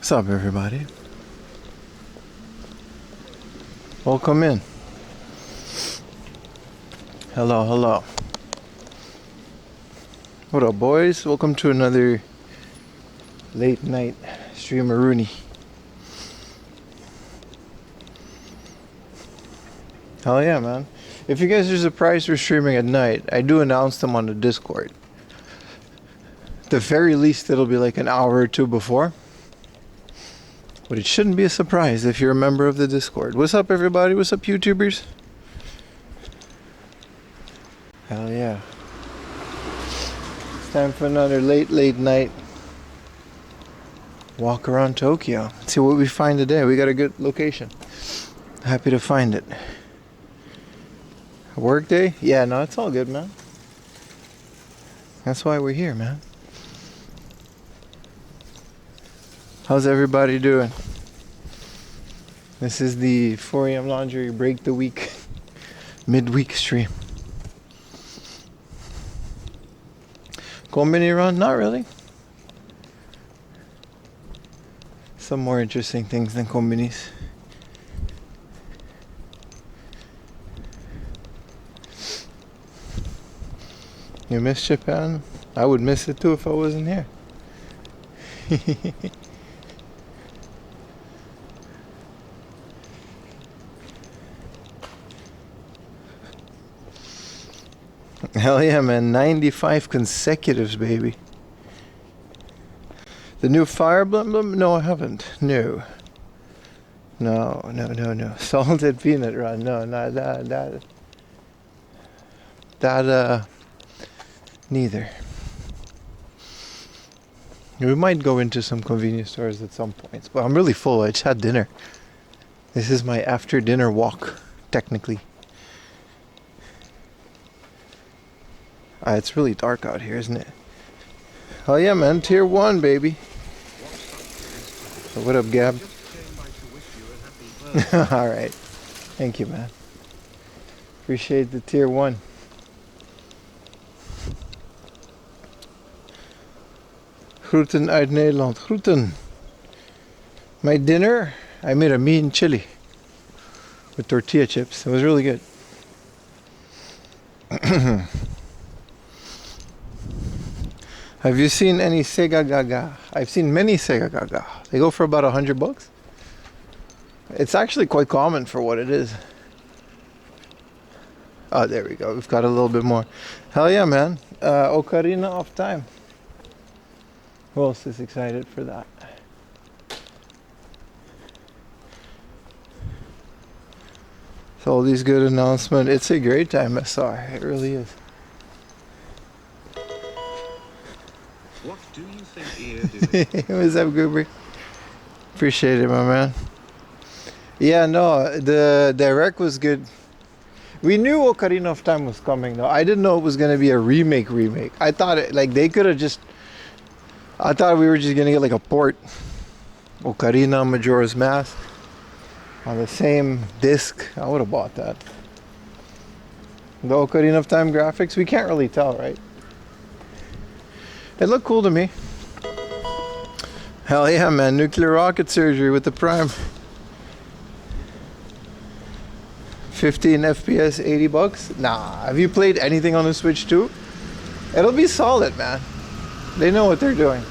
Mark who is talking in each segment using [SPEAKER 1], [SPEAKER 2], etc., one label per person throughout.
[SPEAKER 1] What's up, everybody? Welcome in. Hello, hello. What up, boys? Welcome to another late night streamer Rooney. Hell yeah, man. If you guys are surprised we're streaming at night, I do announce them on the Discord. At the very least, it'll be like an hour or two before. But it shouldn't be a surprise if you're a member of the Discord. What's up, everybody? What's up, YouTubers? Hell yeah. It's time for another late night walk around Tokyo. Let's see what we find today. We got a good location. Happy to find it. Work day? Yeah, no, it's all good, man. That's why we're here, man. How's everybody doing? This is the 4am laundry break the week midweek stream. Kombini run? Not really. Some more interesting things than kombinis. You miss Japan? I would miss it too if I wasn't here. Hell yeah, man. 95 consecutives, baby. The new Fire Emblem? No, I haven't. No. No. Salted peanut run. No, not that. Neither. We might go into some convenience stores at some points, but I'm really full. I just had dinner. This is my after dinner walk, technically. It's really dark out here, isn't it? Oh yeah, man. Tier 1, baby. So what up, Gab? Alright. Thank you, man. Appreciate the tier 1. Groeten uit Nederland. Groeten. My dinner, I made a meat and chili with tortilla chips. It was really good. Have you seen any Sega Gaga? I've seen many Sega Gaga. They go for about $100. It's actually quite common for what it is. Oh, there we go. We've got a little bit more. Hell yeah, man. Ocarina of Time. Who else is excited for that? So all these good announcements. It's a great time, SR. It really is.
[SPEAKER 2] What do you think you're doing?
[SPEAKER 1] What's up, Goober? Appreciate it, my man. Yeah, no, the direct was good. We knew Ocarina of Time was coming, though. I didn't know it was going to be a remake. I thought they could have just... I thought we were just going to get like a port. Ocarina, Majora's Mask. On the same disc. I would have bought that. The Ocarina of Time graphics, we can't really tell, right? It looked cool to me. Hell yeah, man. Nuclear rocket surgery with the Prime. 15 FPS, $80. Nah, have you played anything on the Switch 2? It'll be solid, man. They know what they're doing.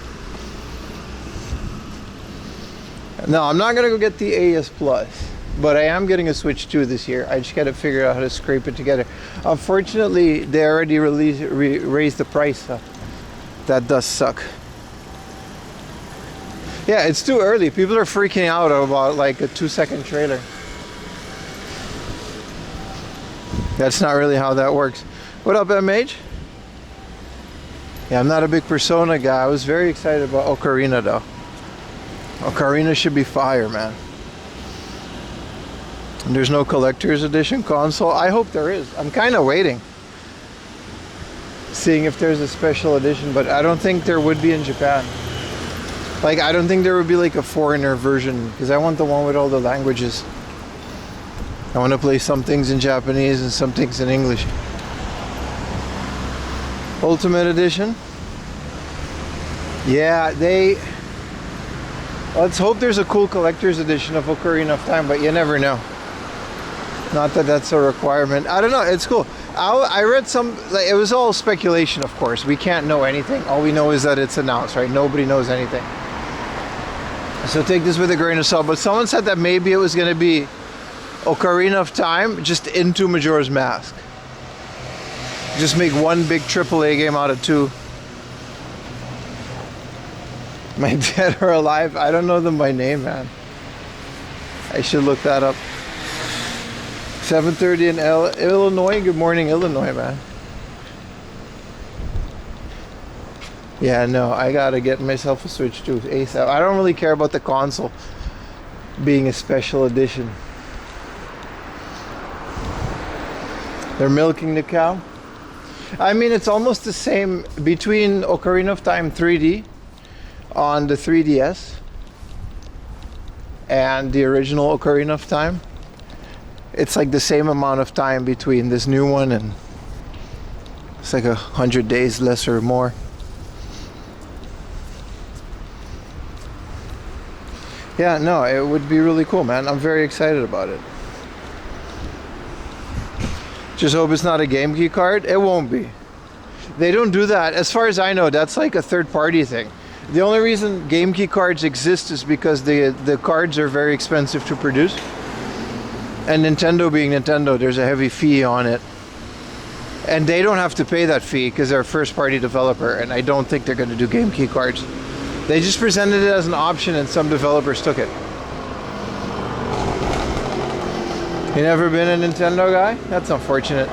[SPEAKER 1] No, I'm not gonna go get the AS Plus, but I am getting a Switch 2 this year. I just gotta figure out how to scrape it together. Unfortunately, they already raised the price. So that does suck. Yeah, it's too early. People are freaking out about like a 2-second trailer. That's not really how that works. What up, MH? Yeah, I'm not a big Persona guy. I was very excited about Ocarina though. Ocarina should be fire, man. And there's no collector's edition console. I hope there is. I'm kind of waiting. Seeing if there's a special edition, but I don't think there would be in Japan. Like, I don't think there would be like a foreigner version, because I want the one with all the languages. I want to play some things in Japanese and some things in English. Ultimate Edition. Yeah, Let's hope there's a cool collector's edition of Ocarina of Time, but you never know. Not that that's a requirement. I don't know. It's cool. I read some. Like, it was all speculation, of course. We can't know anything. All we know is that it's announced, right? Nobody knows anything. So take this with a grain of salt. But someone said that maybe it was going to be Ocarina of Time just into Majora's Mask. Just make one big AAA game out of two. My Dead or Alive? I don't know them by name, man. I should look that up. 7:30 in Illinois. Good morning, Illinois, man. Yeah, no, I gotta get myself a Switch too ASAP. I don't really care about the console being a special edition. They're milking the cow. I mean, it's almost the same between Ocarina of Time 3D on the 3DS and the original Ocarina of Time. It's like the same amount of time between this new one, and it's like 100 days less or more. Yeah, no, it would be really cool, man. I'm very excited about it. Just hope it's not a game key card. It won't be. They don't do that. As far as I know, that's like a third-party thing. The only reason game key cards exist is because the cards are very expensive to produce. And Nintendo being Nintendo, there's a heavy fee on it. And they don't have to pay that fee because they're a first-party developer, and I don't think they're going to do game key cards. They just presented it as an option and some developers took it. You never been a Nintendo guy? That's unfortunate.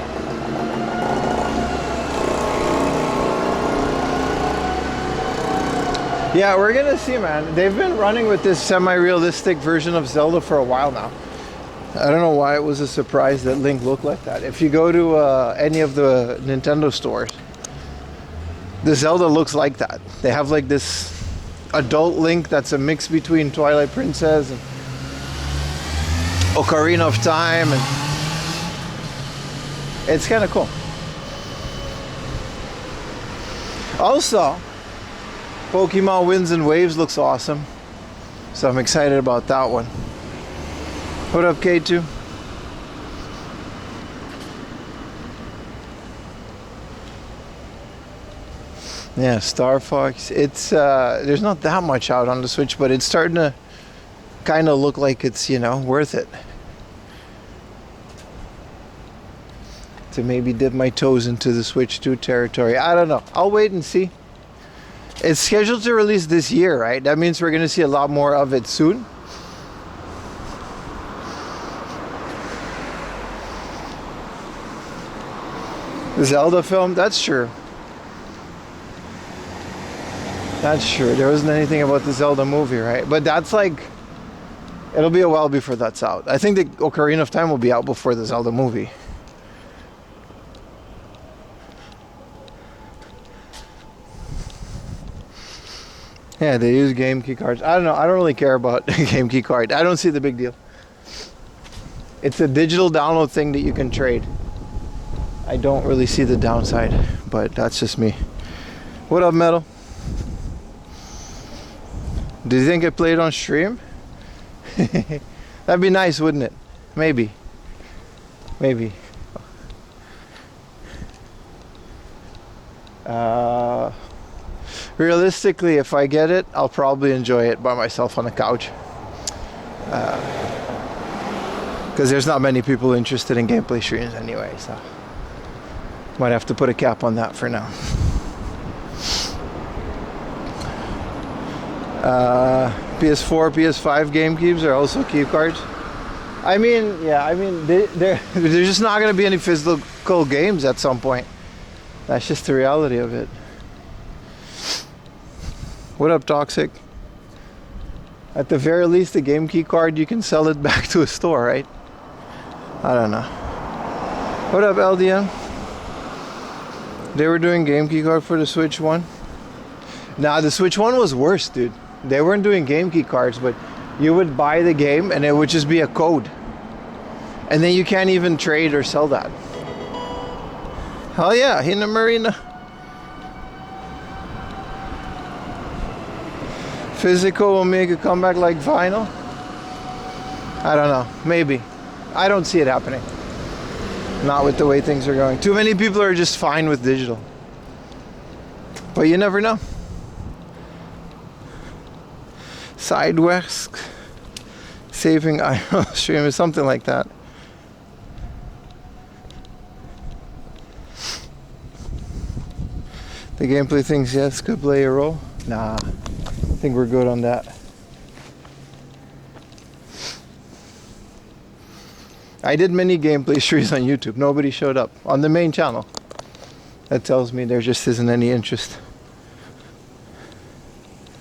[SPEAKER 1] Yeah, we're gonna see, man. They've been running with this semi-realistic version of Zelda for a while now. I don't know why it was a surprise that Link looked like that. If you go to any of the Nintendo stores, the Zelda looks like that. They have like this adult Link that's a mix between Twilight Princess and Ocarina of Time, and it's kind of cool. Also, Pokemon Winds and Waves looks awesome, so I'm excited about that one. What up, K2? Yeah, Star Fox. It's there's not that much out on the Switch, but it's starting to kind of look like it's, you know, worth it to maybe dip my toes into the Switch 2 territory. I don't know. I'll wait and see. It's scheduled to release this year, right? That means we're going to see a lot more of it soon. The Zelda film, that's true. That's true. There wasn't anything about the Zelda movie, right? But that's like, it'll be a while before that's out. I think the Ocarina of Time will be out before the Zelda movie. Yeah, they use game key cards. I don't know. I don't really care about game key card. I don't see the big deal. It's a digital download thing that you can trade. I don't really see the downside, but that's just me. What up, Metal? Do you think I played on stream? That'd be nice, wouldn't it? Maybe. Maybe. Realistically, if I get it, I'll probably enjoy it by myself on the couch. Because there's not many people interested in gameplay streams anyway, so might have to put a cap on that for now. PS4, PS5 game keys are also key cards. I mean, yeah, I mean, there's just not going to be any physical games at some point. That's just the reality of it. What up, Toxic? At the very least, a game key card, you can sell it back to a store, right? I don't know. What up, LDM? They were doing game key card for the Switch 1. Nah, the Switch 1 was worse, dude. They weren't doing game key cards, but you would buy the game and it would just be a code. And then you can't even trade or sell that. Hell yeah, Hina Marina. Physical will make a comeback like vinyl? I don't know. Maybe. I don't see it happening. Not with the way things are going. Too many people are just fine with digital. But you never know. Sideways saving IRL stream is something like that. The gameplay things, yes, could play a role. Nah, I think we're good on that. I did many gameplay streams on YouTube. Nobody showed up on the main channel. That tells me there just isn't any interest.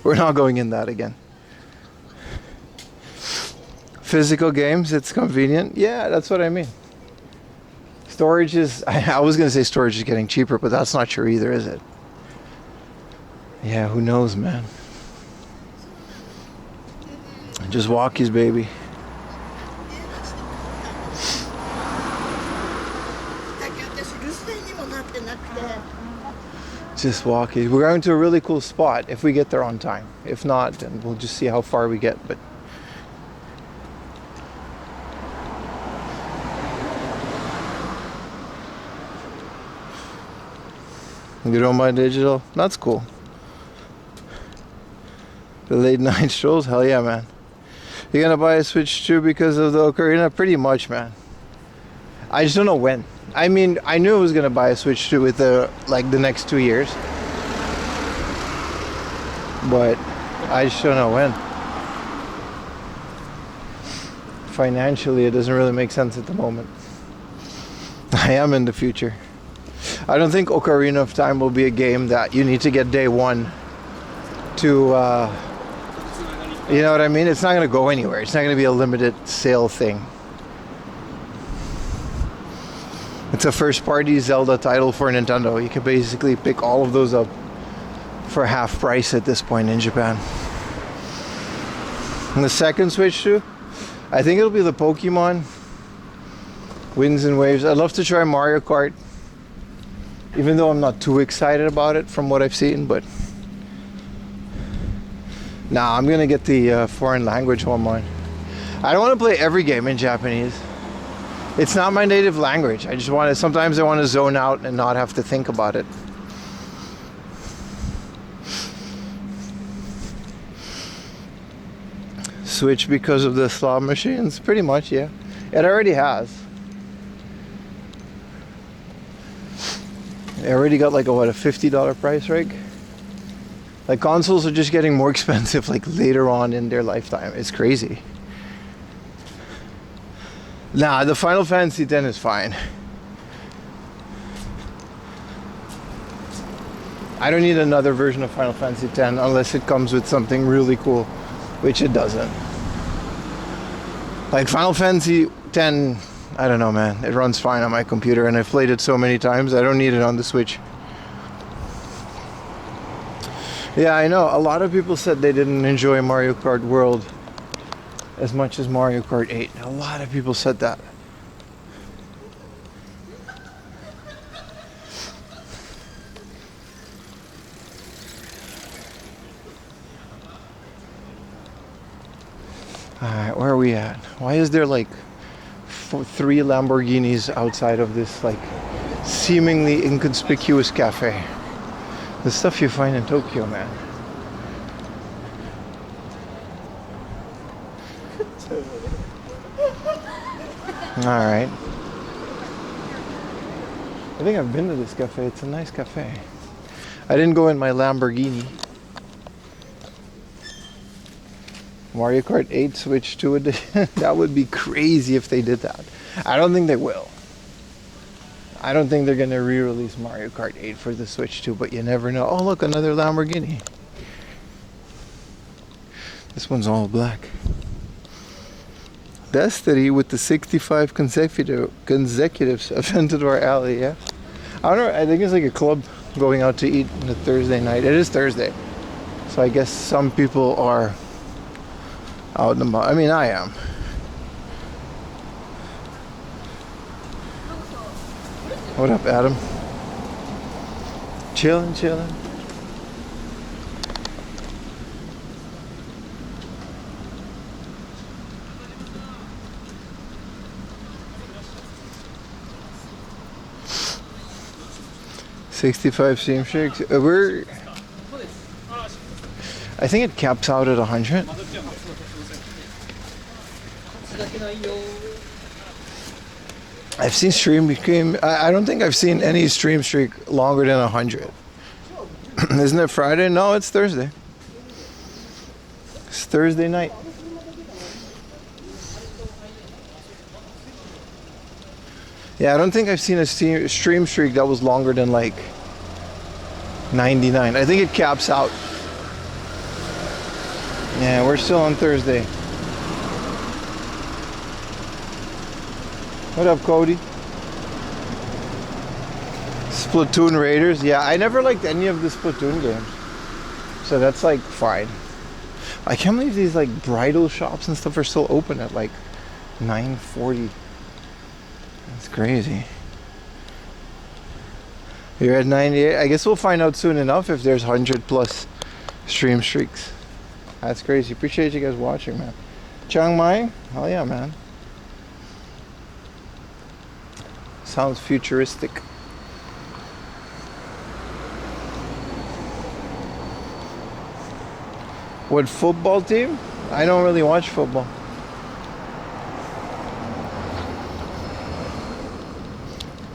[SPEAKER 1] We're not going in that again. Physical games, it's convenient. Yeah, that's what I mean. Storage is, I was going to say storage is getting cheaper, but that's not true either, is it? Yeah, who knows, man. Just walkies, baby. Just walkies. We're going to a really cool spot if we get there on time. If not, then we'll just see how far we get. But you don't mind digital? That's cool. The late night strolls? Hell yeah, man. You're gonna buy a Switch 2 because of the Ocarina? Pretty much, man. I just don't know when. I mean, I knew I was gonna buy a Switch 2 with the next 2 years. But I just don't know when. Financially, it doesn't really make sense at the moment. I am in the future. I don't think Ocarina of Time will be a game that you need to get day one to, you know what I mean? It's not going to go anywhere. It's not going to be a limited sale thing. It's a first-party Zelda title for Nintendo. You can basically pick all of those up for half price at this point in Japan. And the second Switch 2, I think it'll be the Pokemon Winds and Waves. I'd love to try Mario Kart, even though I'm not too excited about it from what I've seen, but nah, I'm gonna get the foreign language one on. I don't want to play every game in Japanese. It's not my native language. I just want to, sometimes I want to zone out and not have to think about it. Switch because of the slot machines? Pretty much, yeah. It already has. It already got like a $50 price, right? Like consoles are just getting more expensive like later on in their lifetime. It's crazy. Nah, the Final Fantasy X is fine. I don't need another version of Final Fantasy X unless it comes with something really cool, which it doesn't. Like Final Fantasy X, I don't know, man. It runs fine on my computer and I've played it so many times. I don't need it on the Switch. Yeah, I know. A lot of people said they didn't enjoy Mario Kart World as much as Mario Kart 8. A lot of people said that. Alright, where are we at? Why is there like 3 Lamborghinis outside of this like seemingly inconspicuous cafe? The stuff you find in Tokyo, man. Alright. I think I've been to this cafe. It's a nice cafe. I didn't go in my Lamborghini. Mario Kart 8 Switch 2 edition. That would be crazy if they did that. I don't think they will. I don't think they're going to re-release Mario Kart 8 for the Switch 2, but you never know. Oh, look, another Lamborghini. This one's all black. Destiny with the 65 consecutives have entered our alley, yeah? I don't know, I think it's like a club going out to eat on a Thursday night. It is Thursday. So I guess some people are out and about. I mean, I am. What up, Adam? Chillin'. 65 seam shakes. I think it caps out at 100. I've seen stream stream. I don't think I've seen any stream streak longer than 100. Isn't it Friday? No, it's Thursday. It's Thursday night. Yeah, I don't think I've seen a stream streak that was longer than like 99. I think it caps out. Yeah, we're still on Thursday. What up, Cody? Splatoon Raiders. Yeah, I never liked any of the Splatoon games. So that's like fine. I can't believe these like bridal shops and stuff are still open at like 9:40. That's crazy. You're at 98. I guess we'll find out soon enough if there's 100 plus stream streaks. That's crazy. Appreciate you guys watching, man. Chiang Mai? Hell yeah, man. Sounds futuristic. What football team? I don't really watch football.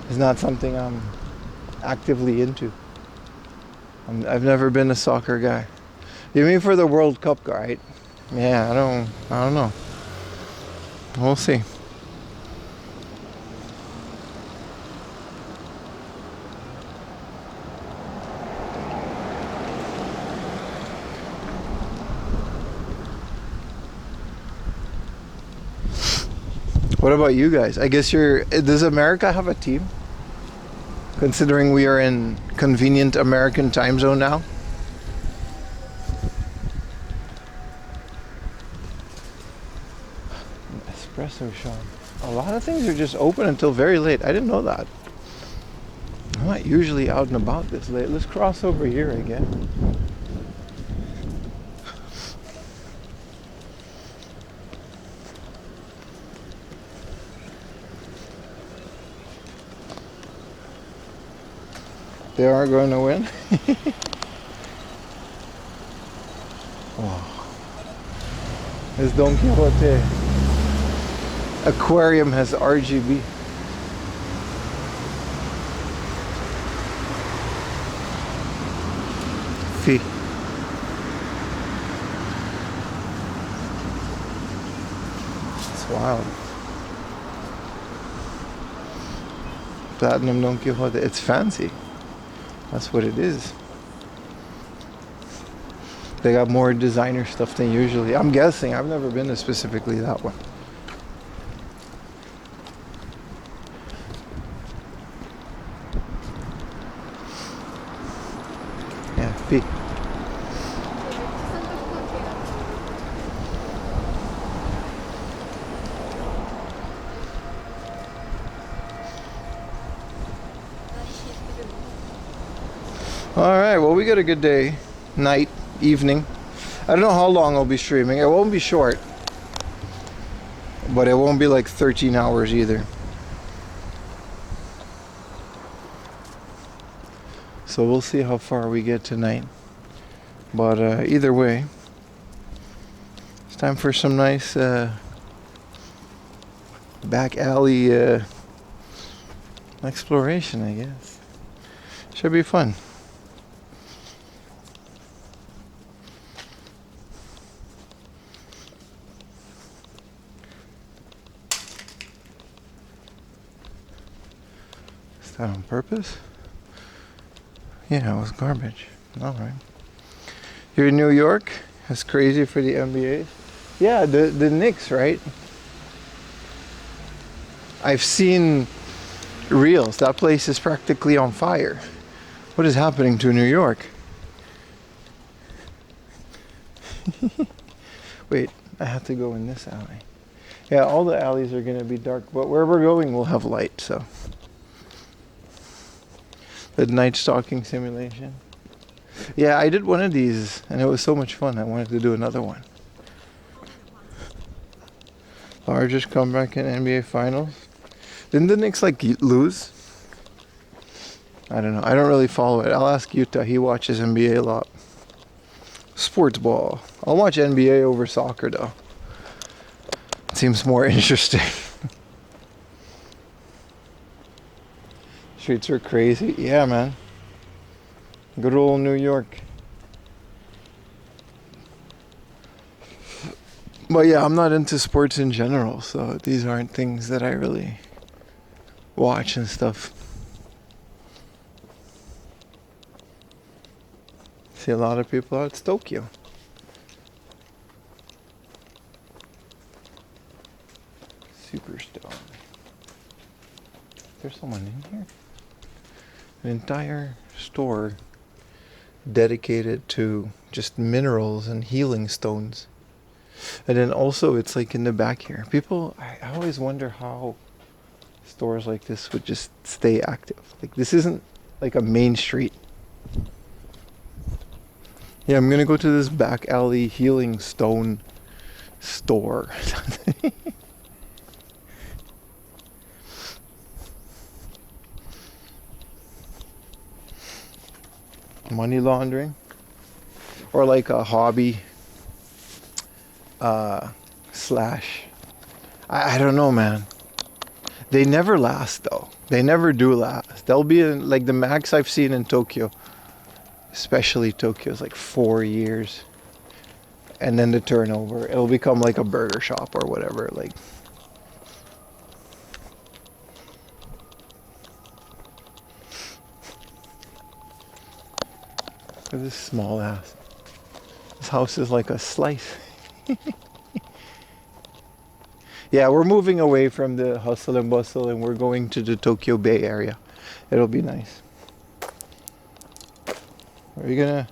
[SPEAKER 1] It's not something I'm actively into. I've never been a soccer guy. You mean for the World Cup, right? Yeah, I don't know. We'll see. What about you guys? I guess does America have a team? Considering we are in convenient American time zone now? Espresso shop. A lot of things are just open until very late. I didn't know that. I'm not usually out and about this late. Let's cross over here again. They are going to win. Wow. This Don Quixote aquarium has RGB. Fee. It's wild. Platinum Don Quixote. It's fancy. That's what it is. They got more designer stuff than usually. I'm guessing. I've never been to specifically that one. Yeah, P. Alright, well we got a good day, night, evening. I don't know how long I'll be streaming. It won't be short. But it won't be like 13 hours either. So we'll see how far we get tonight. But either way, it's time for some nice back alley exploration, I guess. Should be fun. That on purpose? Yeah, it was garbage. Alright. You're in New York? That's crazy for the NBA. Yeah, the Knicks, right? I've seen reels. That place is practically on fire. What is happening to New York? Wait, I have to go in this alley. Yeah, all the alleys are going to be dark, but where we're going we'll have light, so. The night stalking simulation. Yeah, I did one of these and it was so much fun. I wanted to do another one. Largest comeback in NBA Finals. Didn't the Knicks like lose? I don't know. I don't really follow it. I'll ask Utah. He watches NBA a lot. Sports ball. I'll watch NBA over soccer though. It seems more interesting. Streets are crazy. Yeah, man. Good old New York. But yeah, I'm not into sports in general, so these aren't things that I really watch and stuff. See a lot of people out. It's Tokyo. Superstone. There's someone in here. An entire store dedicated to just minerals and healing stones. And then also it's like in the back here. People, I always wonder how stores like this would just stay active. Like this isn't like a main street. Yeah, I'm gonna go to this back alley healing stone store. Money laundering. Or like a hobby slash. I don't know, man. They never last though. They never do last. They'll be in, like the max I've seen in Tokyo, especially Tokyo, is like 4 years. And then the turnover, it'll become like a burger shop or whatever. Like, look at this small ass. This house is like a slice. Yeah, we're moving away from the hustle and bustle and we're going to the Tokyo Bay area. It'll be nice. Are you gonna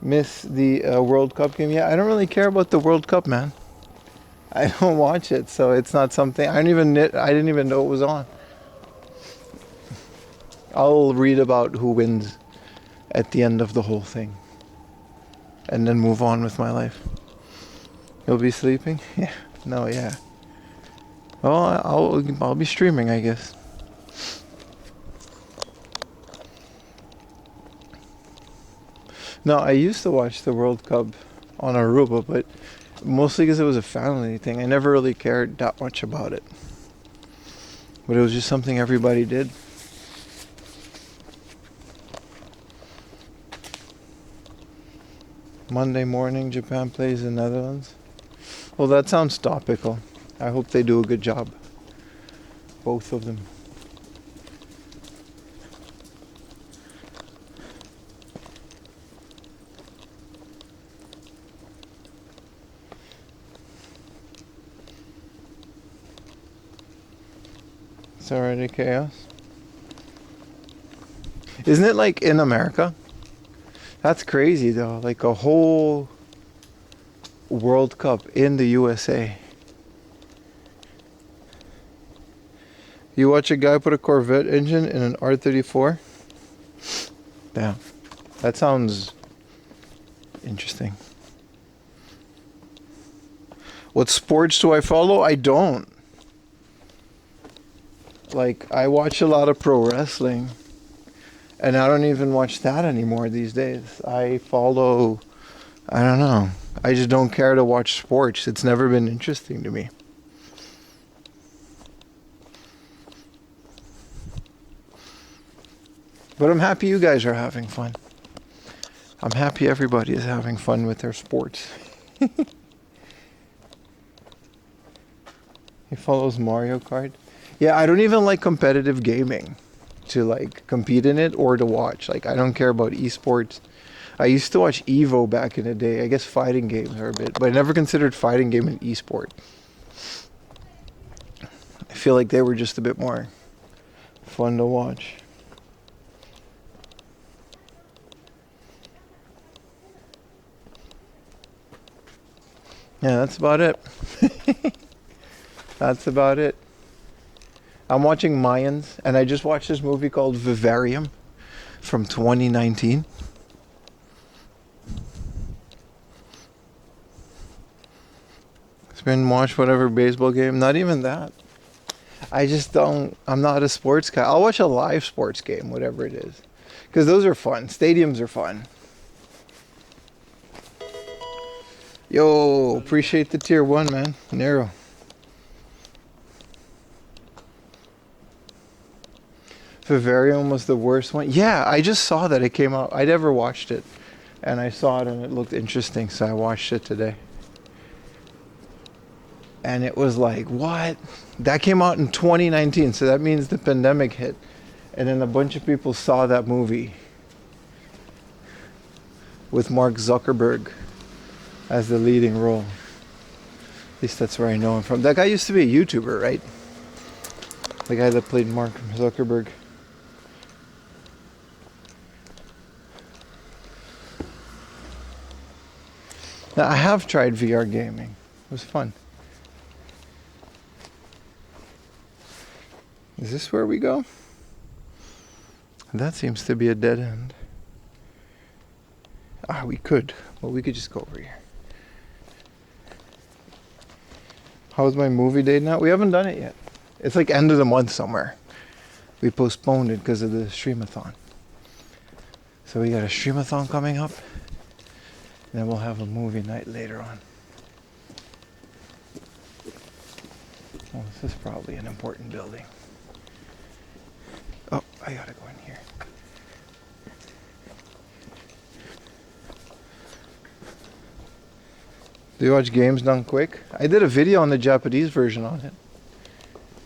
[SPEAKER 1] miss the World Cup game? Yeah, I don't really care about the World Cup, man. I don't watch it, so it's not something. I didn't even know it was on. I'll read about who wins at the end of the whole thing, and then move on with my life. You'll be sleeping? Yeah. No, yeah. Well, I'll be streaming, I guess. No, I used to watch the World Cup on Aruba, but mostly because it was a family thing. I never really cared that much about it. But it was just something everybody did. Monday morning, Japan plays the Netherlands. Well, that sounds topical. I hope they do a good job. Both of them. It's already chaos. Isn't it like in America? That's crazy though. Like a whole World Cup in the USA. You watch a guy put a Corvette engine in an R34? Damn. That sounds interesting. What sports do I follow? I don't. Like, I watch a lot of pro wrestling. And I don't even watch that anymore these days. I follow, I don't know. I just don't care to watch sports. It's never been interesting to me. But I'm happy you guys are having fun. I'm happy everybody is having fun with their sports. He follows Mario Kart. Yeah, I don't even like competitive gaming to like compete in it or to watch. Like, I don't care about esports. I used to watch Evo back in the day. I guess fighting games are a bit, but I never considered fighting game an esport. I feel like they were just a bit more fun to watch. Yeah, that's about it. That's about it. I'm watching Mayans, and I just watched this movie called Vivarium from 2019. It's been watch whatever baseball game. Not even that. I just don't. I'm not a sports guy. I'll watch a live sports game, whatever it is, because those are fun. Stadiums are fun. Yo, appreciate the tier 1, man. Nero. Vivarium was the worst one. Yeah, I just saw that it came out. I never watched it, and I saw it and it looked interesting, so I watched it today. And it was like, what? That came out in 2019, so that means the pandemic hit. And then a bunch of people saw that movie with Mark Zuckerberg as the leading role. At least that's where I know him from. That guy used to be a YouTuber, right? The guy that played Mark Zuckerberg. Now, I have tried VR gaming. It was fun. Is this where we go? That seems to be a dead end. We could. Well, we could just go over here. How's my movie date now? We haven't done it yet. It's like end of the month somewhere. We postponed it because of the streamathon. So we got a streamathon coming up. And then we'll have a movie night later on. Well, this is probably an important building. Oh, I gotta go in here. Do you watch Games Done Quick? I did a video on the Japanese version on it.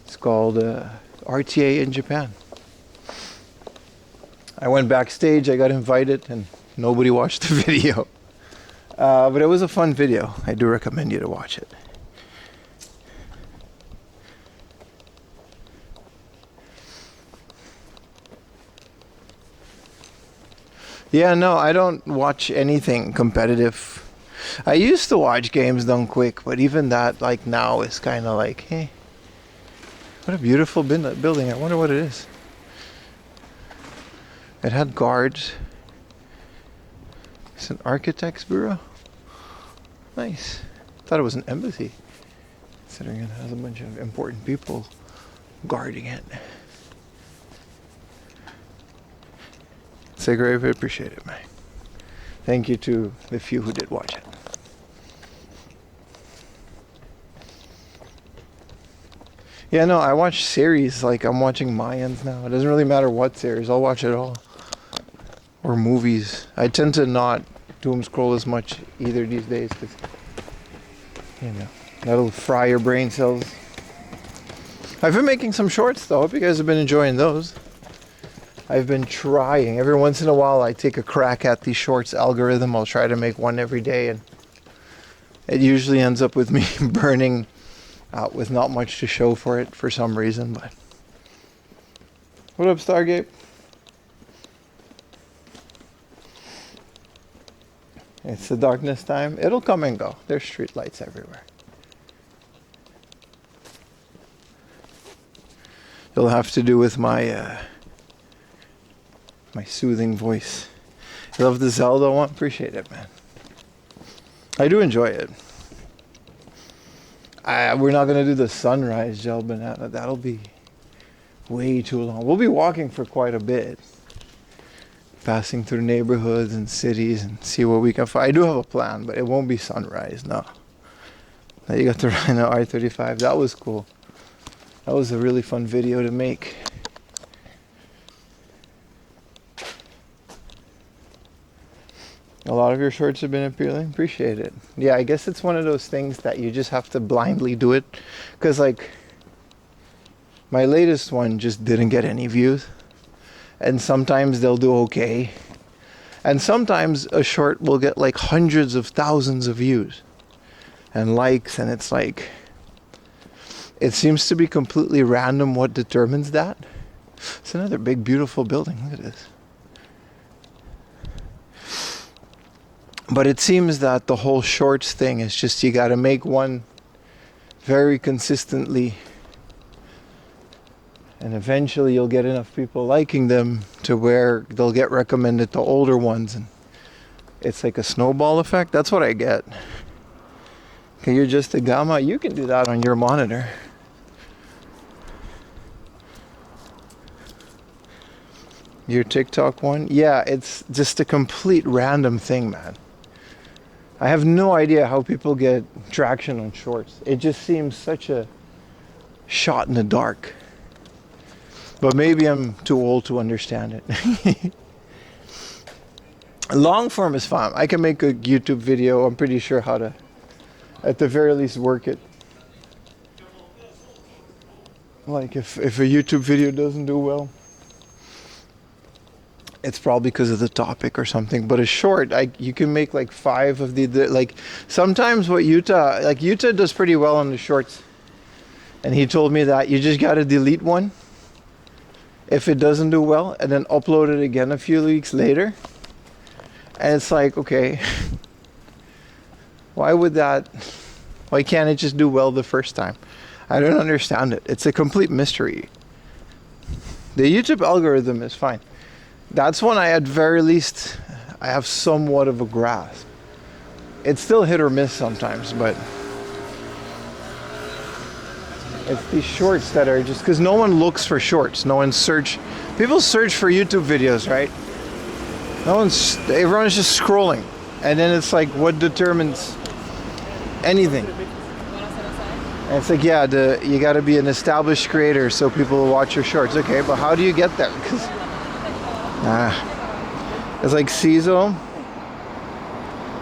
[SPEAKER 1] It's called RTA in Japan. I went backstage, I got invited, and nobody watched the video. But it was a fun video. I do recommend you to watch it. Yeah, no, I don't watch anything competitive. I used to watch Games Done Quick, but even that, like now, is kind of like, hey, what a beautiful building. I wonder what it is. It had guards. It's an architect's bureau. Nice. Thought it was an embassy, considering it has a bunch of important people guarding it. Say great, I appreciate it, man. Thank you to the few who did watch it. Yeah, no, I watch series, like I'm watching Mayans now. It doesn't really matter what series, I'll watch it all. Or movies. I tend to not doom scroll as much either these days, because, you know, that'll fry your brain cells. I've been making some shorts though, I hope you guys have been enjoying those. I've been trying. Every once in a while I take a crack at the shorts algorithm. I'll try to make one every day, and it usually ends up with me burning out with not much to show for it for some reason. But what up, Stargate? It's the darkness time. It'll come and go. There's street lights everywhere. It'll have to do with my my soothing voice. I love the Zelda one. Appreciate it, man. I do enjoy it. We're not gonna do the sunrise gel banana. That'll be way too long. We'll be walking for quite a bit, passing through neighborhoods and cities and see what we can find. I do have a plan, but it won't be sunrise. No. Now you got the Rhino R35. That was cool. That was a really fun video to make. A lot of your shorts have been appealing. Appreciate it. Yeah, I guess it's one of those things that you just have to blindly do it. Because, like, my latest one just didn't get any views. And sometimes they'll do okay. And sometimes a short will get, like, hundreds of thousands of views and likes. And it's like, it seems to be completely random what determines that. It's another big, beautiful building. Look at this. But it seems that the whole shorts thing is just you got to make one very consistently, and eventually you'll get enough people liking them to where they'll get recommended to older ones, and it's like a snowball effect. That's what I get. Can you adjust the gamma? You can do that on your monitor. Your TikTok one? Yeah, it's just a complete random thing, man. I have no idea how people get traction on shorts. It just seems such a shot in the dark. But maybe I'm too old to understand it. Long form is fine. I can make a YouTube video. I'm pretty sure how to, at the very least, work it. Like if a YouTube video doesn't do well, it's probably because of the topic or something. But a short, you can make like 5 of the like. Sometimes what Utah does pretty well on the shorts, and he told me that you just got to delete one if it doesn't do well, and then upload it again a few weeks later. And it's like, okay, why can't it just do well the first time? I don't understand it. It's a complete mystery. The YouTube algorithm is fine. That's one at very least I have somewhat of a grasp. It's still hit or miss sometimes, but it's these shorts that are just, because no one looks for shorts. People search for YouTube videos, right? Everyone's just scrolling. And then it's like, what determines anything? And it's like, yeah, you got to be an established creator so people will watch your shorts. Okay, but how do you get there? Because it's like Ciso.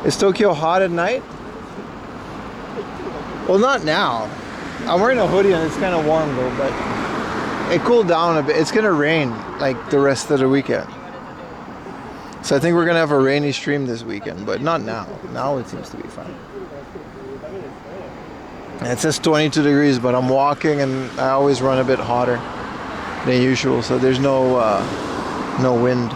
[SPEAKER 1] Is Tokyo hot at night? Well, not now. I'm wearing a hoodie and it's kind of warm though, but it cooled down a bit. It's gonna rain like the rest of the weekend. So I think we're gonna have a rainy stream this weekend, but not now. Now it seems to be fine. It says 22 degrees, but I'm walking and I always run a bit hotter than usual, so there's no wind.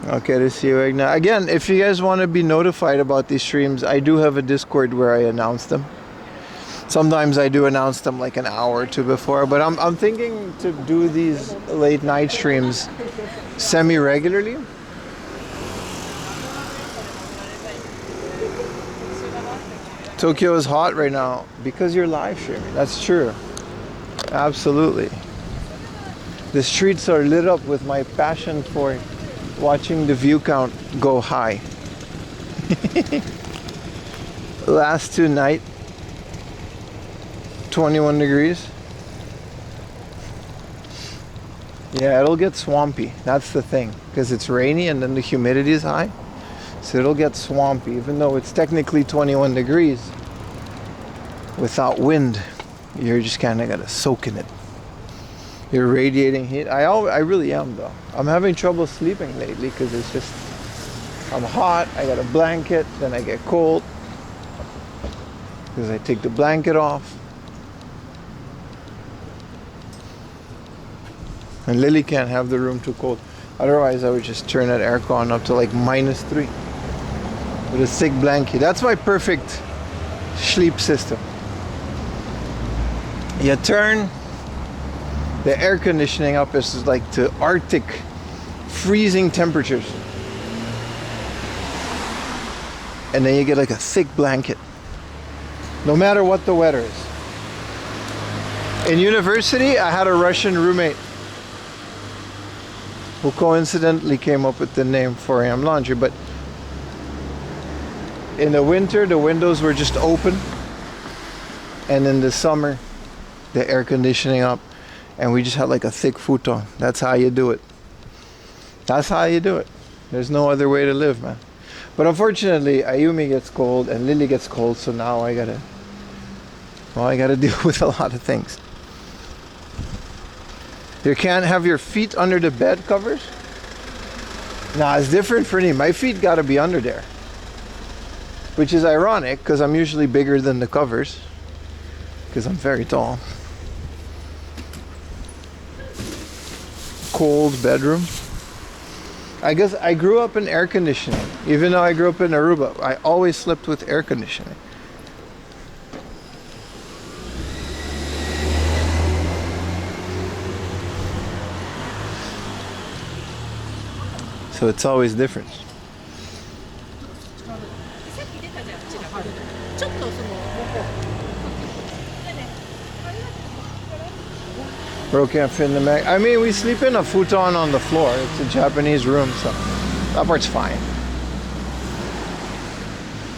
[SPEAKER 1] Okay, to see you again. If you guys want to be notified about these streams, I do have a Discord where I announce them. Sometimes I do announce them like an hour or two before, but I'm thinking to do these late night streams semi-regularly. Tokyo is hot right now because you're live streaming. That's true. Absolutely. The streets are lit up with my passion for watching the view count go high. Last 2 nights, 21 degrees. Yeah, it'll get swampy. That's the thing, because it's rainy and then the humidity is high. So it'll get swampy, even though it's technically 21 degrees. Without wind, you're just kind of gotta soak in it. You're radiating heat. I really am though. I'm having trouble sleeping lately because it's just, I'm hot, I got a blanket, then I get cold because I take the blanket off. And Lily can't have the room too cold. Otherwise I would just turn that aircon up to like -3 with a thick blanket. That's my perfect sleep system. You turn the air conditioning up is like to Arctic freezing temperatures. And then you get like a thick blanket. No matter what the weather is. In university, I had a Russian roommate who coincidentally came up with the name 4am laundry, but in the winter the windows were just open, and in the summer the air conditioning up, and we just had like a thick futon. That's how you do it. That's how you do it. There's no other way to live, man. But unfortunately Ayumi gets cold and Lily gets cold, so now I gotta deal with a lot of things. You can't have your feet under the bed covers? Nah, it's different for me. My feet gotta be under there. Which is ironic, because I'm usually bigger than the covers. Because I'm very tall. Cold bedroom. I guess I grew up in air conditioning. Even though I grew up in Aruba, I always slept with air conditioning. So it's always different. Bro can't fit in the Mac. I mean, we sleep in a futon on the floor. It's a Japanese room, so that part's fine.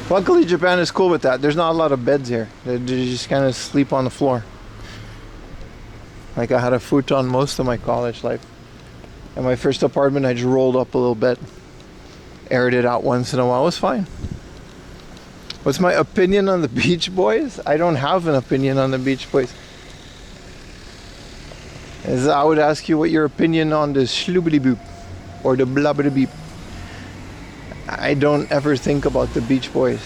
[SPEAKER 1] Luckily, Japan is cool with that. There's not a lot of beds here. They just kind of sleep on the floor. Like I had a futon most of my college life. In my first apartment, I just rolled up a little bit, aired it out once in a while. It was fine. What's my opinion on the Beach Boys? I don't have an opinion on the Beach Boys. As I would ask you what your opinion on the shloobity boop or the blabbity beep. I don't ever think about the Beach Boys.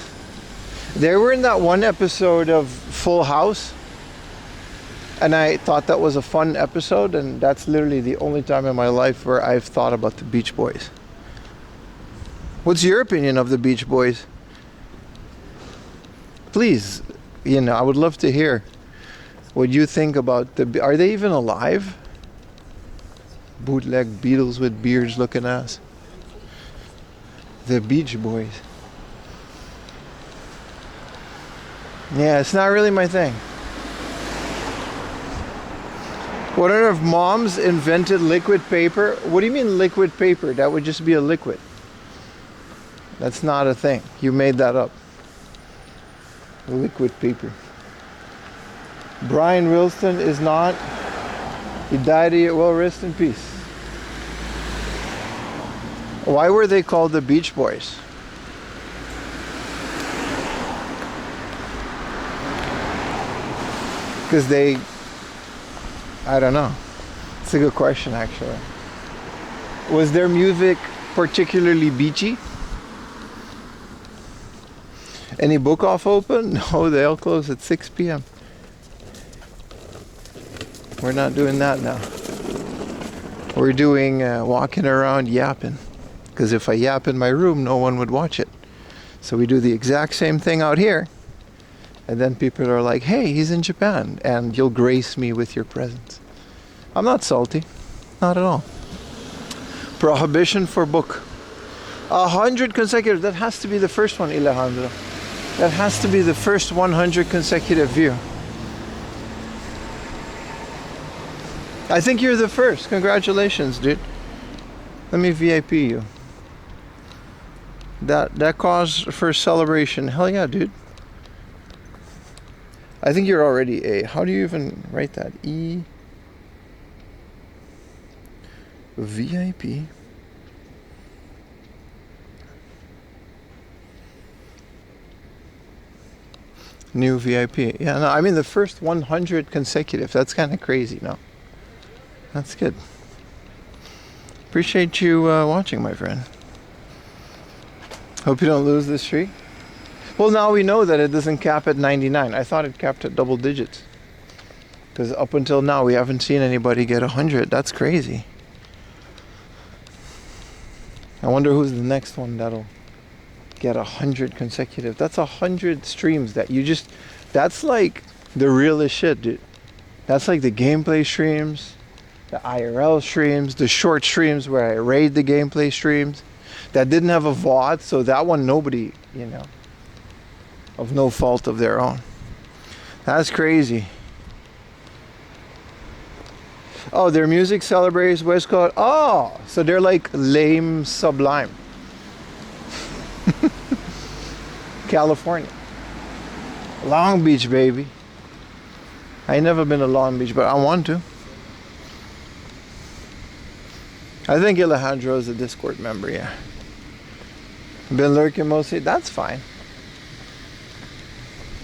[SPEAKER 1] They were in that one episode of Full House, and I thought that was a fun episode, and that's literally the only time in my life where I've thought about the Beach Boys. What's your opinion of the Beach Boys? Please, I would love to hear what you think about are they even alive? Bootleg Beatles with beards looking ass. The Beach Boys. Yeah, it's not really my thing. What if moms invented liquid paper? What do you mean liquid paper? That would just be a liquid. That's not a thing. You made that up. Liquid paper. Brian Wilson is not. He died. Well, rest in peace. Why were they called the Beach Boys? Because I don't know. It's a good question, actually. Was their music particularly beachy? Any book off open? No, they all close at 6 p.m. We're not doing that now. We're doing walking around yapping. Because if I yap in my room, no one would watch it. So we do the exact same thing out here. And then people are like, hey, he's in Japan. And you'll grace me with your presence. I'm not salty. Not at all. Prohibition for book. 100 consecutive. That has to be the first one, Alejandro. That has to be the first 100 consecutive view. I think you're the first. Congratulations, dude. Let me VIP you. That cause for celebration. Hell yeah, dude. I think you're already a. How do you even write that? E. VIP. New VIP. Yeah, no, I mean the first 100 consecutive. That's kind of crazy, no? That's good. Appreciate you watching, my friend. Hope you don't lose this streak. Well, now we know that it doesn't cap at 99. I thought it capped at double digits. Because up until now, we haven't seen anybody get 100. That's crazy. I wonder who's the next one that'll get 100 consecutive. That's 100 streams that you just. That's like the realest shit, dude. That's like the gameplay streams, the IRL streams, the short streams where I raid the gameplay streams. That didn't have a VOD, so that one nobody, of no fault of their own. That's crazy. Oh, their music celebrates West Coast. Oh, so they're like lame Sublime. California. Long Beach, baby. I ain't never been to Long Beach, but I want to. I think Alejandro is a Discord member, yeah. Been lurking mostly. That's fine.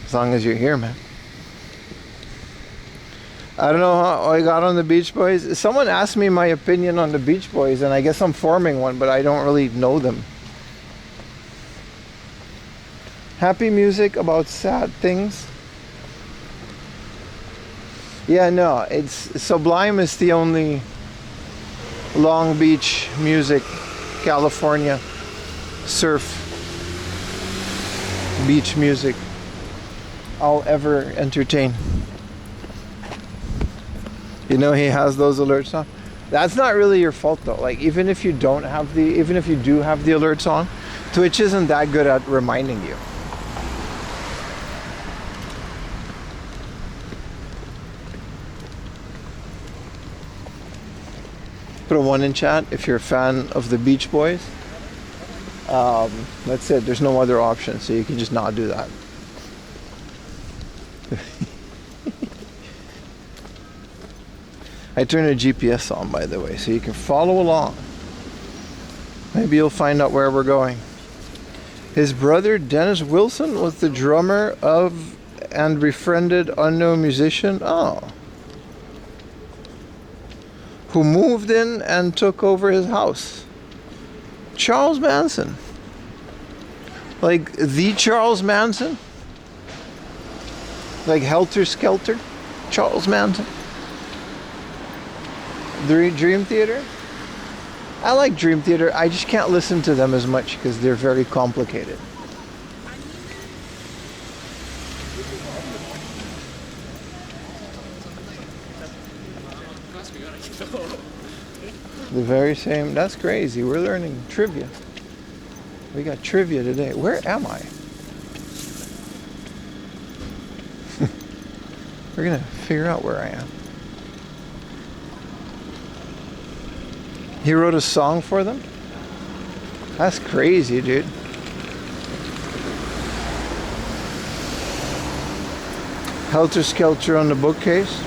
[SPEAKER 1] As long as you're here, man. I don't know how I got on the Beach Boys. Someone asked me my opinion on the Beach Boys, and I guess I'm forming one, but I don't really know them. Happy music about sad things. Yeah, no, it's Sublime is the only Long Beach music, California surf beach music I'll ever entertain. He has those alerts on. That's not really your fault though. Like even if you do have the alerts on, Twitch isn't that good at reminding you. Put a 1 in chat if you're a fan of the Beach Boys. That's it. There's no other option, so you can just not do that. I turned a GPS on, by the way, so you can follow along. Maybe you'll find out where we're going. His brother Dennis Wilson was the drummer of and befriended unknown musician. Oh. Who moved in and took over his house. Charles Manson. Like the Charles Manson? Like Helter Skelter? Charles Manson? Dream Theater? I like Dream Theater. I just can't listen to them as much because they're very complicated. The very same. That's crazy. We're learning trivia. We got trivia today. Where am I? We're gonna figure out where I am. He wrote a song for them? That's crazy, dude. Helter Skelter on the bookcase.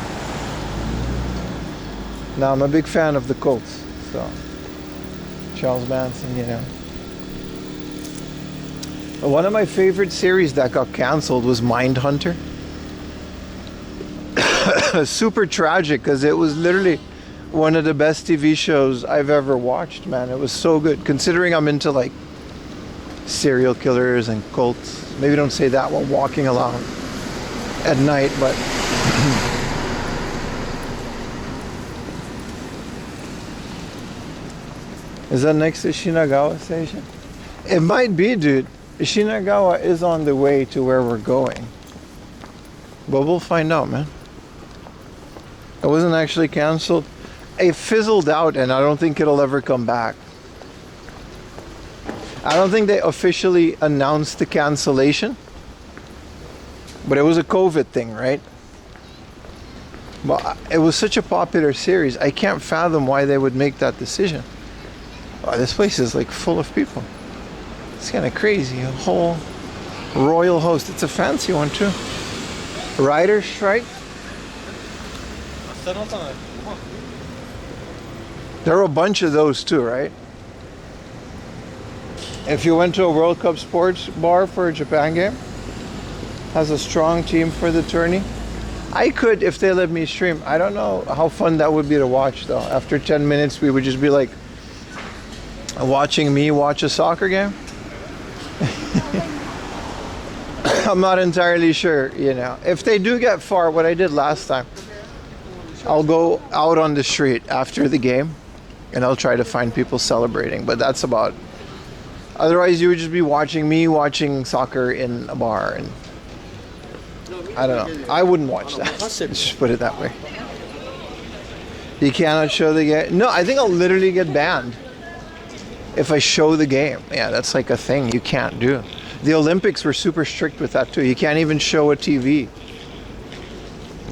[SPEAKER 1] Now, I'm a big fan of the Colts, so Charles Manson, you know. One of my favorite series that got canceled was Mindhunter. Super tragic because it was literally one of the best TV shows I've ever watched, man. It was so good, considering I'm into like serial killers and cults. Maybe don't say that while walking along at night, but is that next to Shinagawa Station? It might be, dude. Shinagawa is on the way to where we're going, but we'll find out, man. It wasn't actually canceled. It fizzled out, and I don't think it'll ever come back. I don't think they officially announced the cancellation, but it was a COVID thing, right? But it was such a popular series, I can't fathom why they would make that decision. Oh, this place is like full of people. It's kind of crazy. A whole royal host. It's a fancy one too. Writer's strike. There are a bunch of those too, right? If you went to a World Cup sports bar for a Japan game, has a strong team for the tourney. I could, if they let me stream. I don't know how fun that would be to watch though. After 10 minutes, we would just be like watching me watch a soccer game. I'm not entirely sure, you know. If they do get far, what I did last time, I'll go out on the street after the game and I'll try to find people celebrating, but that's about. Otherwise, you would just be watching me watching soccer in a bar, and I don't know. I wouldn't watch that. Let's just put it that way. You cannot show the game. No, I think I'll literally get banned if I show the game. Yeah, that's like a thing you can't do. The Olympics were super strict with that too. You can't even show a TV.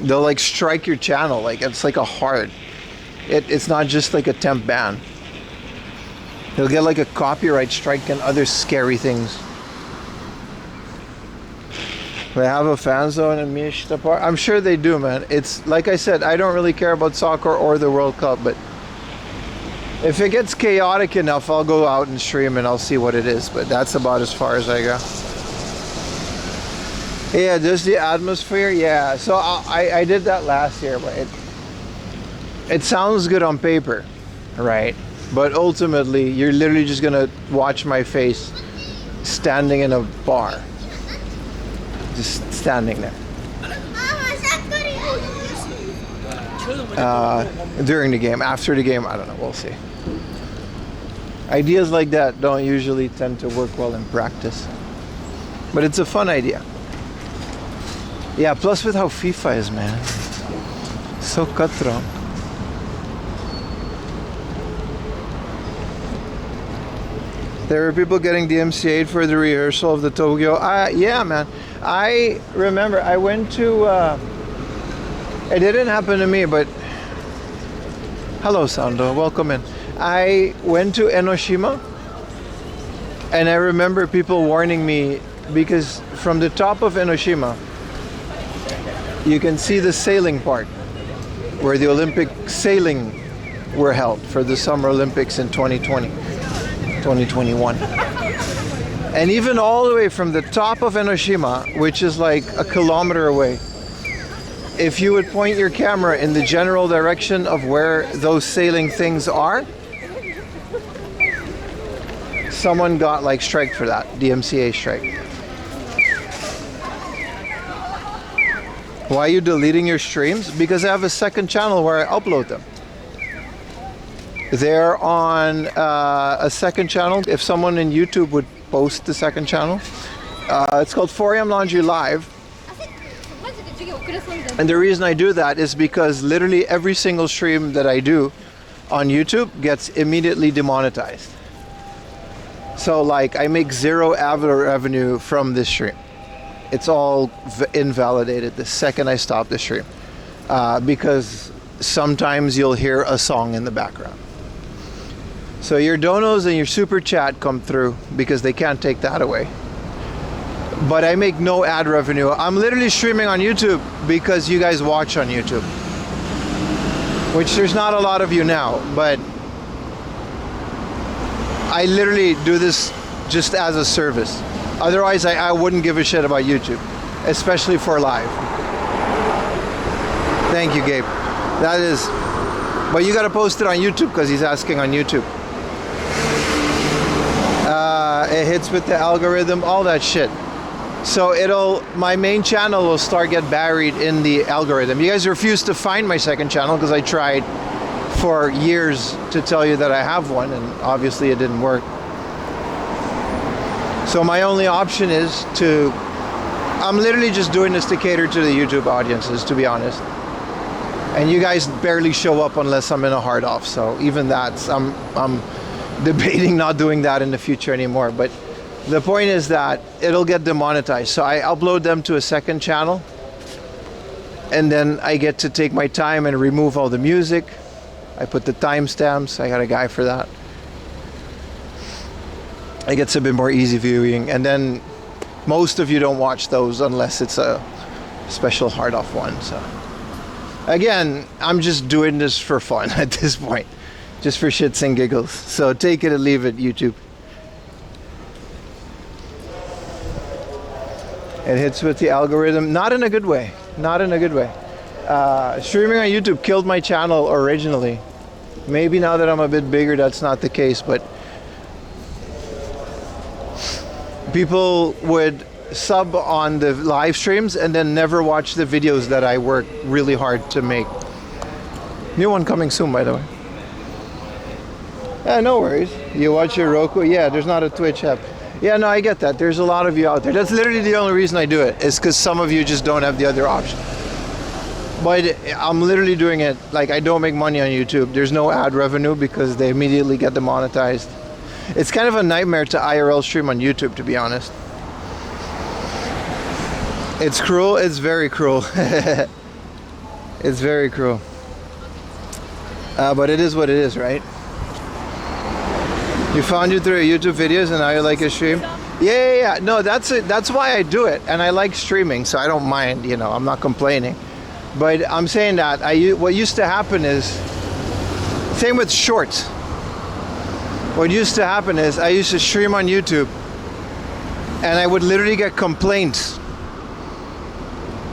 [SPEAKER 1] They'll like strike your channel. Like it's like a hard. It's not just like a temp ban. They'll get like a copyright strike and other scary things. They have a fan zone in Mishta Park. I'm sure they do, man. It's like I said, I don't really care about soccer or the World Cup, but if it gets chaotic enough, I'll go out and stream and I'll see what it is. But that's about as far as I go. Yeah, just the atmosphere. Yeah, so I did that last year, but it sounds good on paper, right? But ultimately, you're literally just gonna watch my face standing in a bar. Just standing there. During the game, after the game, I don't know, we'll see. Ideas like that don't usually tend to work well in practice. But it's a fun idea. Yeah, plus with how FIFA is, man. So cutthroat. There were people getting DMCA'd for the rehearsal of the Tokyo. Yeah, man. I remember I went to, it didn't happen to me, but Hello, Sando. Welcome in. I went to Enoshima, and I remember people warning me because from the top of Enoshima, you can see the sailing part where the Olympic sailing were held for the Summer Olympics in 2020, 2021. And even all the way from the top of Enoshima, which is like a kilometer away, if you would point your camera in the general direction of where those sailing things are, someone got like striked for that, DMCA strike. Why are you deleting your streams? Because I have a second channel where I upload them. They're on a second channel. If someone in YouTube would post the second channel, it's called 4am Laundry Live. And the reason I do that is because literally every single stream that I do on YouTube gets immediately demonetized. So like I make zero ad revenue from this stream. It's all invalidated the second I stop the stream, because sometimes you'll hear a song in the background. So your donos and your super chat come through because they can't take that away. But I make no ad revenue. I'm literally streaming on YouTube because you guys watch on YouTube, which there's not a lot of you now, but I literally do this just as a service. Otherwise, I wouldn't give a shit about YouTube, especially for live. Thank you, Gabe. That is, but you gotta post it on YouTube because he's asking on YouTube. It hits with the algorithm, all that shit. So my main channel will start get buried in the algorithm. You guys refuse to find my second channel because I tried for years to tell you that I have one, and obviously it didn't work. So my only option is I'm literally just doing this to cater to the YouTube audiences, to be honest. And you guys barely show up unless I'm in a hard off. So even that, I'm debating not doing that in the future anymore. But the point is that it'll get demonetized. So I upload them to a second channel, and then I get to take my time and remove all the music. I put the timestamps. I got a guy for that. It gets a bit more easy viewing, and then most of you don't watch those unless it's a special hard off one. So again, I'm just doing this for fun at this point, just for shits and giggles. So take it or leave it, YouTube. It hits with the algorithm, not in a good way, not in a good way. Streaming on YouTube killed my channel originally. Maybe now that I'm a bit bigger, that's not the case, but people would sub on the live streams and then never watch the videos that I work really hard to make. New one coming soon, by the way. Yeah, no worries. You watch your Roku? Yeah, there's not a Twitch app. Yeah, no, I get that. There's a lot of you out there. That's literally the only reason I do it, is because some of you just don't have the other option. But I'm literally doing it, like I don't make money on YouTube. There's no ad revenue because they immediately get demonetized. It's kind of a nightmare to IRL stream on YouTube, to be honest. It's cruel. It's very cruel. It's very cruel. But it is what it is, right? You found you through YouTube videos and now you like a stream? Yeah. No, that's it. That's why I do it. And I like streaming, so I don't mind, I'm not complaining. But I'm saying that what used to happen is, same with shorts. What used to happen is I used to stream on YouTube and I would literally get complaints.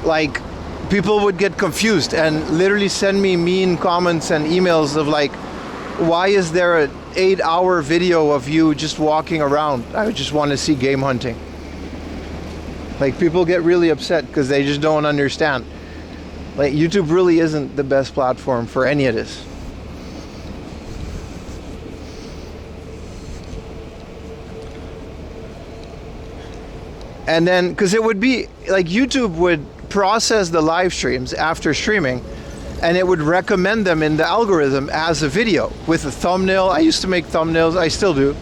[SPEAKER 1] Like, people would get confused and literally send me mean comments and emails of like, why is there an 8-hour video of you just walking around? I just want to see game hunting. Like, people get really upset because they just don't understand. Like, YouTube really isn't the best platform for any of this. And then, because it would be like YouTube would process the live streams after streaming, and it would recommend them in the algorithm as a video with a thumbnail. I used to make thumbnails, I still do.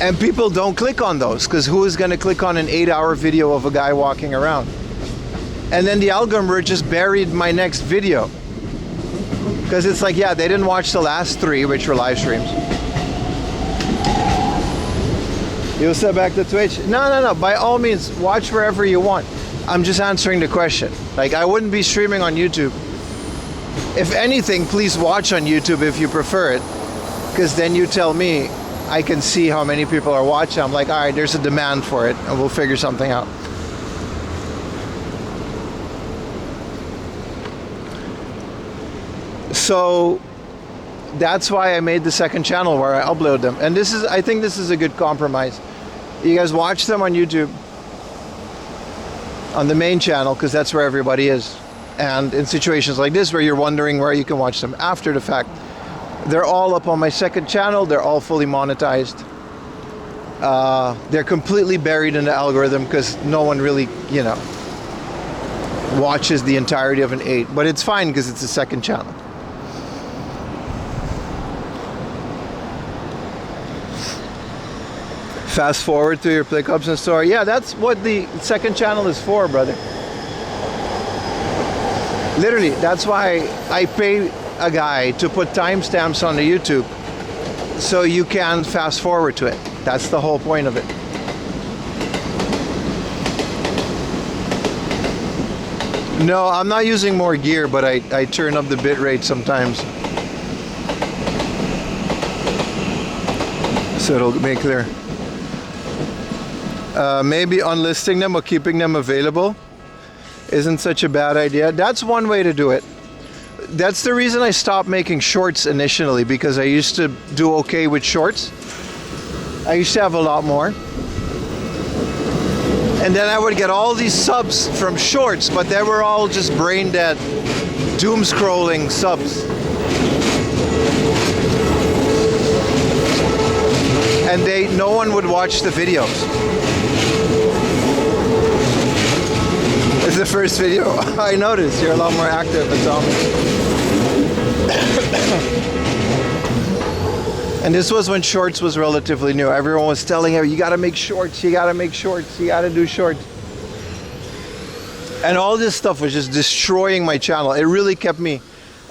[SPEAKER 1] And people don't click on those because who is going to click on an 8-hour video of a guy walking around? And then the algorithm just buried my next video. Because it's like, yeah, they didn't watch the last 3, which were live streams. You'll set back to Twitch? No. By all means, watch wherever you want. I'm just answering the question. Like, I wouldn't be streaming on YouTube. If anything, please watch on YouTube if you prefer it. Because then you tell me, I can see how many people are watching. I'm like, all right, there's a demand for it, and we'll figure something out. So that's why I made the second channel where I upload them. And this is, I think this is a good compromise. You guys watch them on YouTube, on the main channel, because that's where everybody is. And in situations like this where you're wondering where you can watch them after the fact, they're all up on my second channel. They're all fully monetized. They're completely buried in the algorithm because no one really, you know, watches the entirety of an 8. But it's fine because it's a second channel. Fast forward to your pickups and store. Yeah, that's what the second channel is for, brother. Literally, that's why I pay a guy to put timestamps on the YouTube so you can fast forward to it. That's the whole point of it. No, I'm not using more gear, but I turn up the bit rate sometimes. So it'll make clear. Maybe unlisting them or keeping them available isn't such a bad idea. That's one way to do it. That's the reason I stopped making shorts initially, because I used to do okay with shorts. I used to have a lot more. And then I would get all these subs from shorts, but they were all just brain dead, doom scrolling subs. And no one would watch the videos. It's the first video. I noticed you're a lot more active than Tommy. And this was when shorts was relatively new. Everyone was telling her, you gotta make shorts, you gotta make shorts, you gotta do shorts. And all this stuff was just destroying my channel. It really kept me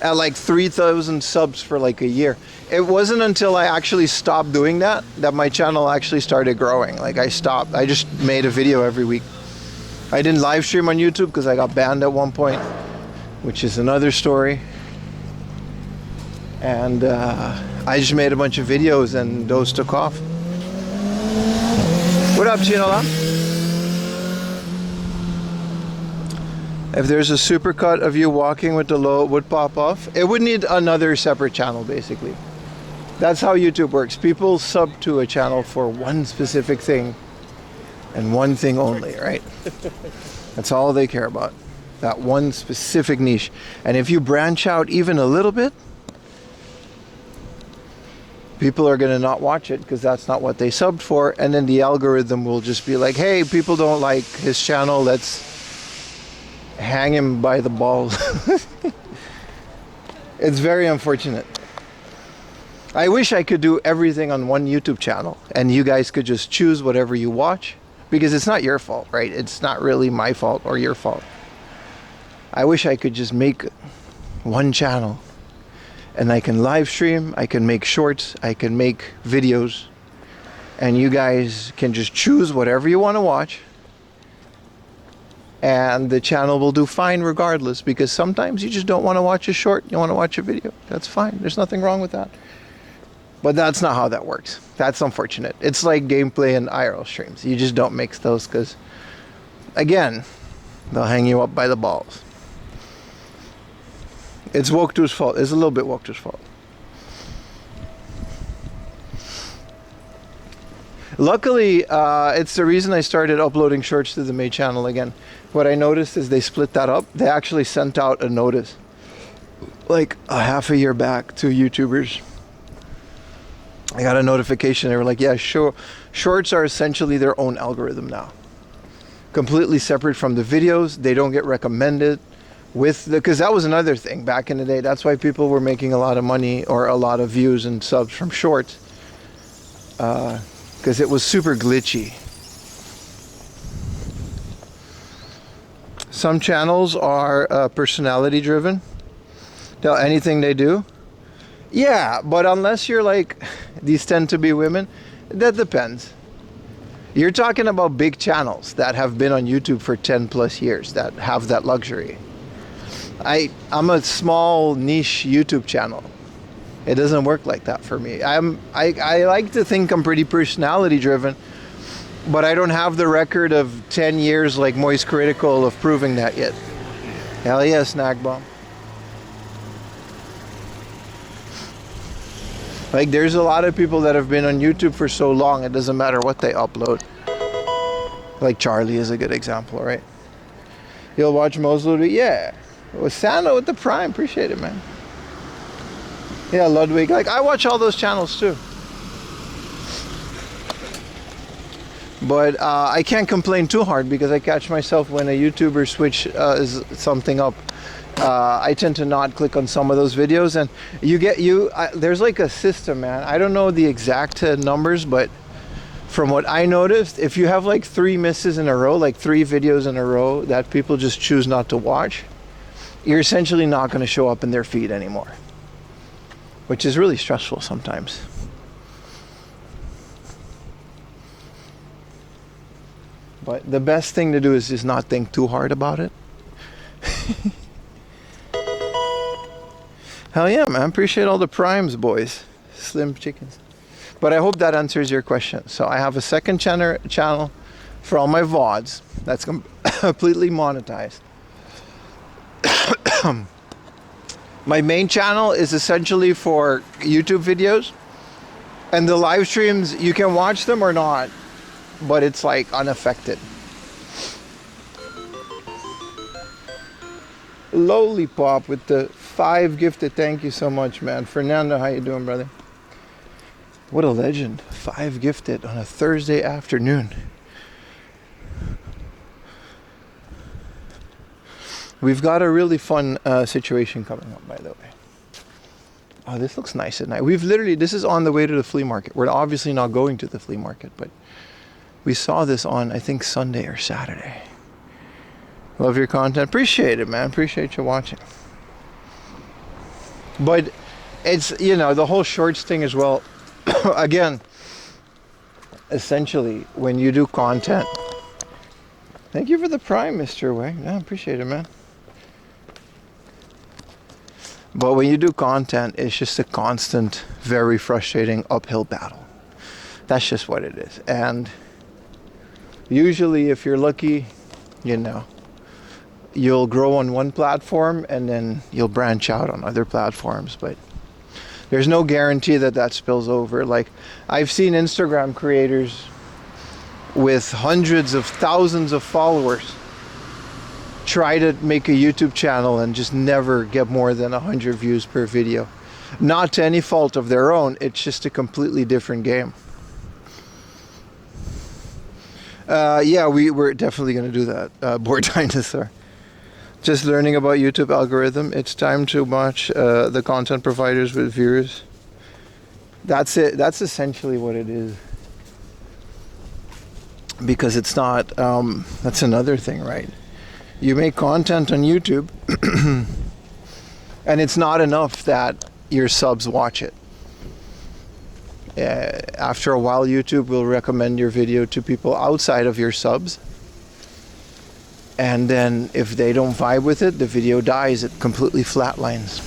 [SPEAKER 1] at like 3,000 subs for like a year. It wasn't until I actually stopped doing that my channel actually started growing. Like I stopped. I just made a video every week. I didn't live stream on YouTube because I got banned at one point, which is another story. And I just made a bunch of videos and those took off. What up, Chinola? If there's a supercut of you walking with the low, it would pop off. It would need another separate channel, basically. That's how YouTube works. People sub to a channel for one specific thing and one thing only, right? That's all they care about. That one specific niche. And if you branch out even a little bit, people are going to not watch it because that's not what they subbed for. And then the algorithm will just be like, hey, people don't like his channel. Let's hang him by the balls. It's very unfortunate. I wish I could do everything on one YouTube channel and you guys could just choose whatever you watch, because it's not your fault, right? It's not really my fault or your fault. I wish I could just make one channel and I can live stream, I can make shorts, I can make videos, and you guys can just choose whatever you want to watch. And the channel will do fine regardless, because sometimes you just don't want to watch a short, you want to watch a video. That's fine. There's nothing wrong with that. But that's not how that works. That's unfortunate. It's like gameplay and IRL streams. You just don't mix those because, again, they'll hang you up by the balls. It's Woktu's fault. It's a little bit Woktu's fault. Luckily, it's the reason I started uploading shorts to the main channel again. What I noticed is they split that up. They actually sent out a notice like a half a year back to YouTubers. I got a notification. They were like, yeah, sure. Shorts are essentially their own algorithm now. Completely separate from the videos. They don't get recommended with the, because that was another thing back in the day. That's why people were making a lot of money or a lot of views and subs from shorts. Because it was super glitchy. Some channels are personality driven. Tell anything they do. Yeah, but unless you're like, these tend to be women, that depends. You're talking about big channels that have been on YouTube for 10 plus years that have that luxury. I'm a small niche YouTube channel. It doesn't work like that for me. I like to think I'm pretty personality driven, but I don't have the record of 10 years like Moist Critical of proving that yet. Hell yeah, Snack Bomb. Like, there's a lot of people that have been on YouTube for so long, it doesn't matter what they upload. Like Charlie is a good example, right? You'll watch Moslo, yeah. With Santa with the Prime, appreciate it, man. Yeah, Ludwig, like I watch all those channels too. But I can't complain too hard because I catch myself when a YouTuber switch something up. I tend to not click on some of those videos, and there's like a system, man. I don't know the exact numbers, but from what I noticed, if you have like 3 misses in a row, like 3 videos in a row that people just choose not to watch, you're essentially not going to show up in their feed anymore, which is really stressful sometimes. But the best thing to do is just not think too hard about it. Hell yeah, man. Appreciate all the primes, boys. Slim chickens. But I hope that answers your question. So I have a second channel for all my VODs that's completely monetized. My main channel is essentially for YouTube videos. And the live streams, you can watch them or not, but it's like unaffected. Lollipop with the 5 gifted. Thank you so much, man. Fernando, how you doing, brother? What a legend. 5 gifted on a Thursday afternoon. We've got a really fun situation coming up, by the way. Oh, this looks nice at night. This is on the way to the flea market. We're obviously not going to the flea market, but we saw this on, I think, Sunday or Saturday. Love your content. Appreciate it, man. Appreciate you watching. But it's, the whole shorts thing as well. Again, essentially, when you do content, thank you for the Prime, Mr. Way. Yeah, appreciate it, man. But when you do content, it's just a constant, very frustrating uphill battle. That's just what it is. And usually, if you're lucky, you'll grow on one platform and then you'll branch out on other platforms. But there's no guarantee that spills over. Like, I've seen Instagram creators with hundreds of thousands of followers try to make a YouTube channel and just never get more than 100 views per video. Not to any fault of their own, it's just a completely different game. Yeah, we're definitely going to do that. Bored Dinosaur. Just learning about YouTube algorithm. It's time to watch the content providers with viewers. That's it. That's essentially what it is. Because it's not, that's another thing, right? You make content on YouTube and it's not enough that your subs watch it. After a while, YouTube will recommend your video to people outside of your subs. And then if they don't vibe with it, the video dies. It completely flatlines.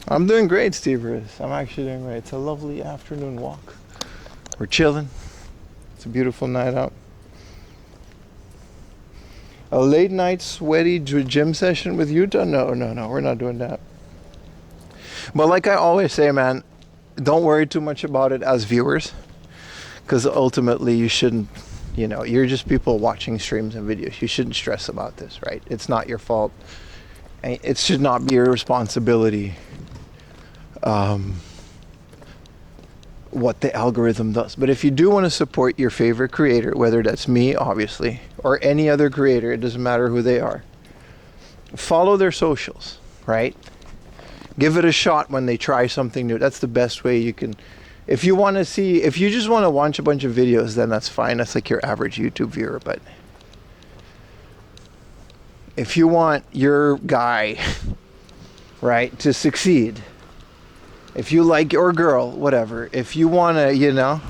[SPEAKER 1] I'm doing great, Steve Riz. I'm actually doing great. It's a lovely afternoon walk. We're chilling. It's a beautiful night out. A late night sweaty gym session with Utah? No, we're not doing that. But like I always say, man, don't worry too much about it as viewers, because ultimately you shouldn't, you're just people watching streams and videos. You shouldn't stress about this, right? It's not your fault. It should not be your responsibility what the algorithm does. But if you do want to support your favorite creator, whether that's me, obviously, or any other creator, it doesn't matter who they are, follow their socials, right? Give it a shot when they try something new. That's the best way you can If you want to see, if you just want to watch a bunch of videos, then that's fine. That's like your average YouTube viewer. But if you want your guy, right, to succeed, if you like, or girl, whatever, if you want to, you know,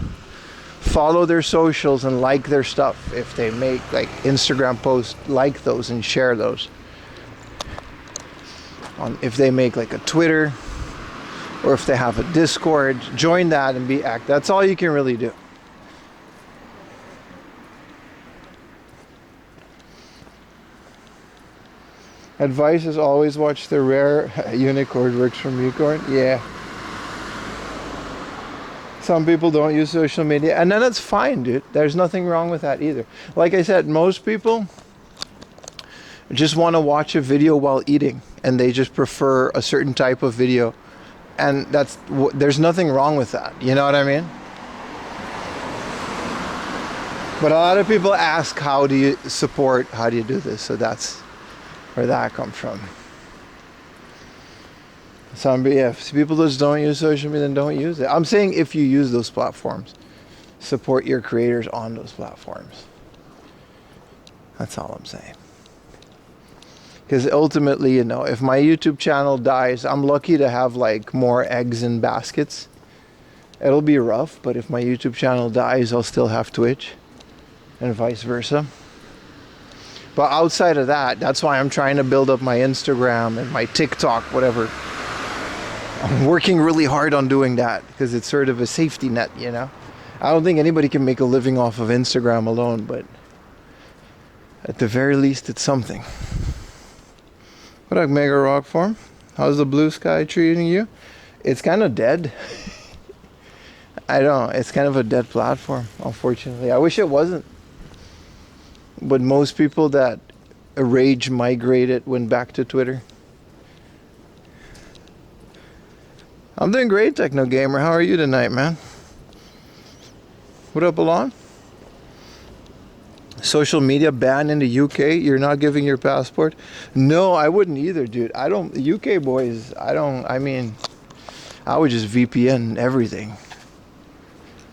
[SPEAKER 1] follow their socials and like their stuff, if they make like Instagram posts, like those and share those. If they make like a Twitter, or if they have a Discord, join that and be active. That's all you can really do. Advice is always watch the rare unicorn works from unicorn. Yeah. Some people don't use social media, and then it's fine, dude. There's nothing wrong with that either. Like I said, most people just want to watch a video while eating, and they just prefer a certain type of video, and there's nothing wrong with that. You know what I mean? But a lot of people ask, how do you do this? So that's where that comes from. If people just don't use social media, then don't use it. I'm saying if you use those platforms, support your creators on those platforms. That's all I'm saying. Because ultimately, you know, if my YouTube channel dies, I'm lucky to have like more eggs in baskets. It'll be rough, but if my YouTube channel dies, I'll still have Twitch, and vice versa. But outside of that, that's why I'm trying to build up my Instagram and my TikTok, whatever. I'm working really hard on doing that because it's sort of a safety net, you know. I don't think anybody can make a living off of Instagram alone, but at the very least, it's something. What up, Mega Rock Farm? How's the blue sky treating you? It's kind of dead. I don't know. It's kind of a dead platform, unfortunately. I wish it wasn't. But most people that rage migrated went back to Twitter. I'm doing great, Techno Gamer. How are you tonight, man? What up, Alon? Social media ban in the UK? You're not giving your passport? No, I wouldn't either, dude. UK boys, I mean, I would just VPN everything.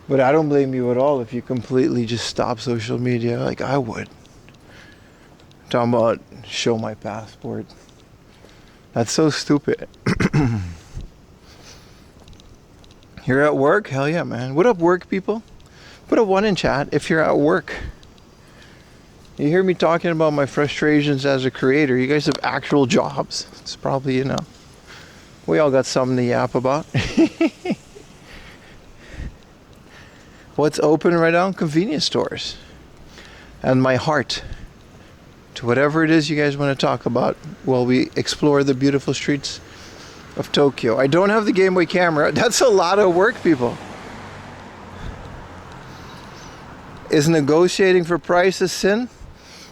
[SPEAKER 1] But I don't blame you at all if you completely just stop social media like I would. Talking about show my passport. That's so stupid. You're at work? Hell yeah, man. What up, work people? Put a 1 in chat if you're at work. You hear me talking about my frustrations as a creator. You guys have actual jobs. It's probably, you know, we all got something to yap about. What's open right now? Convenience stores. And my heart to whatever it is you guys want to talk about while we explore the beautiful streets of Tokyo. I don't have the Game Boy camera. That's a lot of work, people. Is negotiating for price a sin?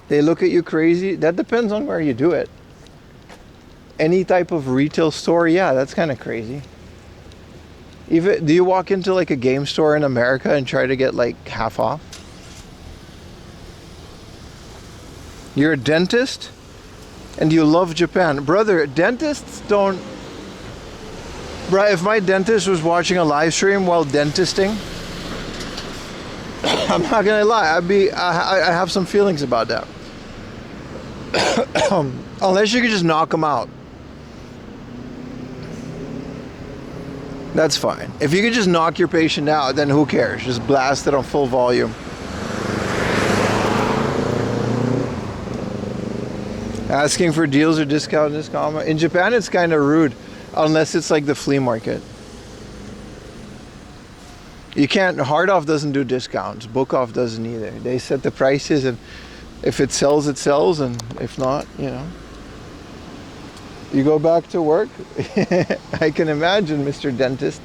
[SPEAKER 1] They look at you crazy. That depends on where you do it. Any type of retail store, yeah, that's kind of crazy. Even, do you walk into like a game store in America and try to get like half off? You're a dentist and you love Japan. Brother, dentists don't... Bro, if my dentist was watching a live stream while dentisting, I'm not gonna lie, I have some feelings about that. Unless you could just knock them out. That's fine. If you could just knock your patient out, then who cares? Just blast it on full volume. Asking for deals or discount in this comment. In Japan, it's kind of rude, unless it's like the flea market. You can't, Hard Off doesn't do discounts. Book Off doesn't either. They set the prices, and if it sells, it sells, and if not, you know. You go back to work? I can imagine, Mr. Dentist.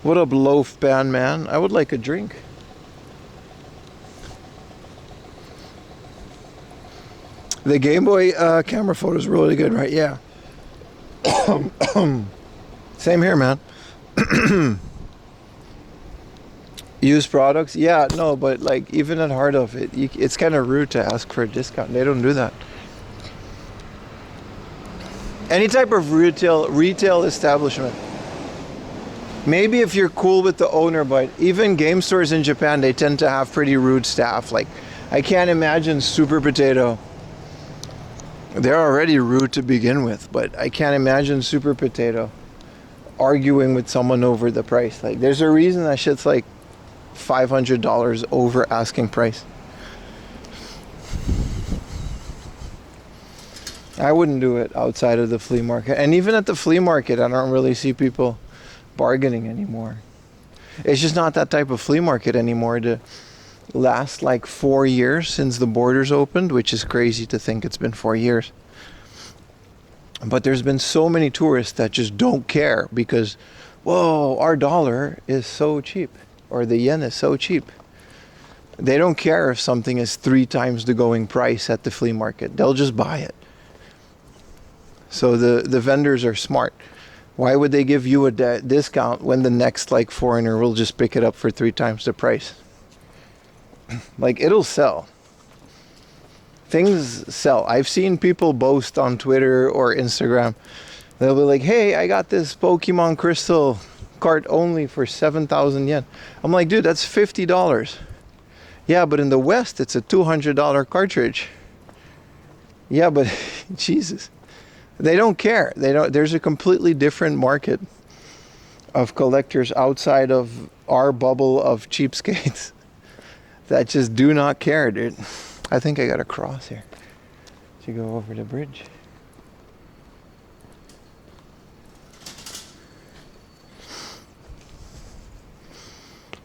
[SPEAKER 1] What up, loaf band man? I would like a drink. The Game Boy camera photo is really good, right? Yeah. Same here, man. Used products? Yeah, no, but like even at Heart of it, it's kind of rude to ask for a discount. They don't do that. Any type of retail establishment. Maybe if you're cool with the owner, but even game stores in Japan, they tend to have pretty rude staff. Like, I can't imagine Super Potato. They're already rude to begin with, but I can't imagine Super Potato arguing with someone over the price. Like, there's a reason that shit's like $500 over asking price. I wouldn't do it outside of the flea market. And even at the flea market, I don't really see people bargaining anymore. It's just not that type of flea market anymore. To last like 4 years since the borders opened, which is crazy to think it's been 4 years. But there's been so many tourists that just don't care because, whoa, our dollar is so cheap, or the yen is so cheap. They don't care if something is 3 times the going price at the flea market. They'll just buy it. So the vendors are smart. Why would they give you a discount when the next like foreigner will just pick it up for 3 times the price? Like, it'll sell. Things sell. I've seen people boast on Twitter or Instagram. They'll be like, hey, I got this Pokemon Crystal cart only for 7,000 yen. I'm like, dude, that's $50. Yeah, but in the West, it's a $200 cartridge. Yeah, but Jesus. They don't care. They don't. There's a completely different market of collectors outside of our bubble of cheapskates that just do not care, dude. I think I got to cross here to go over the bridge.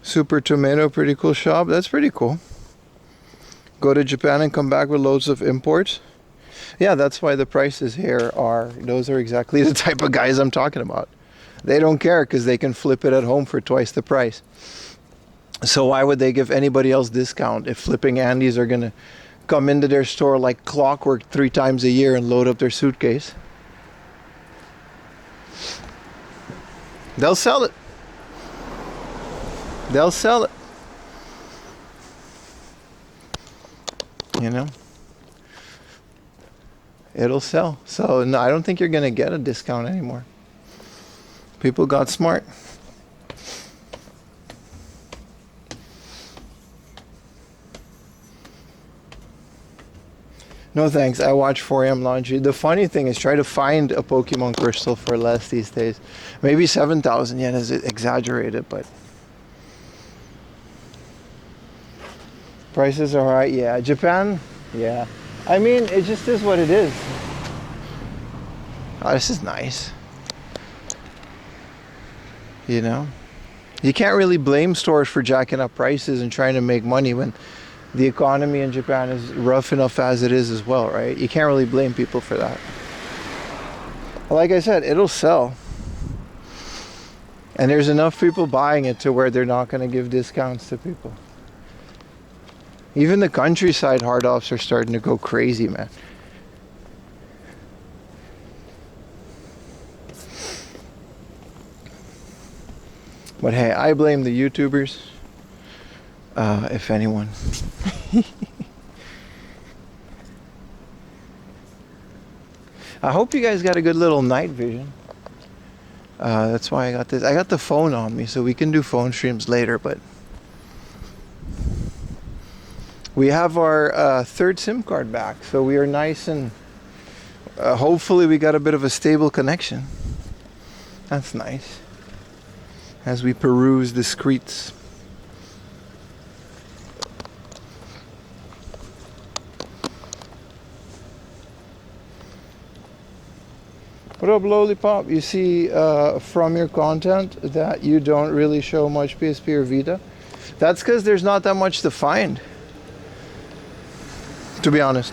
[SPEAKER 1] Super Tomato, pretty cool shop. That's pretty cool. Go to Japan and come back with loads of imports. Yeah, that's why the prices here those are exactly the type of guys I'm talking about. They don't care because they can flip it at home for twice the price. So why would they give anybody else discount if flipping Andes are going to come into their store like clockwork 3 times a year and load up their suitcase? They'll sell it. They'll sell it. You know? It'll sell. So no, I don't think you're going to get a discount anymore. People got smart. No thanks, I watch 4am Laundry. The funny thing is, try to find a Pokemon Crystal for less these days. Maybe 7,000 yen is exaggerated, but prices are alright. Yeah, Japan, yeah. I mean, it just is what it is. Oh, this is nice. You know? You can't really blame stores for jacking up prices and trying to make money when the economy in Japan is rough enough as it is as well, right? You can't really blame people for that. Like I said, it'll sell. And there's enough people buying it to where they're not going to give discounts to people. Even the countryside hard offs are starting to go crazy, man. But hey, I blame the YouTubers, if anyone. I hope you guys got a good little night vision. That's why I got this. I got the phone on me, so we can do phone streams later, but we have our third SIM card back, so we are nice and hopefully we got a bit of a stable connection. That's nice. As we peruse the streets. What up, Lollipop? You see from your content that you don't really show much PSP or Vita. That's because there's not that much to find, to be honest.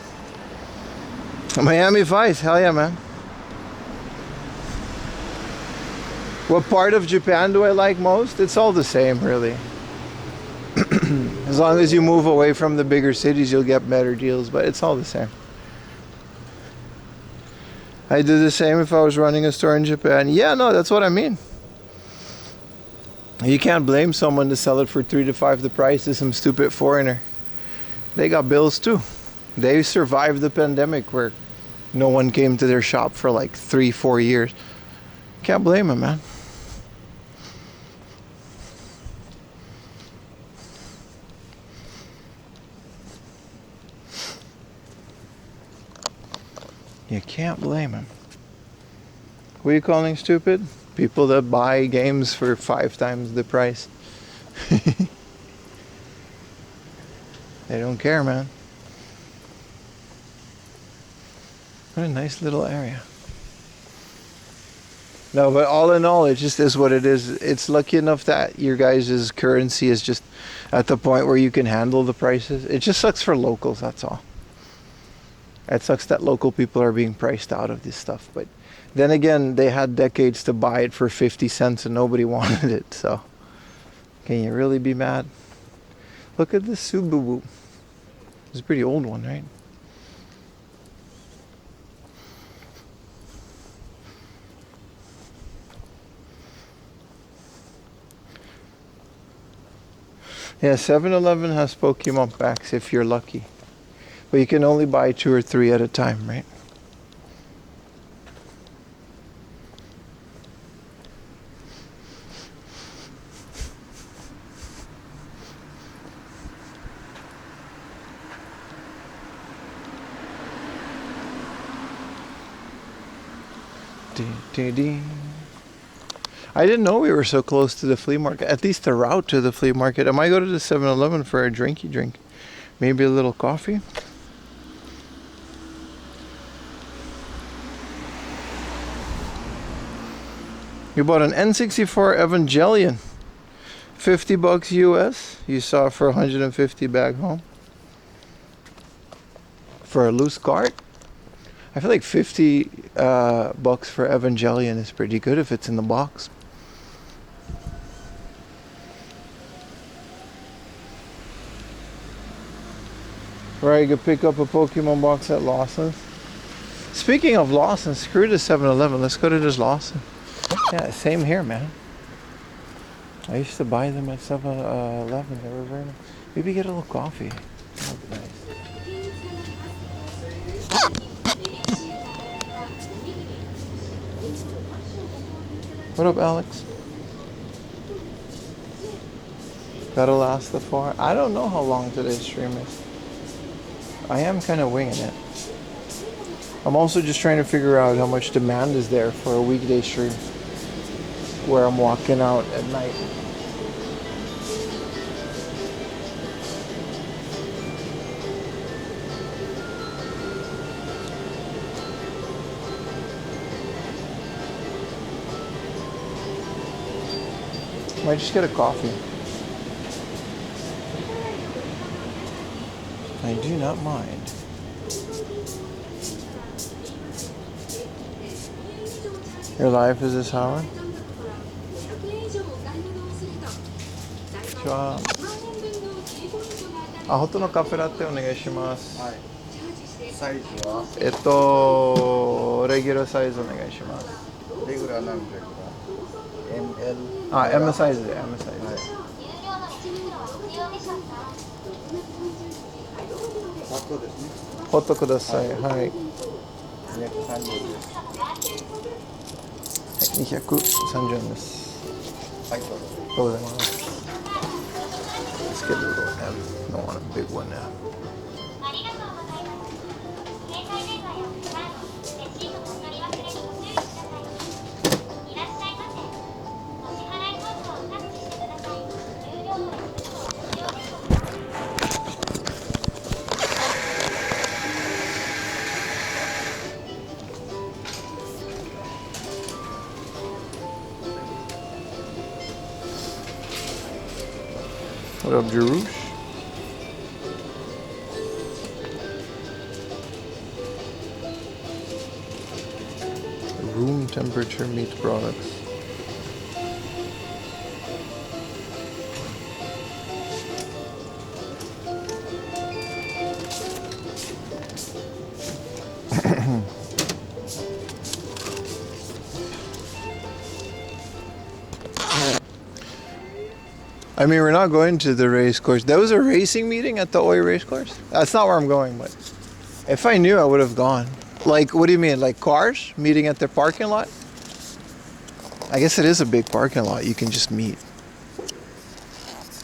[SPEAKER 1] Miami Vice, hell yeah, man. What part of Japan do I like most? It's all the same, really. As long as you move away from the bigger cities, you'll get better deals, but it's all the same. I do the same if I was running a store in Japan. Yeah, no, that's what I mean. You can't blame someone to sell it for 3 to 5 the price to some stupid foreigner. They got bills too. They survived the pandemic where No one came to their shop for like 3-4 years. Can't blame him, man. You can't blame him. What are you calling stupid? People that buy games for 5 times the price. They don't care, man. What a nice little area. No, but all in all, it just is what it is. It's lucky enough that your guys' currency is just at the point where you can handle the prices. It just sucks for locals, that's all. It sucks that local people are being priced out of this stuff. But then again, they had decades to buy it for 50 cents and nobody wanted it. So, can you really be mad? Look at this Subaru. It's a pretty old one, right? Yeah, 7-Eleven has Pokemon packs if you're lucky. But you can only buy 2 or 3 at a time, right? I didn't know we were so close to the flea market. At least the route to the flea market. I might go to the 7-Eleven for a drinky drink. Maybe a little coffee. You bought an N64 Evangelion. $50 US. You saw it for 150 back home. For a loose cart. I feel like 50 bucks for Evangelion is pretty good if it's in the box. Right, you could pick up a Pokemon box at Lawson's. Speaking of Lawson, screw the 7-Eleven. Let's go to this Lawson. Yeah, same here, man. I used to buy them at 7-Eleven. They were very nice. Maybe get a little coffee. That would be nice. What up, Alex? That'll last the 4. I don't know how long today's stream is. I am kind of winging it. I'm also just trying to figure out how much demand is there for a weekday stream where I'm walking out at night. Might just get a coffee. I do not mind. Your life is this hour? Sure. ホットのカフェラテお願いします。はい。サイズは？レギュラーサイズお願いします。レギュラー何レギュラー？ ML。あ、M サイズで M サイズ。はい。ホットですね。ホットください。はい。230です。230円です。はい、どうぞ。ありがとうございます。Let's get a little M. Don't want a big one now. What up, Jerush? Room temperature meat products. I mean, we're not going to the race course. There was a racing meeting at the Oi race course. That's not where I'm going, but if I knew, I would have gone. Like, what do you mean? Like cars meeting at their parking lot? I guess it is a big parking lot. You can just meet.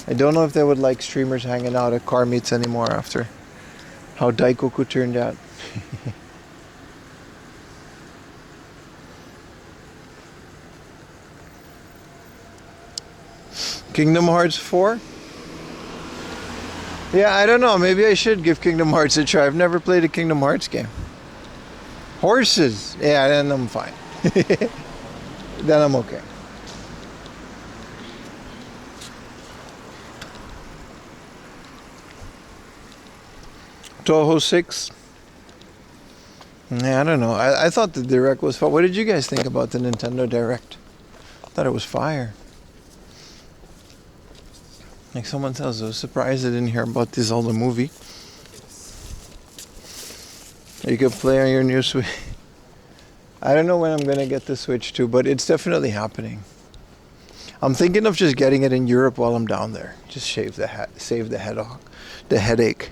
[SPEAKER 1] I don't know if they would like streamers hanging out at car meets anymore after how Daikoku turned out. Kingdom Hearts 4? Yeah, I don't know. Maybe I should give Kingdom Hearts a try. I've never played a Kingdom Hearts game. Horses. Yeah, then I'm fine. Then I'm okay. Toho 6. Yeah, I don't know. I thought the Direct was fun. What did you guys think about the Nintendo Direct? I thought it was fire. Like someone tells, I was surprised I didn't hear about this Zelda movie. You could play on your new Switch. I don't know when I'm gonna get the Switch too, but it's definitely happening. I'm thinking of just getting it in Europe while I'm down there. Just save the headache.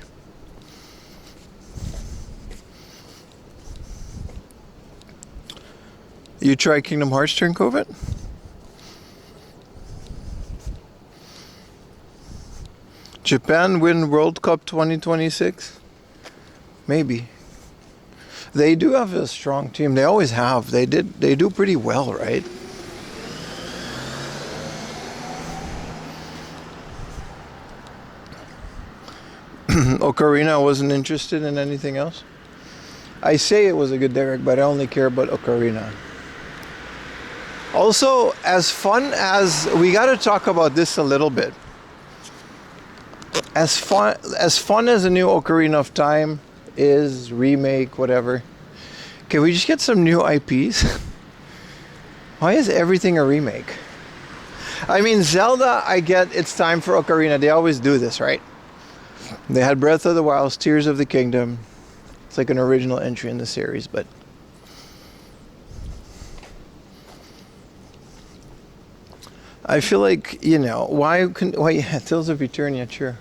[SPEAKER 1] You try Kingdom Hearts during COVID? Japan win World Cup 2026? Maybe. They do have a strong team. They always have. They do pretty well, right? Ocarina wasn't interested in anything else. I say it was a good Direct, but I only care about Ocarina. Also, as fun as we got to talk about this a little bit. As fun as a new Ocarina of Time is, remake, whatever. Can we just get some new IPs? Why is everything a remake? I mean, Zelda, I get it's time for Ocarina. They always do this, right? They had Breath of the Wild, Tears of the Kingdom. It's like an original entry in the series, but I feel like, you know, why yeah, Tales of Eternia, sure.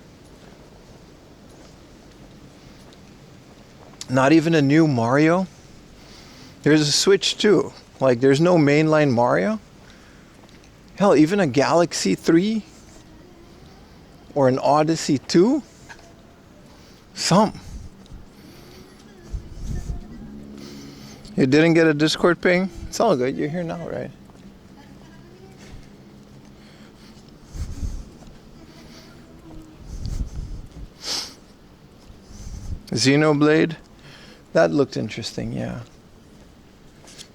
[SPEAKER 1] Not even a new Mario? There's a Switch too. Like, there's no mainline Mario? Hell, even a Galaxy 3? Or an Odyssey 2? Some. You didn't get a Discord ping? It's all good. You're here now, right? Xenoblade? That looked interesting, yeah.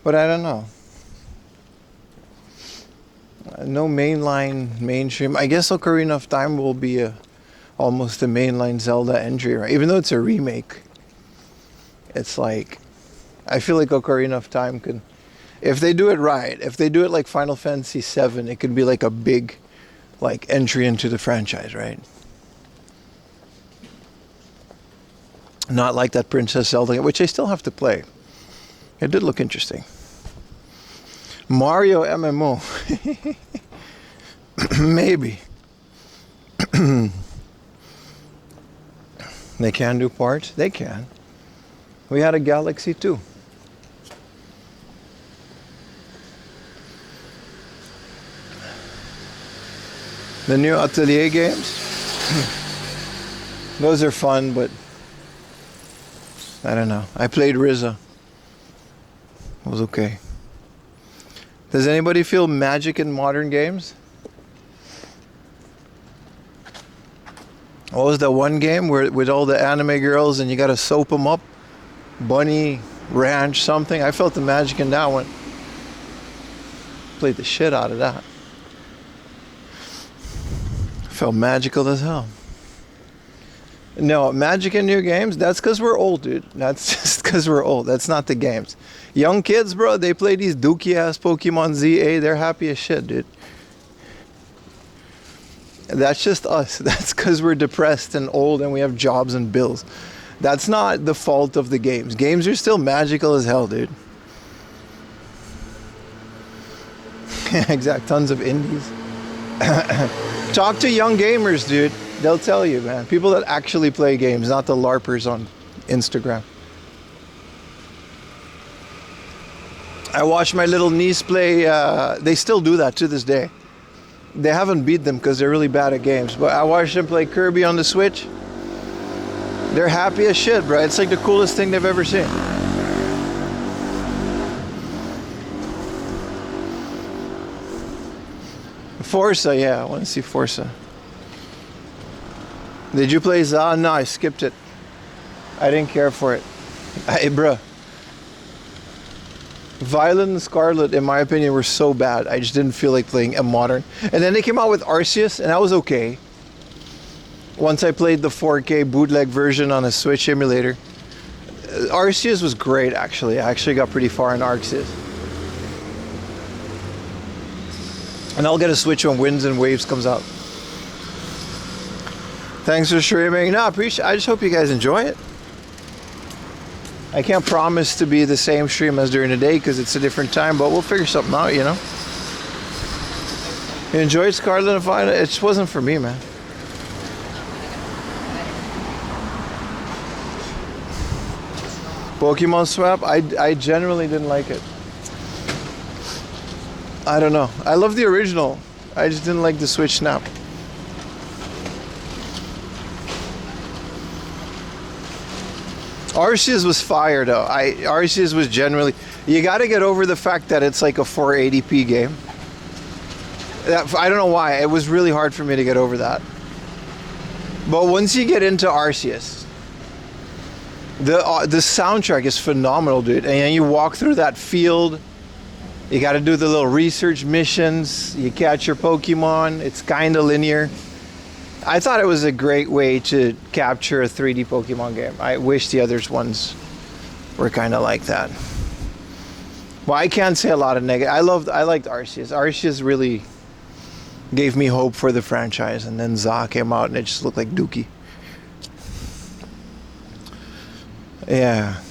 [SPEAKER 1] But I don't know. No mainstream. I guess Ocarina of Time will be almost a mainline Zelda entry, right? Even though it's a remake. It's like, I feel like Ocarina of Time could, if they do it right, if they do it like Final Fantasy VII, it could be like a big like entry into the franchise, right? Not like that Princess Zelda, which I still have to play. It did look interesting. Mario MMO. Maybe. They can do parts? They can. We had a Galaxy 2. The new Atelier games. Those are fun, but I don't know. I played Rizza. It was okay. Does anybody feel magic in modern games? What was that one game where with all the anime girls and you gotta soap them up? Bunny Ranch something? I felt the magic in that one. Played the shit out of that. Felt magical as hell. No, magic in new games, that's because we're old, dude. That's just because we're old. That's not the games. Young kids, bro, they play these dookie-ass Pokemon ZA. They're happy as shit, dude. That's just us. That's because we're depressed and old and we have jobs and bills. That's not the fault of the games. Games are still magical as hell, dude. Exact. Tons of indies. Talk to young gamers, dude. They'll tell you, man. People that actually play games, not the LARPers on Instagram. I watched my little niece play. They still do that to this day. They haven't beat them because they're really bad at games. But I watched them play Kirby on the Switch. They're happy as shit, bro. It's like the coolest thing they've ever seen. Forza, yeah, I want to see Forza. Did you play ZA? No, I skipped it. I didn't care for it. Hey, bruh. Violet and Scarlet, in my opinion, were so bad. I just didn't feel like playing a modern. And then they came out with Arceus, and that was okay. Once I played the 4K bootleg version on a Switch emulator. Arceus was great, actually. I actually got pretty far in Arceus. And I'll get a Switch when Winds and Waves comes out. Thanks for streaming. No, I appreciate. I just hope you guys enjoy it. I can't promise to be the same stream as during the day because it's a different time, but we'll figure something out, you know. You enjoyed Scarlet and Violet? It just wasn't for me, man. Pokemon Swap? I generally didn't like it. I don't know. I love the original. I just didn't like the Switch Snap. Arceus was fire though. Arceus was generally. You got to get over the fact that it's like a 480p game. I don't know why. It was really hard for me to get over that. But once you get into Arceus, the soundtrack is phenomenal, dude. And then you walk through that field. You got to do the little research missions. You catch your Pokemon. It's kind of linear. I thought it was a great way to capture a 3D Pokemon game. I wish the other ones were kind of like that. Well, I can't say a lot of negative. I liked Arceus. Arceus really gave me hope for the franchise, and then ZA came out and it just looked like Dookie. Yeah.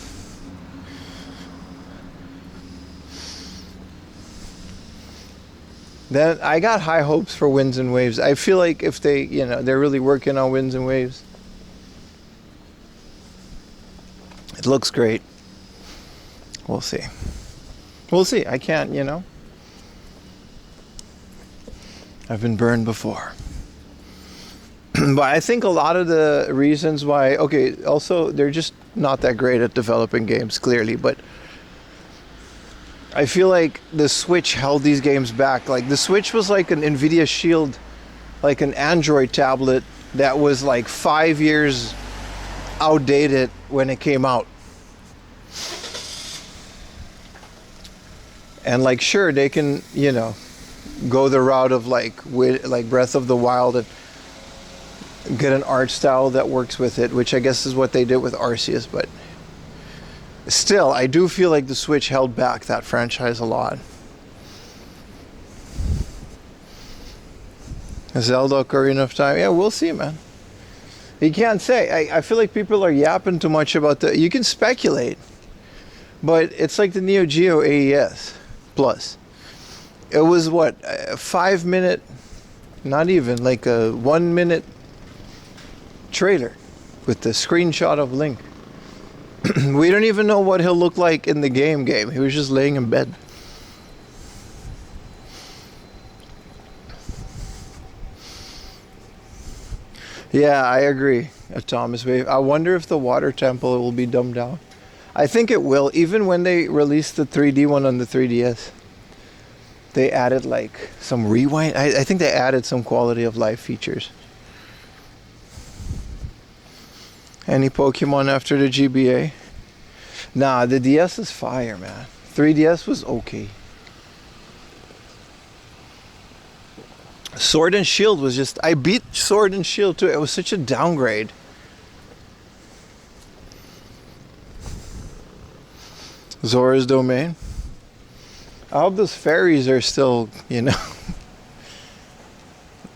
[SPEAKER 1] Then I got high hopes for Winds and Waves. I feel like if they, you know, they're really working on Winds and Waves. It looks great. We'll see. We'll see. I can't, you know. I've been burned before. But I think a lot of the reasons why, okay, also they're just not that great at developing games, clearly, but I feel like the Switch held these games back. Like the Switch was like an Nvidia Shield, like an Android tablet that was like 5 years outdated when it came out. And like, sure, they can, you know, go the route of like Breath of the Wild and get an art style that works with it, which I guess is what they did with Arceus, but still, I do feel like the Switch held back that franchise a lot. Zelda Ocarina of Time, yeah, we'll see, man. You can't say. I feel like people are yapping too much about the. You can speculate, but it's like the Neo Geo AES Plus. It was what, a 5 minute, not even, like a 1 minute trailer with the screenshot of Link. We don't even know what he'll look like in the game. He was just laying in bed. Yeah, I agree, Thomas Wave. I wonder if the water temple will be dumbed down. I think it will. Even when they released the 3D one on the 3DS, they added like some rewind. I think they added some quality of life features. Any Pokemon after the GBA? Nah, the DS is fire, man. 3DS was okay. Sword and Shield was just... I beat Sword and Shield too. It was such a downgrade. Zora's Domain. I hope those fairies are still, you know...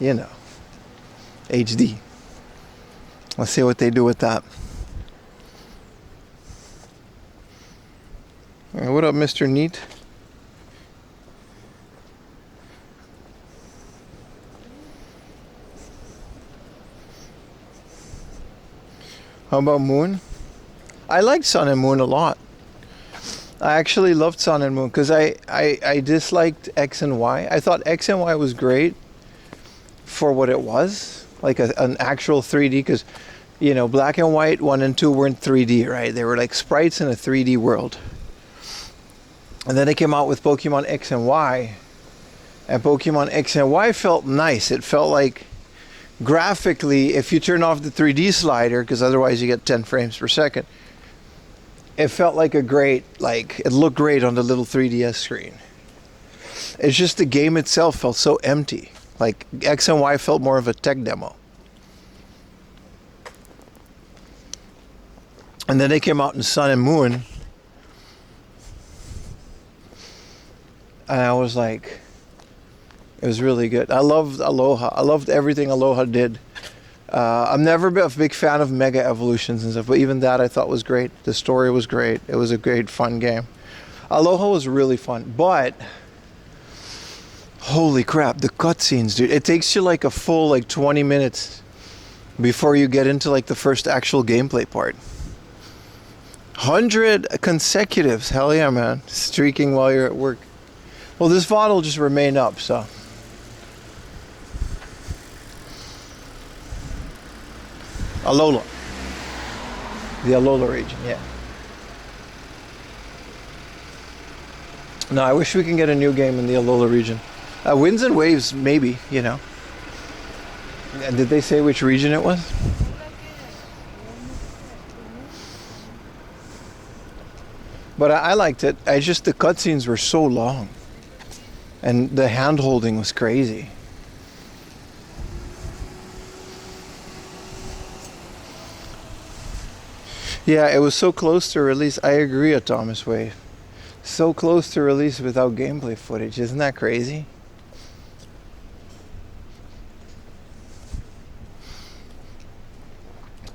[SPEAKER 1] you know... HD. Let's see what they do with that. What up, Mr. Neat? How about Moon? I liked Sun and Moon a lot. I actually loved Sun and Moon because I disliked X and Y. I thought X and Y was great for what it was, like an actual 3D, because, you know, Black and White 1 and 2 weren't 3D, right? They were like sprites in a 3D world. And then they came out with Pokemon X and Y, and Pokemon X and Y felt nice. It felt like, graphically, if you turn off the 3D slider, because otherwise you get 10 frames per second, it felt like a great, like, it looked great on the little 3DS screen. It's just the game itself felt so empty. Like, X and Y felt more of a tech demo. And then they came out in Sun and Moon, and I was like, it was really good. I loved Aloha. I loved everything Aloha did. I'm never been a big fan of Mega Evolutions and stuff, but even that I thought was great. The story was great. It was a great, fun game. Aloha was really fun, but holy crap, the cutscenes, dude. It takes you like a full like 20 minutes before you get into like the first actual gameplay part. 100 consecutives, hell yeah, man. Streaking while you're at work. Well, this VOD will just remain up, so. Alola. The Alola region, yeah. No, I wish we can get a new game in the Alola region. Winds and Waves, maybe, you know. And did they say which region it was? But I liked it. I just, the cutscenes were so long. And the hand holding was crazy. Yeah, it was so close to release. I agree with Thomas Wave. So close to release without gameplay footage. Isn't that crazy?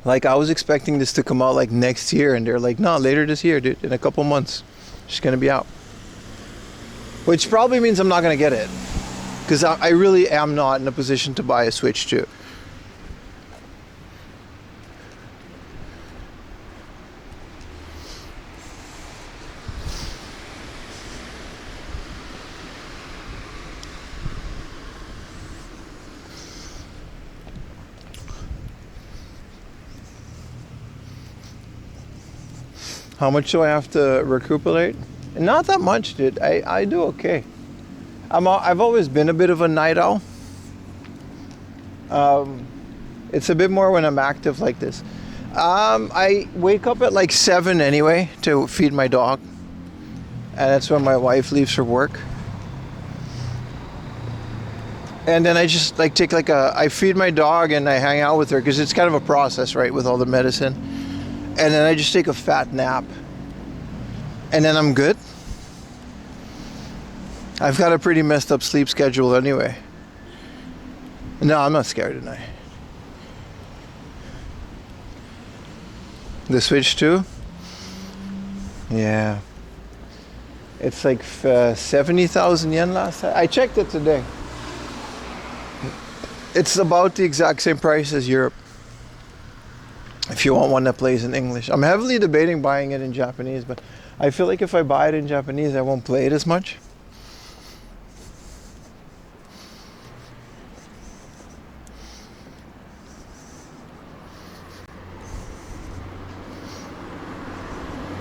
[SPEAKER 1] Like, I was expecting this to come out like next year, and they're like, no, later this year, dude, in a couple months. It's just gonna be out. Which probably means I'm not gonna get it. Because I really am not in a position to buy a Switch 2. How much do I have to recuperate? Not that much, dude. I do okay. I've always been a bit of a night owl. It's a bit more when I'm active like this. I wake up at like 7 anyway to feed my dog. And that's when my wife leaves for work. And then I just like take like I feed my dog and I hang out with her because it's kind of a process, right, with all the medicine. And then I just take a fat nap. And then I'm good. I've got a pretty messed up sleep schedule anyway. No, I'm not scared tonight. The Switch 2? Yeah. It's like 70,000 yen last time. I checked it today. It's about the exact same price as Europe. If you want one that plays in English. I'm heavily debating buying it in Japanese, but I feel like if I buy it in Japanese, I won't play it as much.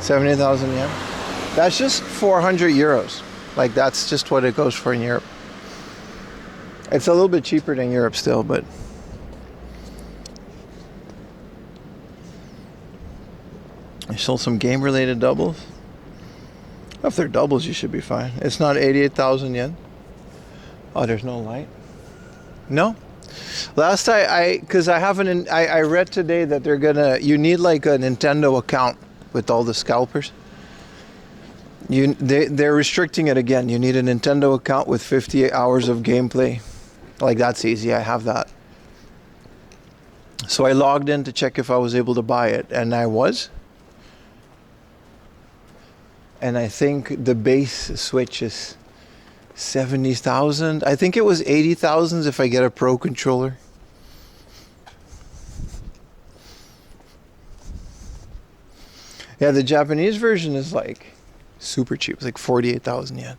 [SPEAKER 1] €70,000 yen. That's just 400 euros. Like, that's just what it goes for in Europe. It's a little bit cheaper than Europe still, but I sold some game-related doubles. If they're doubles, you should be fine. It's not 88,000 yen. Oh, there's no light. No. Last because I read today that you need like a Nintendo account with all the scalpers. They're restricting it again. You need a Nintendo account with 58 hours of gameplay. Like, that's easy. I have that. So I logged in to check if I was able to buy it, and I was. And I think the base Switch is 70,000. I think it was 80,000 if I get a Pro controller. Yeah, the Japanese version is like Super cheap. It's like 48,000 yen.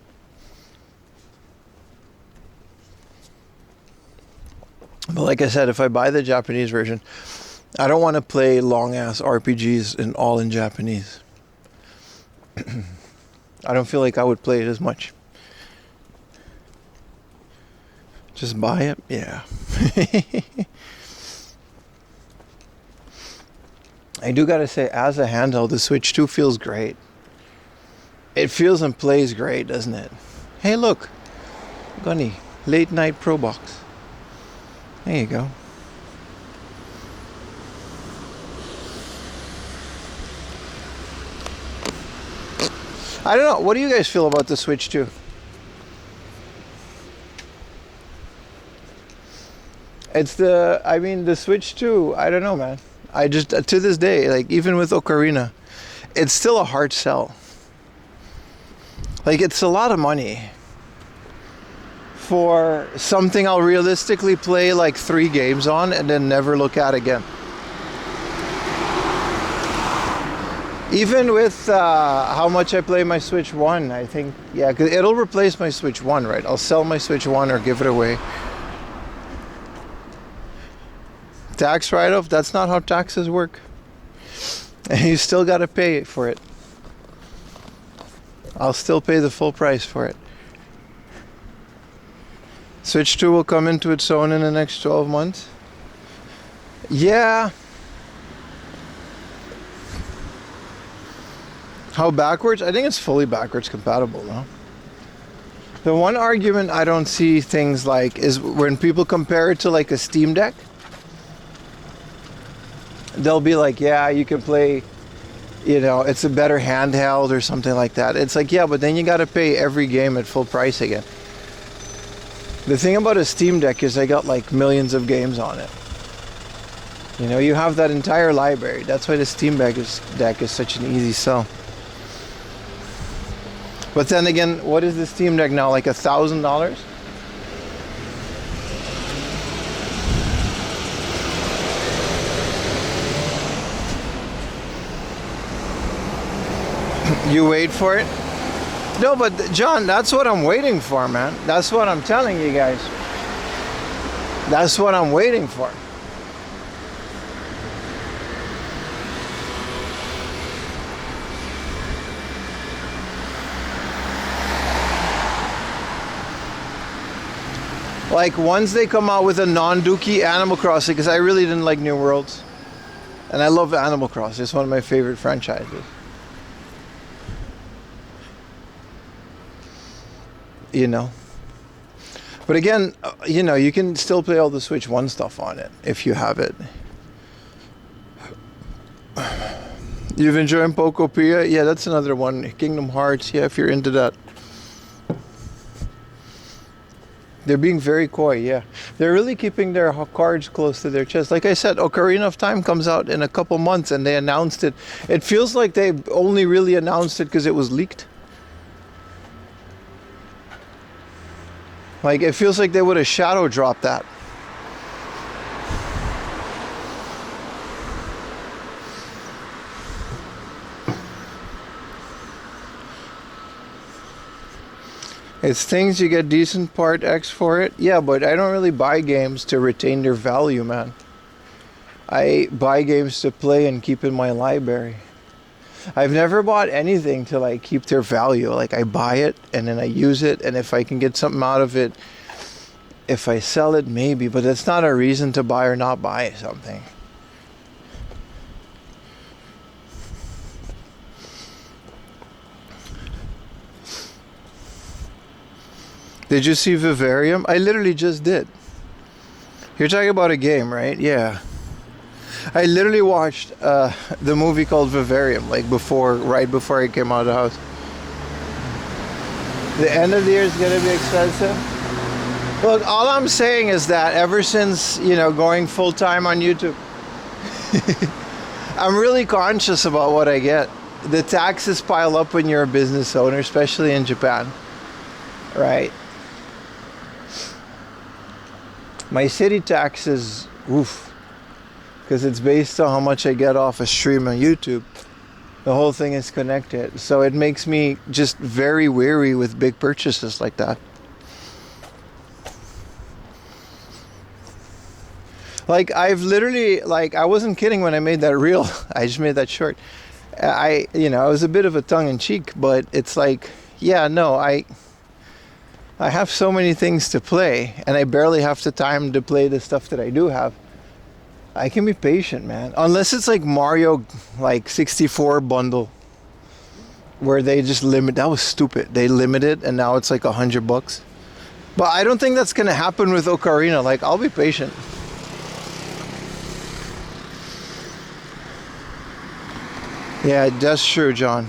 [SPEAKER 1] But like I said, if I buy the Japanese version, I don't want to play long-ass RPGs all in Japanese. I don't feel like I would play it as much. Just buy it? Yeah. I do gotta say, as a handheld, the Switch 2 feels great. It feels and plays great, doesn't it? Hey, look. Gunny. Late Night Pro Box. There you go. I don't know. What do you guys feel about the Switch 2? The Switch 2, I don't know, man. I just, to this day, like, even with Ocarina, it's still a hard sell. Like, it's a lot of money for something I'll realistically play like 3 games on and then never look at again. Even with how much I play my Switch 1, I think, yeah, because it'll replace my Switch 1, right? I'll sell my Switch 1 or give it away. Tax write-off, that's not how taxes work. And you still got to pay for it. I'll still pay the full price for it. Switch 2 will come into its own in the next 12 months. Yeah. How backwards? I think it's fully backwards compatible, no? The one argument I don't see things like is when people compare it to like a Steam Deck. They'll be like, yeah, you can play, it's a better handheld or something like that. It's like, yeah, but then you got to pay every game at full price again. The thing about a Steam Deck is I got like millions of games on it. You have that entire library. That's why the Steam Deck is such an easy sell. But then again, what is the Steam Deck now? Like $1,000? You wait for it? No, but John, that's what I'm waiting for, man. That's what I'm telling you guys. That's what I'm waiting for. Like, once they come out with a non-Dookie Animal Crossing, because I really didn't like New Worlds. And I love Animal Crossing. It's one of my favorite franchises. But again, you can still play all the Switch 1 stuff on it if you have it. You've enjoyed Pokopia? Yeah, that's another one. Kingdom Hearts, yeah, if you're into that. They're being very coy, yeah. They're really keeping their cards close to their chest. Like I said, Ocarina of Time comes out in a couple months and they announced it. It feels like they only really announced it because it was leaked. Like, it feels like they would have shadow dropped that. It's things you get decent part X for it. Yeah, but I don't really buy games to retain their value, man. I buy games to play and keep in my library. I've never bought anything to like keep their value. Like, I buy it and then I use it, and if I can get something out of it, if I sell it, maybe, but that's not a reason to buy or not buy something. Did you see Vivarium? I literally just did. You're talking about a game, right? Yeah. I literally watched the movie called Vivarium, like right before I came out of the house. The end of the year is gonna be expensive. Look, all I'm saying is that ever since, going full time on YouTube, I'm really conscious about what I get. The taxes pile up when you're a business owner, especially in Japan, right? My city tax is, oof, because it's based on how much I get off a stream on YouTube. The whole thing is connected. So it makes me just very wary with big purchases like that. Like I've literally, like I wasn't kidding when I made that reel. I just made that short. It was a bit of a tongue in cheek, but it's like, yeah, no, I have so many things to play and I barely have the time to play the stuff that I do have. I can be patient, man. Unless it's like Mario, like 64 bundle, where they just limit. That was stupid. They limited, and now it's like $100. But I don't think that's gonna happen with Ocarina. Like, I'll be patient. Yeah, that's true, John.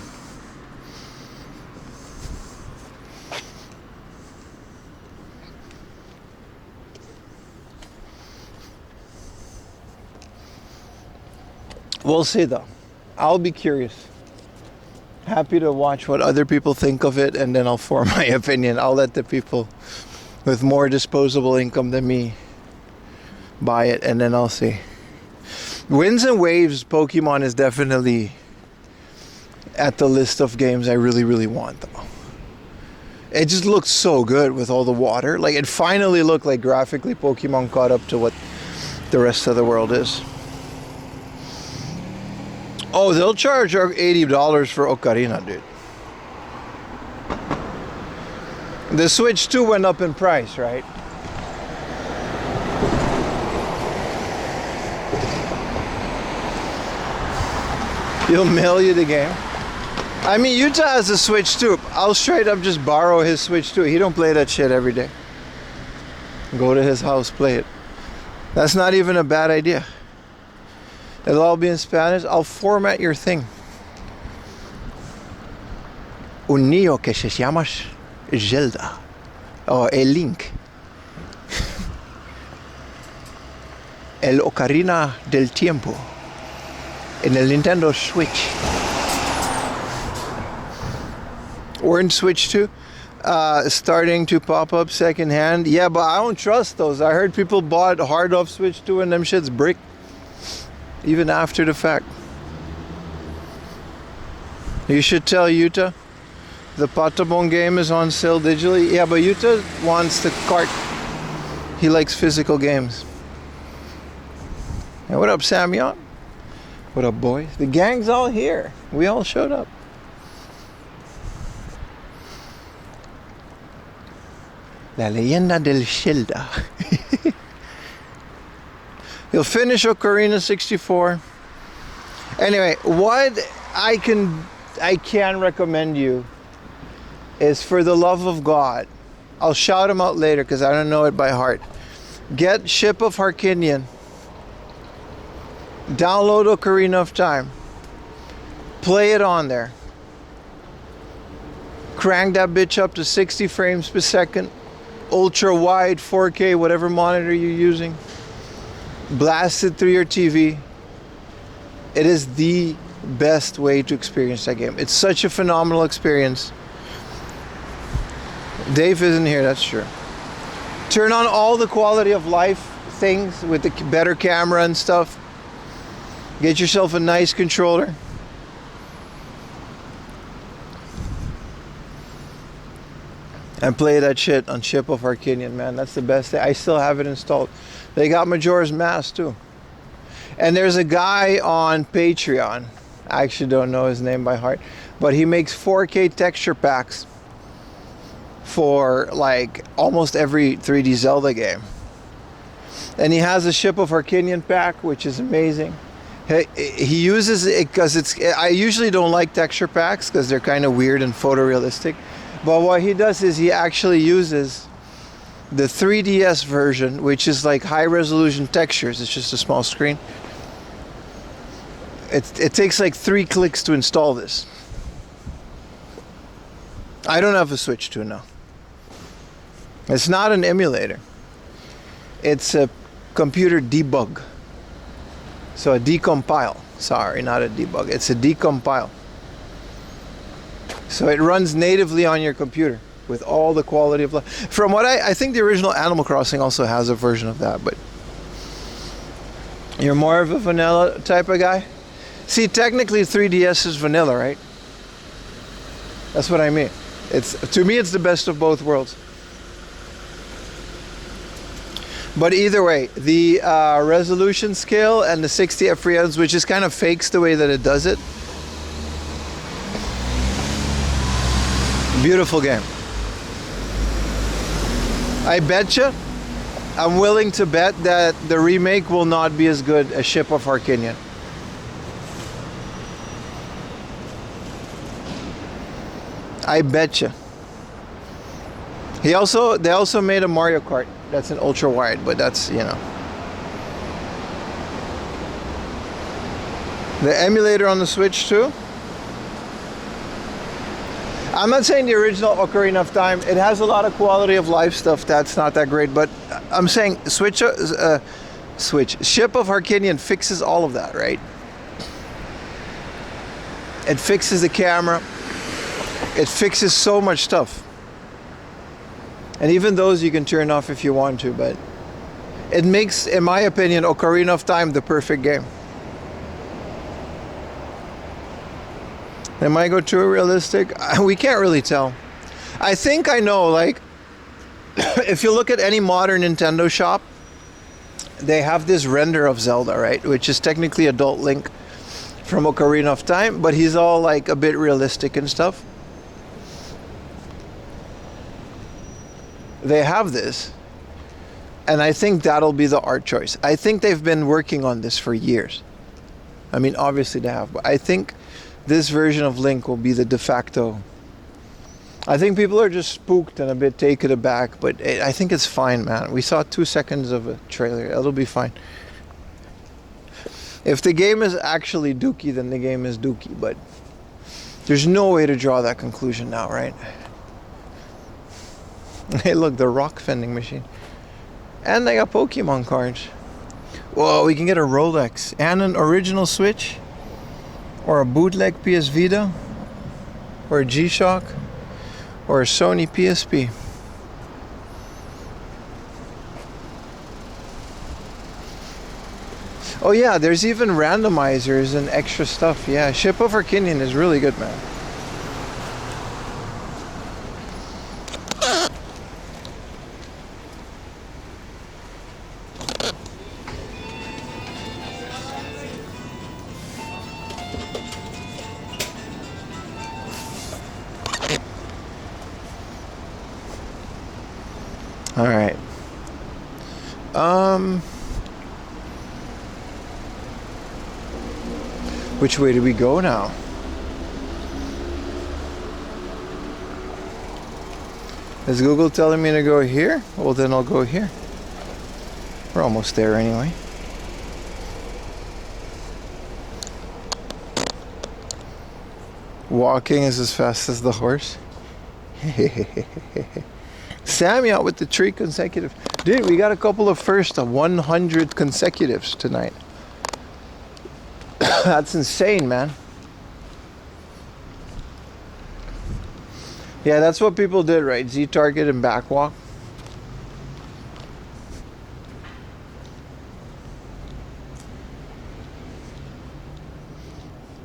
[SPEAKER 1] We'll see though. I'll be curious. Happy to watch what other people think of it, and then I'll form my opinion. I'll let the people with more disposable income than me buy it, and then I'll see. Winds and Waves Pokemon is definitely at the list of games I really, really want though. It just looked so good with all the water. Like it finally looked like graphically Pokemon caught up to what the rest of the world is. Oh, they'll charge $80 for Ocarina, dude. The Switch 2 went up in price, right? He'll mail you the game. I mean, Utah has a Switch 2. I'll straight up just borrow his Switch 2. He don't play that shit every day. Go to his house, play it. That's not even a bad idea. It'll all be in Spanish. I'll format your thing. Un niño que se llama Zelda. Oh, el Link. El Ocarina del Tiempo. En el Nintendo Switch. We're in Switch 2. Starting to pop up secondhand. Yeah, but I don't trust those. I heard people bought hard off Switch 2 and them shits brick. Even after the fact. You should tell Yuta the Patabon game is on sale digitally. Yeah, but Yuta wants the cart. He likes physical games. Hey, what up, Samyon? What up, boys? The gang's all here. We all showed up. La leyenda del Zelda. You'll finish Ocarina 64. Anyway, what I can recommend you is, for the love of God, I'll shout them out later because I don't know it by heart. Get Ship of Harkinian. Download Ocarina of Time. Play it on there. Crank that bitch up to 60 frames per second. Ultra wide, 4K, whatever monitor you're using. Blast it through your TV. It is the best way to experience that game. It's such a phenomenal experience. Dave isn't here, that's true. Turn on all the quality of life things with the better camera and stuff. Get yourself a nice controller. And play that shit on Ship of Harkinian, man. That's the best thing. I still have it installed. They got Majora's Mask too. And there's a guy on Patreon. I actually don't know his name by heart. But he makes 4K texture packs for like almost every 3D Zelda game. And he has a Ship of Harkinian pack, which is amazing. He uses it because I usually don't like texture packs because they're kind of weird and photorealistic. But what he does is he actually uses the 3DS version, which is like high resolution textures. It's just a small screen. It takes like 3 clicks to install this. I don't have a Switch 2 now. It's not an emulator. It's a computer debug. So a decompile. Sorry, not a debug. It's a decompile. So it runs natively on your computer with all the quality of life. From what I think the original Animal Crossing also has a version of that, but you're more of a vanilla type of guy? See, technically 3DS is vanilla, right? That's what I mean. To me, it's the best of both worlds. But either way, the resolution scale and the 60 FPS, which is kind of fakes the way that it does it. Beautiful game. I betcha, I'm willing to bet that the remake will not be as good as Ship of Arcanian. I betcha. They also made a Mario Kart. That's an ultra wide, but that's, you know. The emulator on the Switch too. I'm not saying the original Ocarina of Time. It has a lot of quality of life stuff that's not that great, but I'm saying Ship of Arcanian fixes all of that, right? It fixes the camera. It fixes so much stuff. And even those you can turn off if you want to, but it makes, in my opinion, Ocarina of Time the perfect game. It might go too realistic. We can't really tell. I think I know, like, if you look at any modern Nintendo shop, they have this render of Zelda, right? Which is technically adult Link from Ocarina of Time, but he's all like a bit realistic and stuff. They have this, and I think that'll be the art choice. I think they've been working on this for years. I mean, obviously they have, but I think this version of Link will be the de facto. I think people are just spooked and a bit taken aback, but I think it's fine, man. We saw 2 seconds of a trailer. It'll be fine. If the game is actually dookie, then the game is dookie, but there's no way to draw that conclusion now, right? Hey, look, the rock vending machine. And they got Pokemon cards. Whoa, we can get a Rolex and an original Switch, or a bootleg PS Vita, or a G-Shock, or a Sony PSP. Oh yeah, there's even randomizers and extra stuff. Yeah, Ship of Arcanian is really good, man. All right. Which way do we go now? Is Google telling me to go here? Well, then I'll go here. We're almost there anyway. Walking is as fast as the horse. Sammy out with the 3 consecutive. Dude, we got a couple of first of 100 consecutives tonight. That's insane, man. Yeah, that's what people did, right? Z-target and backwalk.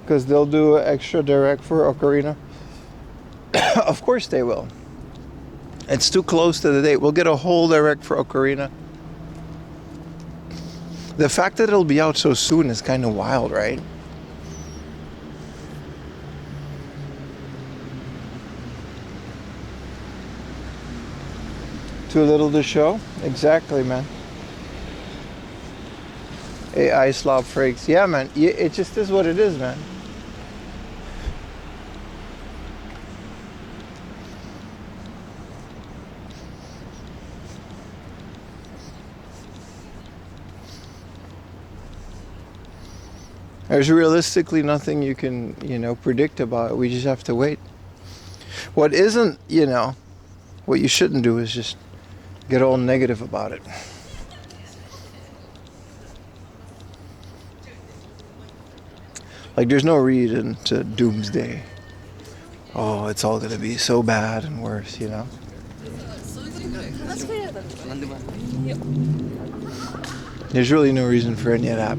[SPEAKER 1] Because they'll do an extra direct for Ocarina. Of course they will. It's too close to the date. We'll get a whole direct for Ocarina. The fact that it'll be out so soon is kind of wild, right? Too little to show? Exactly, man. AI slob freaks. Yeah, man. It just is what it is, man. There's realistically nothing you can, predict about it. We just have to wait. What isn't, what you shouldn't do is just get all negative about it. Like, there's no reason to doomsday. Oh, it's all going to be so bad and worse, There's really no reason for any of that.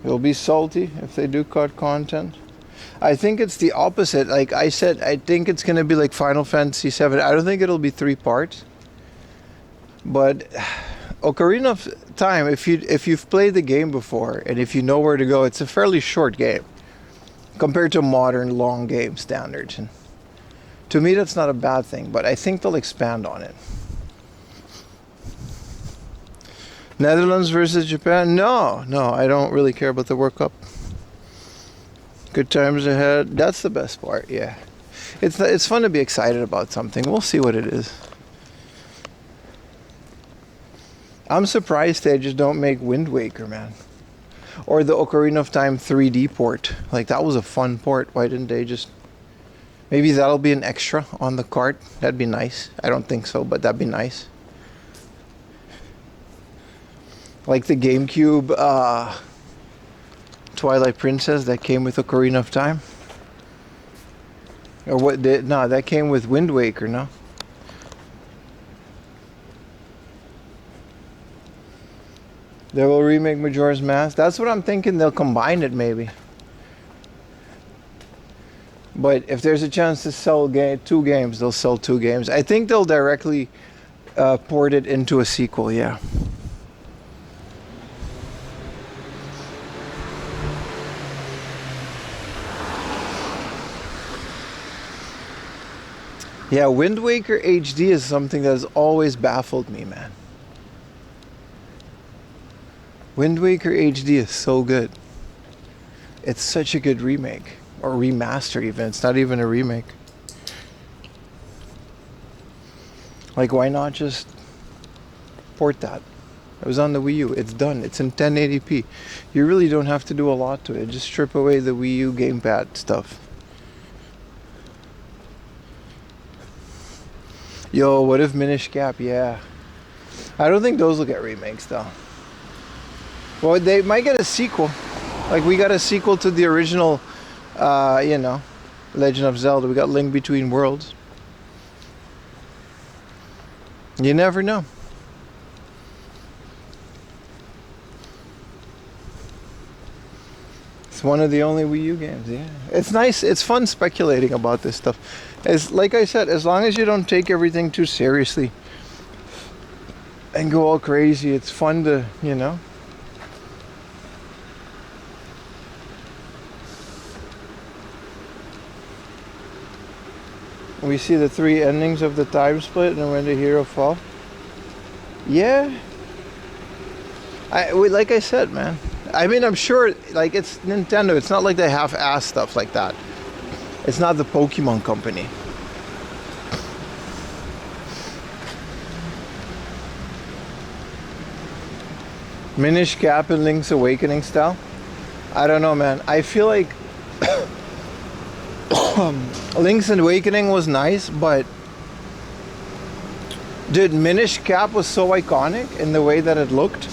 [SPEAKER 1] It'll be salty if they do cut content. I think it's the opposite. Like I said, I think it's gonna be like Final Fantasy VII. I don't think it'll be 3 parts. But Ocarina of Time, if you've played the game before and if you know where to go, it's a fairly short game compared to modern long game standards. And to me, that's not a bad thing. But I think they'll expand on it. Netherlands versus Japan? No, I don't really care about the World Cup. Good times ahead. That's the best part. Yeah, it's fun to be excited about something. We'll see what it is. I'm surprised they just don't make Wind Waker, man, or the Ocarina of Time 3D port. Like that was a fun port. Why didn't they just? Maybe that'll be an extra on the cart. That'd be nice. I don't think so, but that'd be nice. Like the GameCube Twilight Princess that came with Ocarina of Time. Or what? No, that came with Wind Waker, no? They will remake Majora's Mask. That's what I'm thinking. They'll combine it maybe. But if there's a chance to sell 2 games, they'll sell 2 games. I think they'll directly port it into a sequel, yeah. Yeah, Wind Waker HD is something that has always baffled me, man. Wind Waker HD is so good. It's such a good remake. Or remaster even. It's not even a remake. Like, why not just port that? It was on the Wii U. It's done. It's in 1080p. You really don't have to do a lot to it. Just strip away the Wii U gamepad stuff. Yo, what if Minish Cap? Yeah. I don't think those will get remakes, though. Well, they might get a sequel. Like, we got a sequel to the original, Legend of Zelda. We got Link Between Worlds. You never know. It's one of the only Wii U games, yeah. It's nice. It's fun speculating about this stuff. Like I said, as long as you don't take everything too seriously and go all crazy, it's fun to, We see the 3 endings of the time split and when the hero fall. Yeah. Like I said, man. I mean, I'm sure, like, it's Nintendo. It's not like they half-ass stuff like that. It's not the Pokemon Company. Minish Cap and Link's Awakening style? I don't know, man. I feel like Link's Awakening was nice, but dude, Minish Cap was so iconic in the way that it looked.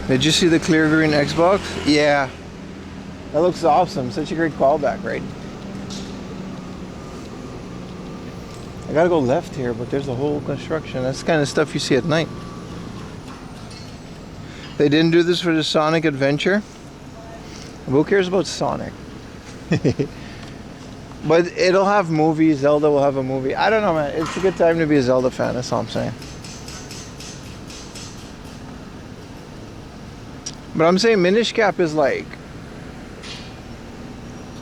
[SPEAKER 1] Did you see the clear green Xbox? Yeah. That looks awesome. Such a great callback, right? I gotta go left here, but there's a whole construction. That's the kind of stuff you see at night. They didn't do this for the Sonic Adventure. Who cares about Sonic? But it'll have movies. Zelda will have a movie. I don't know, man. It's a good time to be a Zelda fan. That's all I'm saying. But I'm saying Minish Cap is like...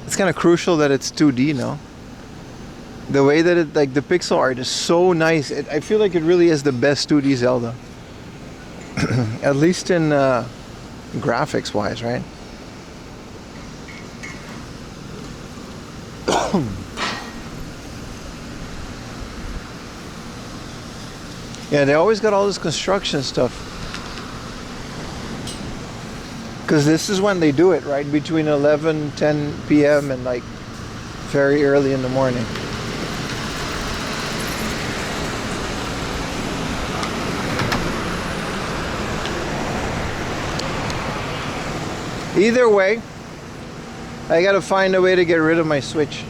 [SPEAKER 1] It's kind of crucial that it's 2D, no? The way that it, like, the pixel art is so nice. I feel like it really is the best 2D Zelda. At least in graphics wise, right? Yeah, they always got all this construction stuff. Because this is when they do it, right? Between 10 p.m. and like very early in the morning. Either way, I gotta find a way to get rid of my Switch.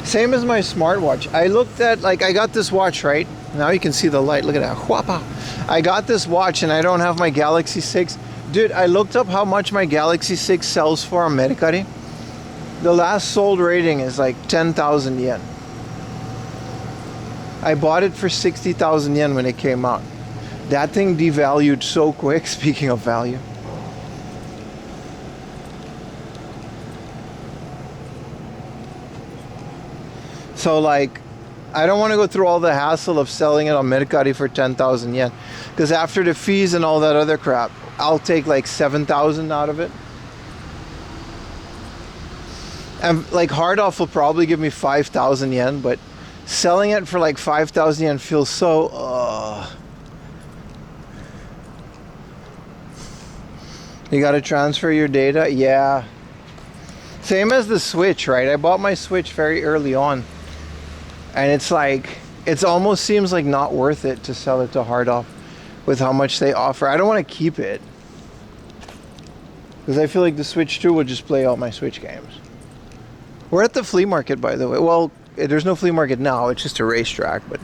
[SPEAKER 1] Same as my smartwatch. I looked at, like, I got this watch, right? Now you can see the light. Look at that. Whapa. I got this watch and I don't have my Galaxy 6. Dude, I looked up how much my Galaxy 6 sells for on Mercari. The last sold rating is like 10,000 yen. I bought it for 60,000 yen when it came out. That thing devalued so quick, speaking of value. So like, I don't want to go through all the hassle of selling it on Mercari for 10,000 yen. Because after the fees and all that other crap, I'll take like 7,000 out of it. And like hard off will probably give me 5,000 yen, but selling it for like 5,000 yen feels so, You gotta transfer your data? Yeah. Same as the Switch, right? I bought my Switch very early on. And it's like, it almost seems like not worth it to sell it to hard off with how much they offer. I don't want to keep it. Because I feel like the Switch 2 will just play all my Switch games. We're at the flea market, by the way. Well, there's no flea market now. It's just a racetrack, but...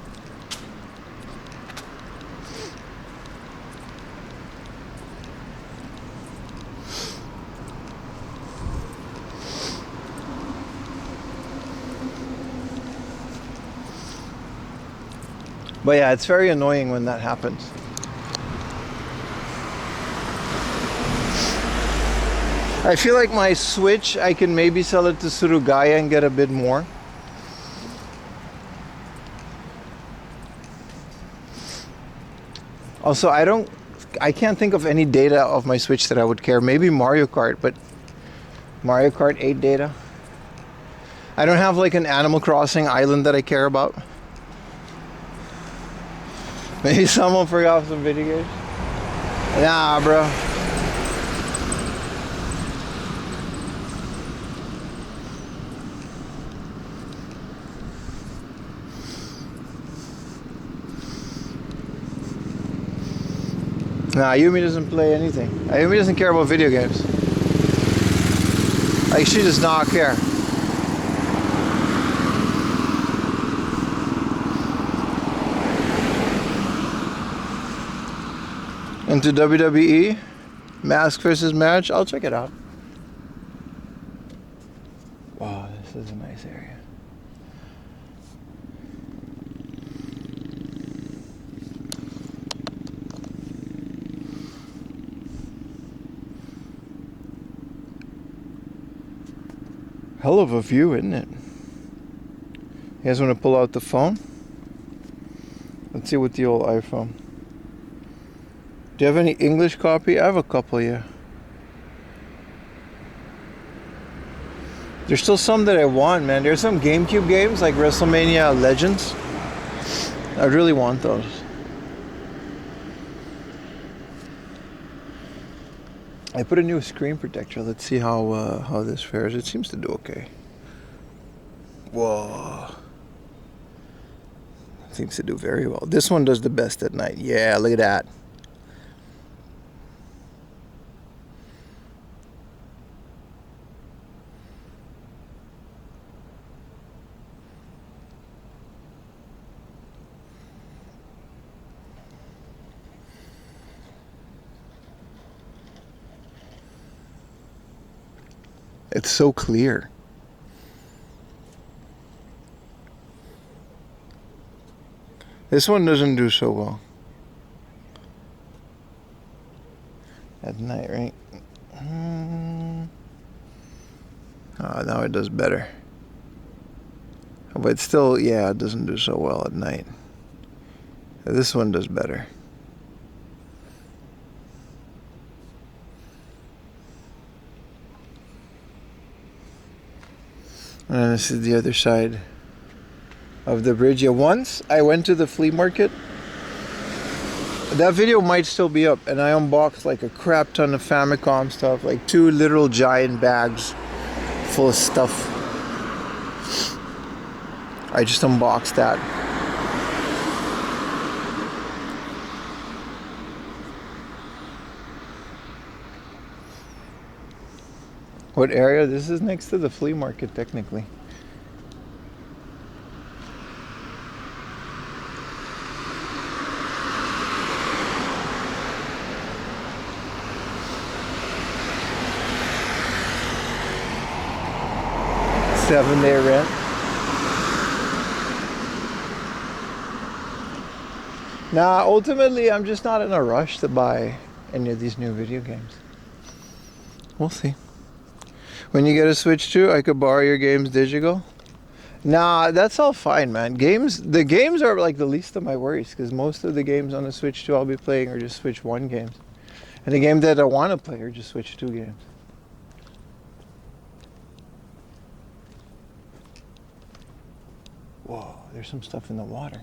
[SPEAKER 1] But yeah, it's very annoying when that happens. I feel like my Switch, I can maybe sell it to Surugaya and get a bit more. Also, I can't think of any data of my Switch that I would care. Maybe Mario Kart, but Mario Kart 8 data. I don't have like an Animal Crossing island that I care about. Maybe someone forgot some video games. Nah, bro. Nah, Yumi doesn't play anything. Yumi doesn't care about video games. Like, she does not care. Into WWE, mask versus match. I'll check it out. Wow, this is a nice area. Hell of a view, isn't it? You guys want to pull out the phone? Let's see with the old iPhone. Do you have any English copy? I have a couple, yeah. There's still some that I want, man. There's some GameCube games like WrestleMania Legends. I really want those. I put a new screen protector. Let's see how this fares. It seems to do okay. Whoa. It seems to do very well. This one does the best at night. Yeah, look at that. It's so clear. This one doesn't do so well. At night, right? Oh, now it does better. But still, yeah, it doesn't do so well at night. This one does better. And this is the other side of the bridge. Yeah, once I went to the flea market. That video might still be up, and I unboxed like a crap ton of Famicom stuff, like 2 literal giant bags full of stuff. I just unboxed that. What area? This is next to the flea market, technically. Seven-day rent. Nah, ultimately, I'm just not in a rush to buy any of these new video games. We'll see. When you get a Switch 2, I could borrow your games digital. Nah, that's all fine, man. The games are like the least of my worries, because most of the games on the Switch 2 I'll be playing are just Switch 1 games. And the games that I want to play are just Switch 2 games. Whoa, there's some stuff in the water.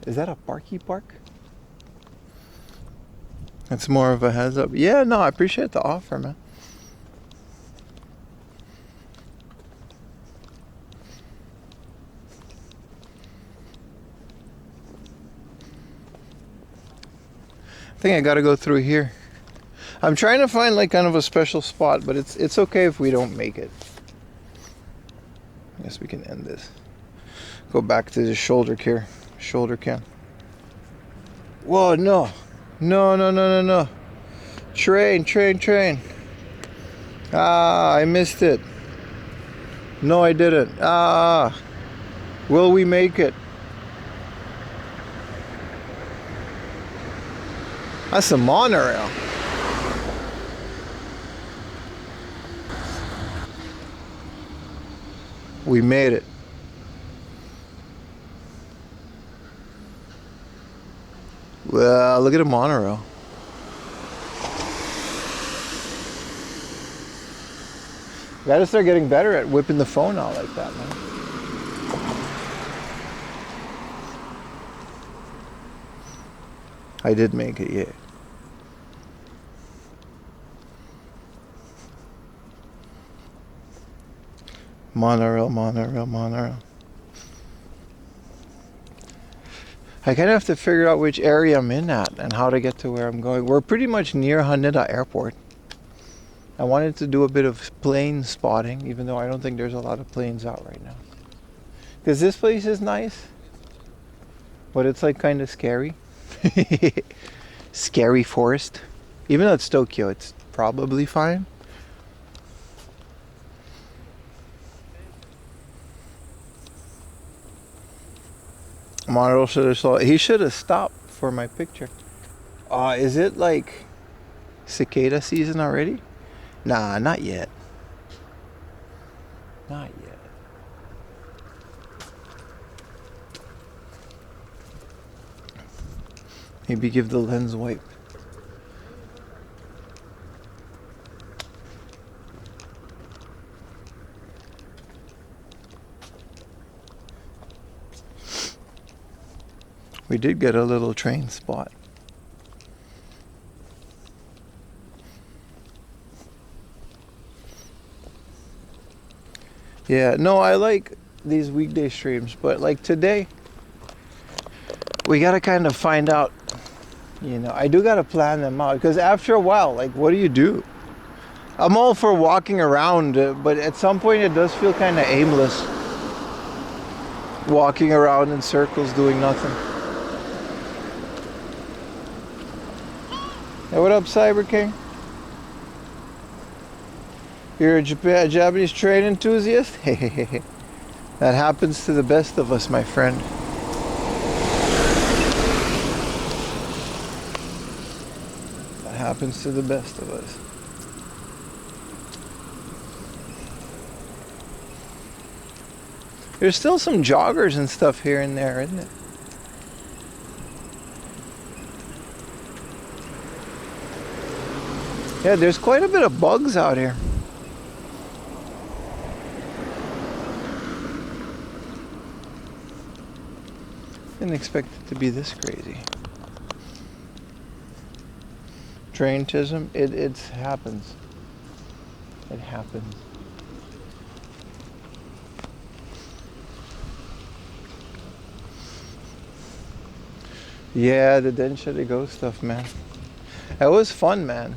[SPEAKER 1] Is that a Barky Park? It's more of a heads up. Yeah, no, I appreciate the offer, man. I think I gotta go through here. I'm trying to find like kind of a special spot, but it's okay if we don't make it. I guess we can end this. Go back to the shoulder cam. Whoa, no. No. Train. Ah, I missed it. No, I didn't. Ah, will we make it? That's a monorail. We made it. Well, look at a monorail. Gotta start getting better at whipping the phone out like that, man. I did make it, yeah. Monorail. I kind of have to figure out which area I'm in at and how to get to where I'm going. We're pretty much near Haneda Airport. I wanted to do a bit of plane spotting, even though I don't think there's a lot of planes out right now. Because this place is nice, but it's like kind of scary. Scary forest. Even though it's Tokyo, it's probably fine. Monorail should have slowed. He should have stopped for my picture. Is it like cicada season already? Nah, not yet. Not yet. Maybe give the lens wipe. We did get a little train spot. Yeah, no, I like these weekday streams, but like today, we gotta kind of find out, I do gotta plan them out, because after a while, like, what do? I'm all for walking around, but at some point it does feel kind of aimless. Walking around in circles doing nothing. Hey, what up, Cyber King? You're a Japanese train enthusiast? Hey. That happens to the best of us, my friend. That happens to the best of us. There's still some joggers and stuff here and there, isn't it? Yeah, there's quite a bit of bugs out here. Didn't expect it to be this crazy. Traintism, it happens. It happens. Yeah, the Densha to Go stuff, man. It was fun, man.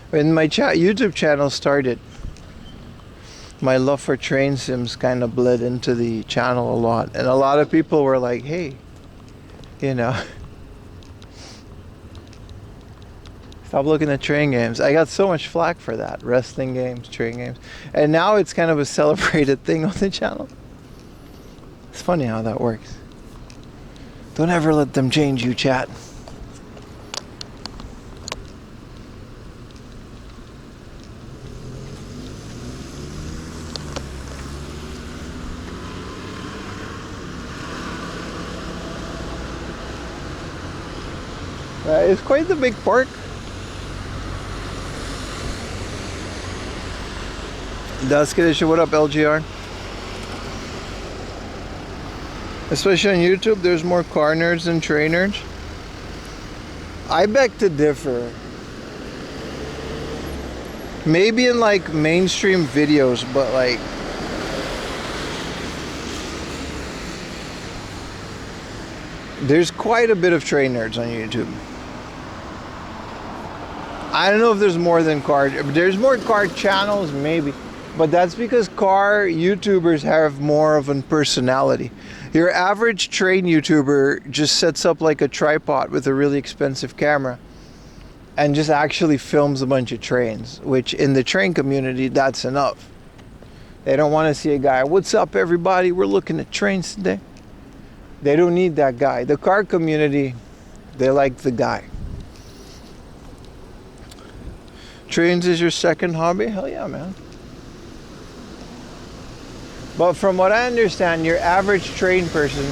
[SPEAKER 1] When my YouTube channel started, my love for train sims kind of bled into the channel a lot. And a lot of people were like, hey, you know, stop looking at train games. I got so much flack for that. Wrestling games, train games. And now it's kind of a celebrated thing on the channel. It's funny how that works. Don't ever let them change you, chat. It's quite the big park. That's good. What up, LGR? Especially on YouTube, there's more car nerds than train nerds. I beg to differ. Maybe in like mainstream videos, but like there's quite a bit of train nerds on YouTube. I don't know if there's more than car. There's more car channels, maybe. But that's because car YouTubers have more of a personality. Your average train YouTuber just sets up like a tripod with a really expensive camera and just actually films a bunch of trains, which in the train community, that's enough. They don't want to see a guy, what's up everybody, we're looking at trains today. They don't need that guy. The car community, they like the guy. Trains is your second hobby? Hell yeah, man. But from what I understand, your average train person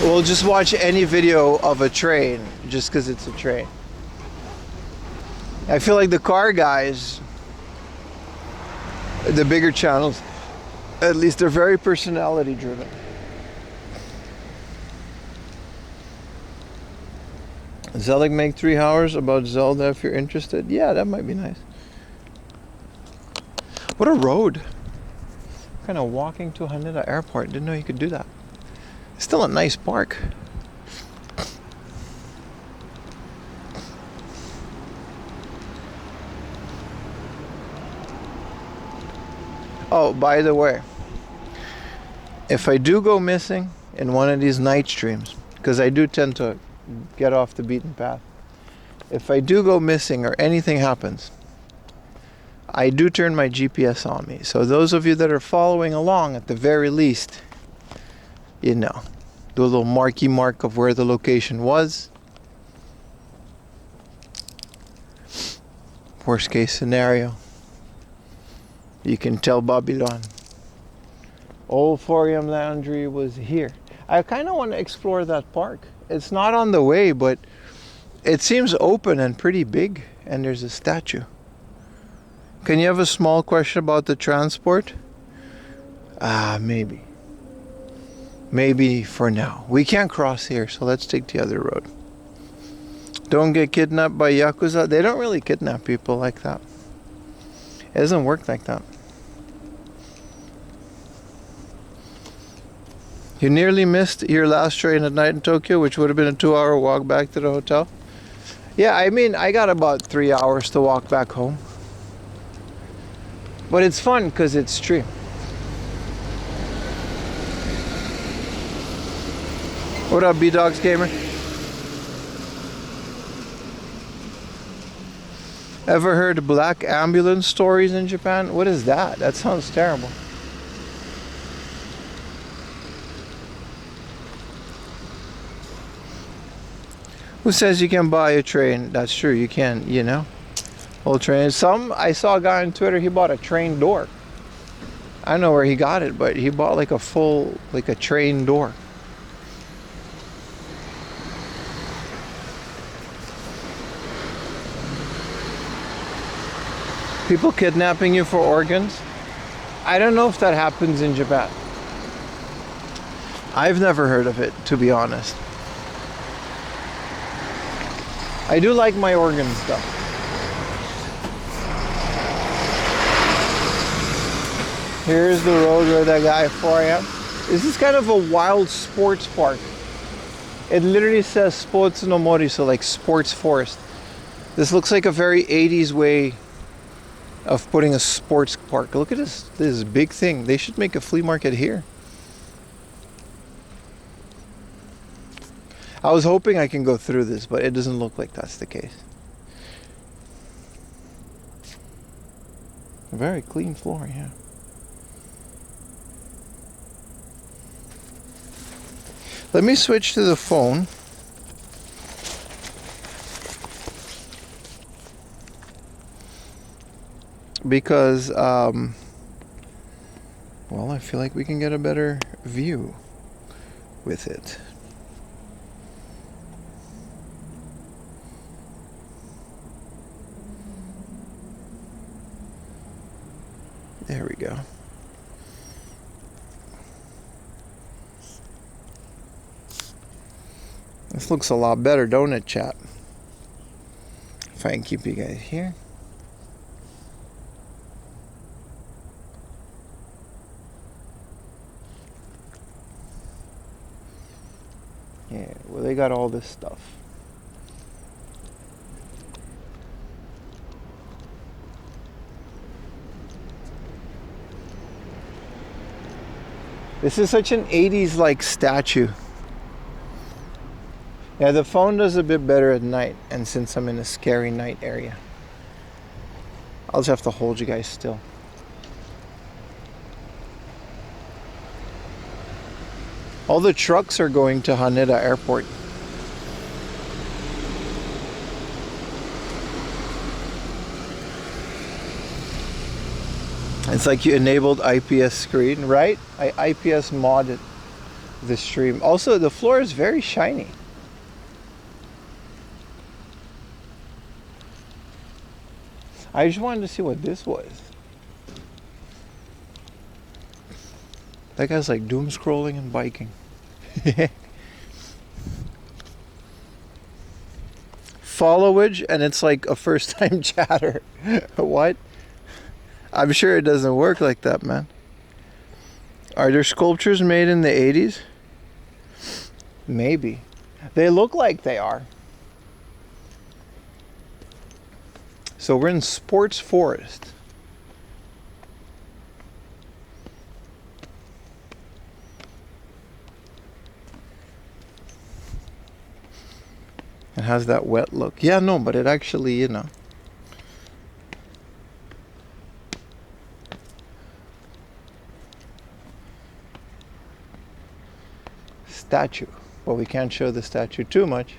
[SPEAKER 1] will just watch any video of a train just because it's a train. I feel like the car guys, the bigger channels, at least they're very personality driven. Zelig make 3 hours about Zelda if you're interested. Yeah, that might be nice. What a road. Kind of walking to Haneda Airport. Didn't know you could do that. Still a nice park. Oh, by the way, if I do go missing in one of these night streams, because I do tend to get off the beaten path. If I do go missing or anything happens, I do turn my GPS on me. So those of you that are following along, at the very least, you know, do a little mark of where the location was. Worst case scenario, you can tell Babylon, old 4am Laundry was here. I kind of want to explore that park. It's not on the way, but it seems open and pretty big, and there's a statue. Can you have a small question about the transport? Maybe. Maybe for now. We can't cross here, so let's take the other road. Don't get kidnapped by Yakuza. They don't really kidnap people like that. It doesn't work like that. You nearly missed your last train at night in Tokyo, which would have been a 2-hour walk back to the hotel. Yeah, I mean, I got about 3 hours to walk back home. But it's fun because it's stream. What up, B-Dogs Gamer? Ever heard black ambulance stories in Japan? What is that? That sounds terrible. Who says you can buy a train? That's true, you can, you know. Old train. I saw a guy on Twitter, he bought a train door. I don't know where he got it, but he bought like a train door. People kidnapping you for organs? I don't know if that happens in Japan. I've never heard of it, to be honest. I do like my organs though. Here's the road where that guy 4am. This is kind of a wild sports park. It literally says Sports no Mori, so like sports forest. This looks like a very 80s way of putting a sports park. Look at this big thing. They should make a flea market here. I was hoping I can go through this, but it doesn't look like that's the case. A very clean floor, yeah. Let me switch to the phone. Because, well, I feel like we can get a better view with it. There we go. This looks a lot better, don't it, chat? If I can keep you guys here. Yeah, well, they got all this stuff. This is such an 80s like statue. Yeah, the phone does a bit better at night, and since I'm in a scary night area, I'll just have to hold you guys still. All the trucks are going to Haneda Airport. It's like you enabled IPS screen, right? I IPS modded the stream. Also, the floor is very shiny. I just wanted to see what this was. That guy's like doom scrolling and biking. Followage, and it's like a first time chatter. What? I'm sure it doesn't work like that, man. Are there sculptures made in the 80s? Maybe. They look like they are. So we're in Sports Forest. It has that wet look. Yeah, no, but it actually, you know. Statue. Well, we can't show the statue too much.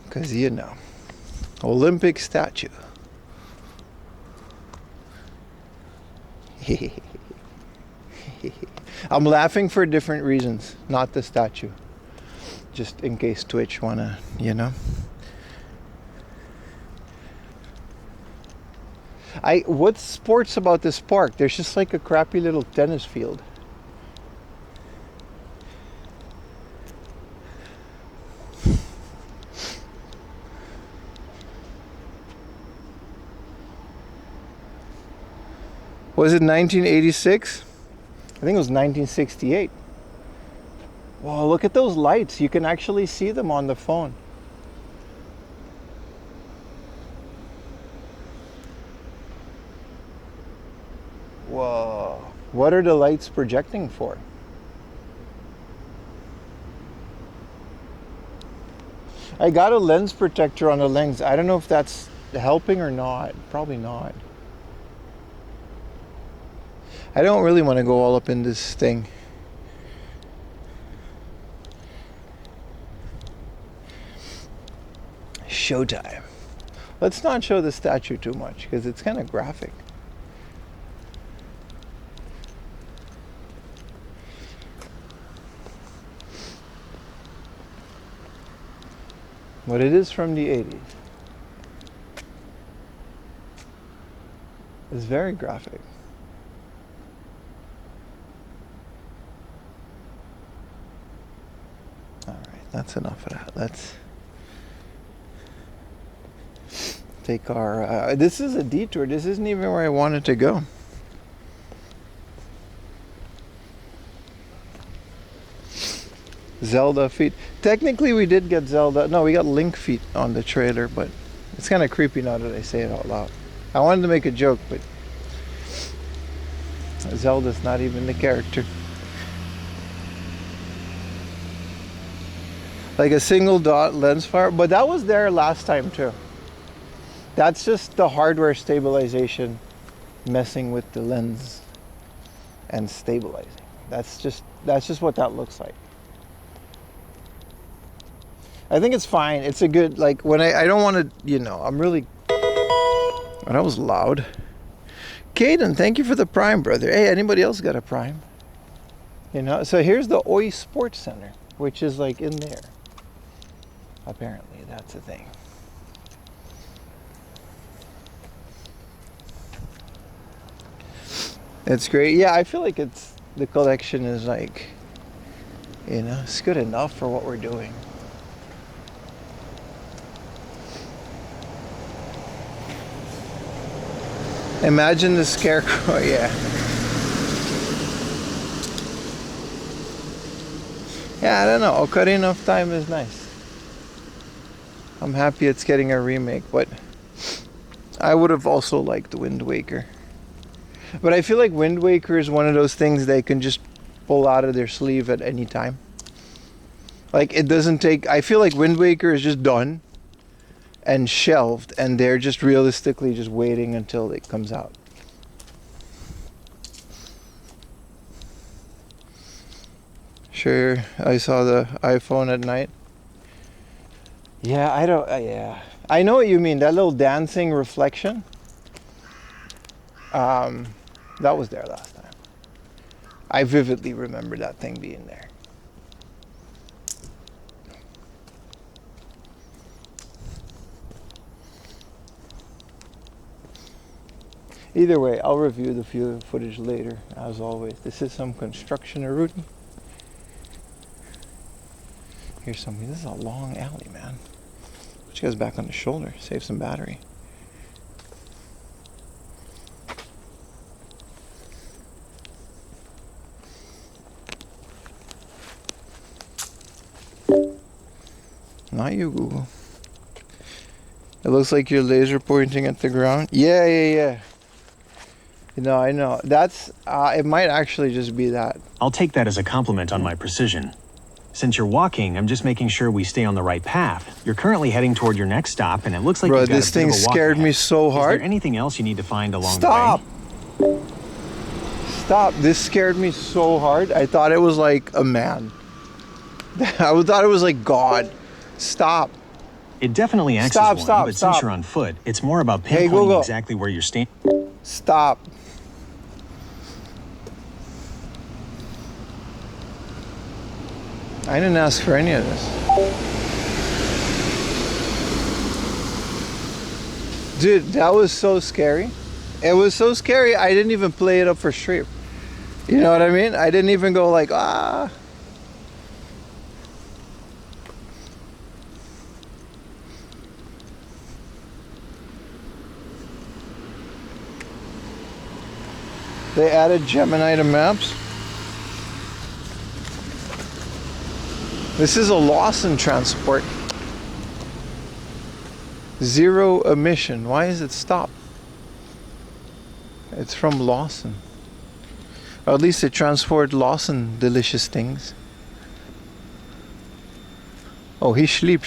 [SPEAKER 1] Because, you know. Olympic statue. I'm laughing for different reasons, not the statue. Just in case Twitch wanna, you know. What's sports about this park? There's just like a crappy little tennis field. Was it 1986? I think it was 1968. Wow, look at those lights. You can actually see them on the phone. Whoa. What are the lights projecting for? I got a lens protector on the lens. I don't know if that's helping or not. Probably not. I don't really want to go all up in this thing. Showtime. Let's not show the statue too much because it's kind of graphic. But it is from the 80s. It's very graphic. That's enough of that. Let's take our... this is a detour. This isn't even where I wanted to go. Zelda feet. Technically, we did get Zelda. No, we got Link feet on the trailer, but it's kind of creepy now that I say it out loud. I wanted to make a joke, but Zelda's not even the character. Like a single dot lens flare, but that was there last time too. That's just the hardware stabilization messing with the lens and stabilizing. That's just what that looks like. I think it's fine. It's a good, like, when I don't want to, you know, I'm really, oh, that was loud. Caden, thank you for the Prime, brother. Hey, anybody else got a Prime? You know, so here's the Oi Sports Center, which is like in there. Apparently, that's a thing. It's great. Yeah, I feel like the collection is like, you know, it's good enough for what we're doing. Imagine the scarecrow, yeah. Yeah, I don't know. Ocarina of Time is nice. I'm happy it's getting a remake, but I would have also liked Wind Waker. But I feel like Wind Waker is one of those things they can just pull out of their sleeve at any time. Like, it doesn't take... I feel like Wind Waker is just done and shelved, and they're just realistically just waiting until it comes out. Sure, I saw the iPhone at night. Yeah, I don't... yeah. I know what you mean, that little dancing reflection. That was there last time. I vividly remember that thing being there. Either way, I'll review the footage later, as always. This is some construction or route. Here's something. This is a long alley, man. Put you guys back on the shoulder. Save some battery. Not you, Google. It looks like you're laser pointing at the ground. Yeah. You know, I know. That's, it might actually just be that.
[SPEAKER 3] I'll take that as a compliment on my precision. Since you're walking, I'm just making sure we stay on the right path. You're currently heading toward your next stop, and it looks like
[SPEAKER 1] Bro,
[SPEAKER 3] you've got
[SPEAKER 1] this
[SPEAKER 3] a bit
[SPEAKER 1] thing
[SPEAKER 3] of a walk
[SPEAKER 1] scared
[SPEAKER 3] ahead.
[SPEAKER 1] me so hard.
[SPEAKER 3] Is there anything else you need to find along
[SPEAKER 1] Stop!
[SPEAKER 3] the way?
[SPEAKER 1] Stop. This scared me so hard. I thought it was like a man. I thought it was like God. Stop.
[SPEAKER 3] It definitely acts
[SPEAKER 1] Stop,
[SPEAKER 3] as one,
[SPEAKER 1] stop,
[SPEAKER 3] but
[SPEAKER 1] stop.
[SPEAKER 3] since you're on foot, it's more about
[SPEAKER 1] Hey,
[SPEAKER 3] pinpointing
[SPEAKER 1] Google.
[SPEAKER 3] exactly where you're standing.
[SPEAKER 1] Stop. I didn't ask for any of this. Dude, that was so scary. It was so scary, I didn't even play it up for stream. You know what I mean? I didn't even go like, ah. They added Gemini to maps. This is a Lawson transport. Zero emission. Why is it stopped? It's from Lawson. Or at least they transport Lawson delicious things. Oh, he sleep.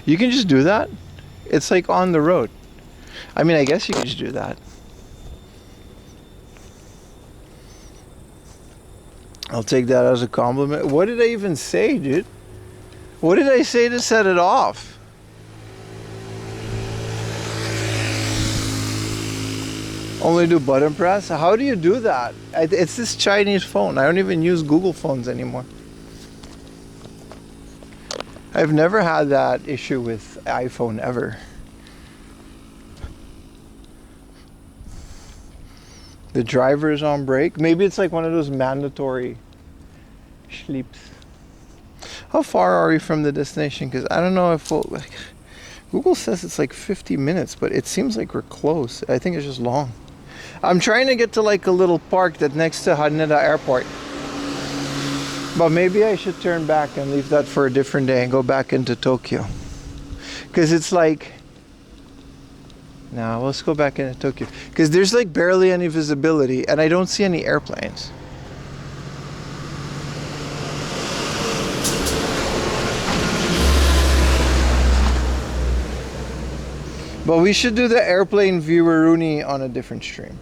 [SPEAKER 1] You can just do that? It's like on the road. I mean, I guess you can just do that. I'll take that as a compliment. What did I even say, dude? What did I say to set it off? Only do button press? How do you do that? It's this Chinese phone. I don't even use Google phones anymore. I've never had that issue with iPhone ever. The driver is on break. Maybe it's like one of those mandatory sleeps. How far are we from the destination? Because I don't know if we'll, like, Google says it's like 50 minutes, but it seems like we're close. I think it's just long. I'm trying to get to like a little park that's next to Haneda Airport. But maybe I should turn back and leave that for a different day and go back into Tokyo. Because it's like... No, let's go back into Tokyo. Because there's like barely any visibility and I don't see any airplanes. But we should do the airplane vieweroonie on a different stream.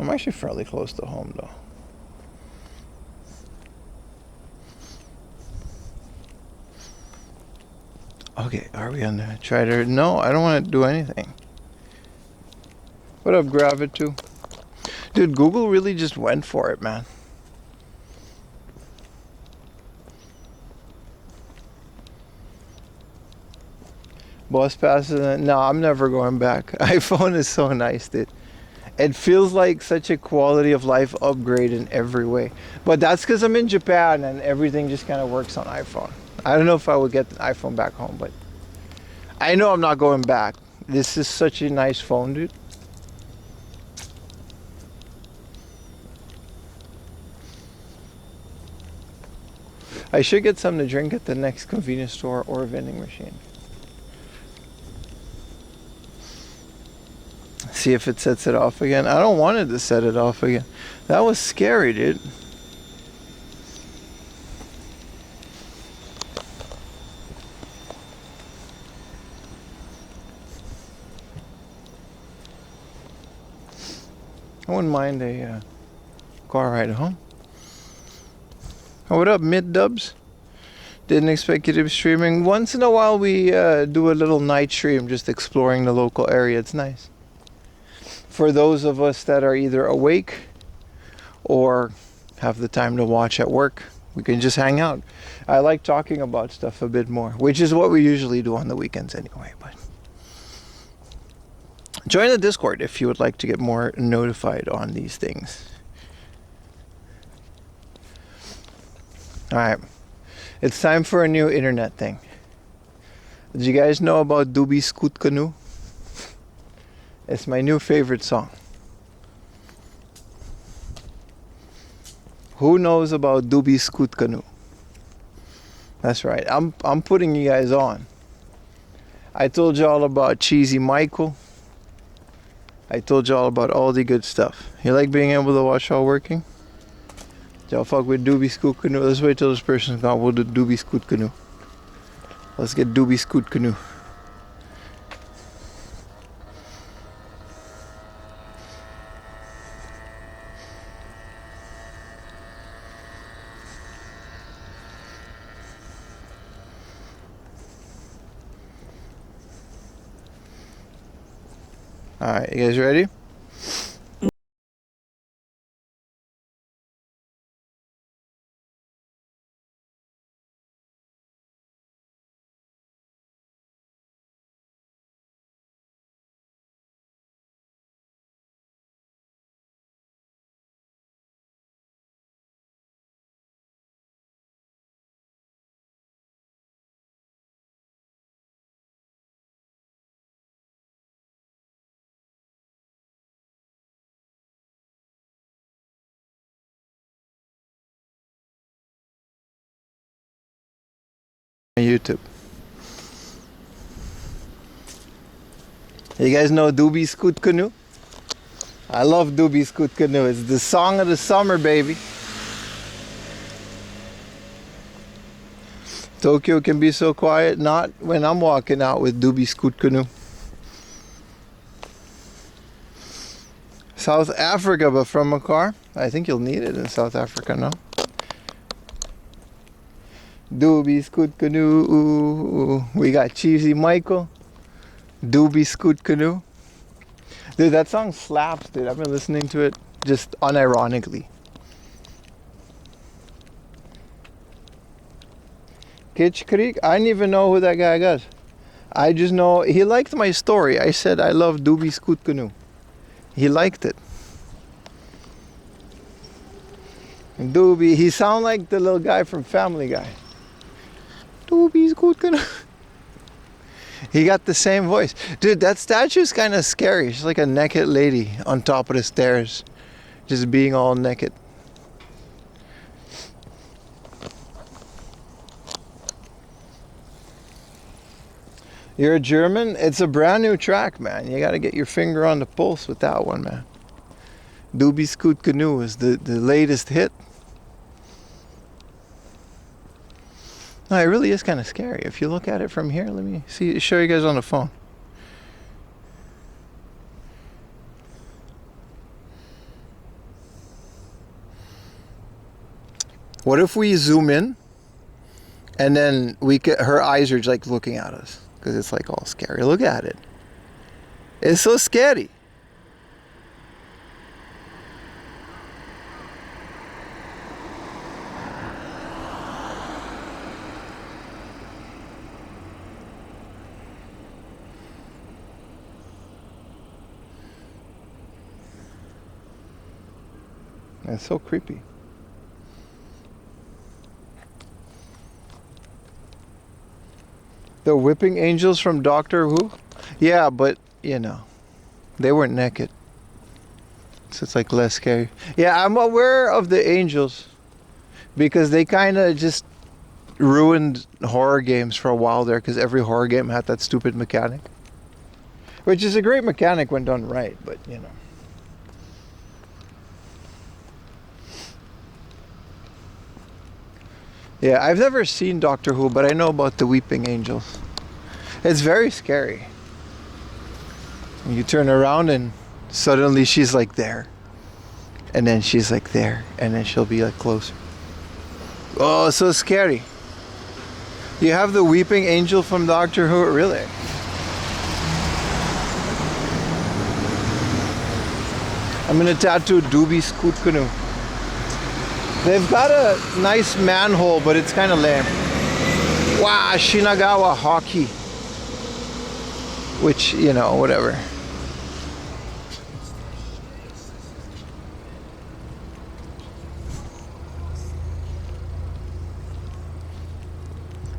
[SPEAKER 1] I'm actually fairly close to home though. Okay, are we gonna try to... No, I don't want to do anything. What up, Gravitu? Dude, Google really just went for it, man. Bus passes... No, I'm never going back. iPhone is so nice, dude. It feels like such a quality of life upgrade in every way. But that's because I'm in Japan and everything just kind of works on iPhone. I don't know if I would get the iPhone back home, but I know I'm not going back. This is such a nice phone, dude. I should get something to drink at the next convenience store or vending machine. See if it sets it off again. I don't want it to set it off again. That was scary, dude. I wouldn't mind a car ride home. Oh, what up, mid-dubs? Didn't expect you to be streaming. Once in a while we do a little night stream just exploring the local area. It's nice. For those of us that are either awake or have the time to watch at work, we can just hang out. I like talking about stuff a bit more, which is what we usually do on the weekends anyway. But join the Discord if you would like to get more notified on these things. All right, it's time for a new internet thing. Did you guys know about Doobie Scoot Canoe? It's my new favorite song. Who knows about Doobie Scoot Canoe? That's right, I'm putting you guys on. I told you all about Cheesy Michael. I told you all about all the good stuff. You like being able to watch while working? Y'all fuck with Doobie Scoot Canoe. Let's wait till this person's gone. We'll do Doobie Scoot Canoe. Let's get Doobie Scoot Canoe. Alright, you guys ready? YouTube. You guys know Doobie Scoot Canoe? I love Doobie Scoot Canoe. It's the song of the summer, baby. Tokyo can be so quiet, not when I'm walking out with Doobie Scoot Canoe. South Africa, but from a car? I think you'll need it in South Africa, no? Doobie Scoot Canoe. We got Cheesy Michael. Doobie Scoot Canoe. Dude, that song slaps, dude. I've been listening to it just unironically. Kitch Creek? I didn't even know who that guy was. I just know he liked my story. I said I love Doobie Scoot Canoe. He liked it. And Doobie, he sound like the little guy from Family Guy. Doobie's good canoe. He got the same voice. Dude, that statue's kind of scary. She's like a naked lady on top of the stairs. Just being all naked. You're a German? It's a brand new track, man. You gotta get your finger on the pulse with that one, man. Doobie Scoot Canoe is the latest hit. No, it really is kind of scary. If you look at it from here, let me show you guys on the phone. What if we zoom in and then her eyes are like looking at us because it's like all scary. Look at it. It's so scary. It's so creepy. The whipping angels from Doctor Who? Yeah, but, you know, they weren't naked. So it's like less scary. Yeah, I'm aware of the angels because they kind of just ruined horror games for a while there because every horror game had that stupid mechanic. Which is a great mechanic when done right, but, you know. Yeah, I've never seen Doctor Who, but I know about the weeping angels. It's very scary. You turn around and suddenly she's like there. And then she's like there. And then she'll be like closer. Oh, so scary. You have the weeping angel from Doctor Who? Really? I'm gonna tattoo Doobie Scoot Canoe. They've got a nice manhole, but it's kind of lame. Wow, Shinagawa hockey. Which, you know, whatever.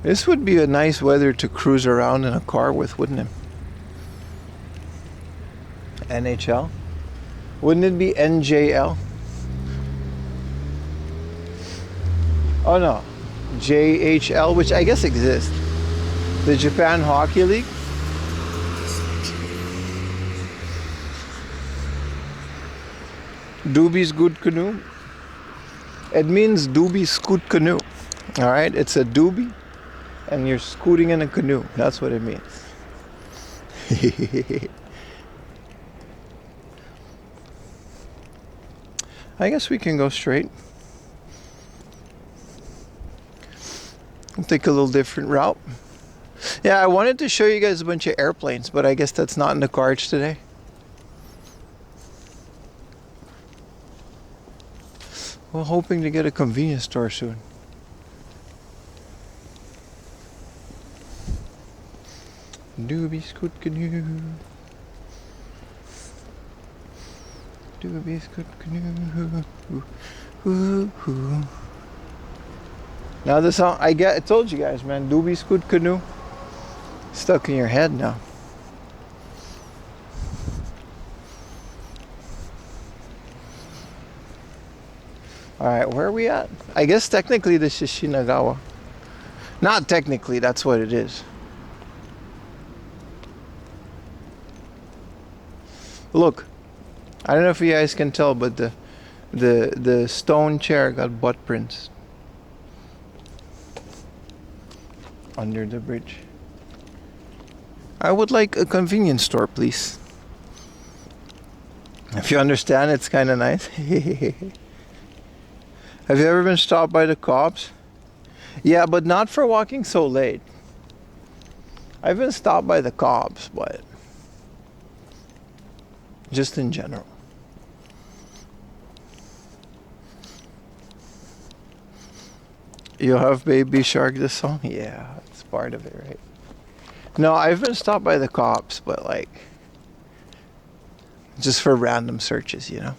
[SPEAKER 1] This would be a nice weather to cruise around in a car with, wouldn't it? NHL? Wouldn't it be NJL? Oh no, JHL, which I guess exists. The Japan Hockey League. Doobie's Good Canoe. It means Doobie Scoot Canoe. Alright, it's a doobie and you're scooting in a canoe. That's what it means. I guess we can go straight. We'll take a little different route. Yeah, I wanted to show you guys a bunch of airplanes, but I guess that's not in the cards today. We're hoping to get a convenience store soon. Doobie Scoot Canoe. Doobie Scoot Canoe. Ooh, ooh, ooh. Now the song, I told you guys, man, Doobie Scoot Canoe. Stuck in your head now. Alright, where are we at? I guess technically this is Shinagawa. Not technically, that's what it is. Look, I don't know if you guys can tell, but the stone chair got butt prints under the bridge. I would like a convenience store, please. If you understand, it's kind of nice. Have you ever been stopped by the cops? Yeah, but not for walking so late. I've been stopped by the cops, but just in general. You have Baby Shark, this song? Yeah, it's part of it, right? No, I've been stopped by the cops, but like, just for random searches, you know?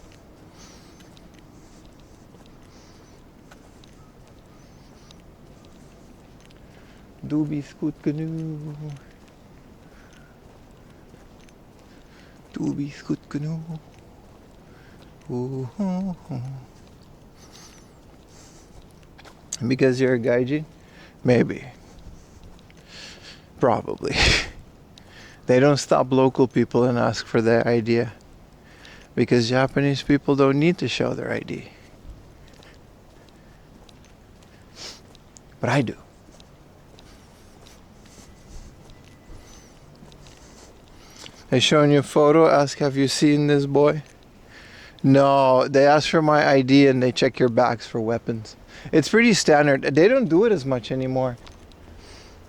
[SPEAKER 1] Doobie Scoot Canoe. Doobie Scoot Canoe. Ooh, ooh, ooh. Because you're a gaijin? Maybe. Probably. They don't stop local people and ask for their idea. Because Japanese people don't need to show their ID. But I do. They showing you a photo, ask, have you seen this boy? No, they ask for my ID and they check your bags for weapons. It's pretty standard. They don't do it as much anymore.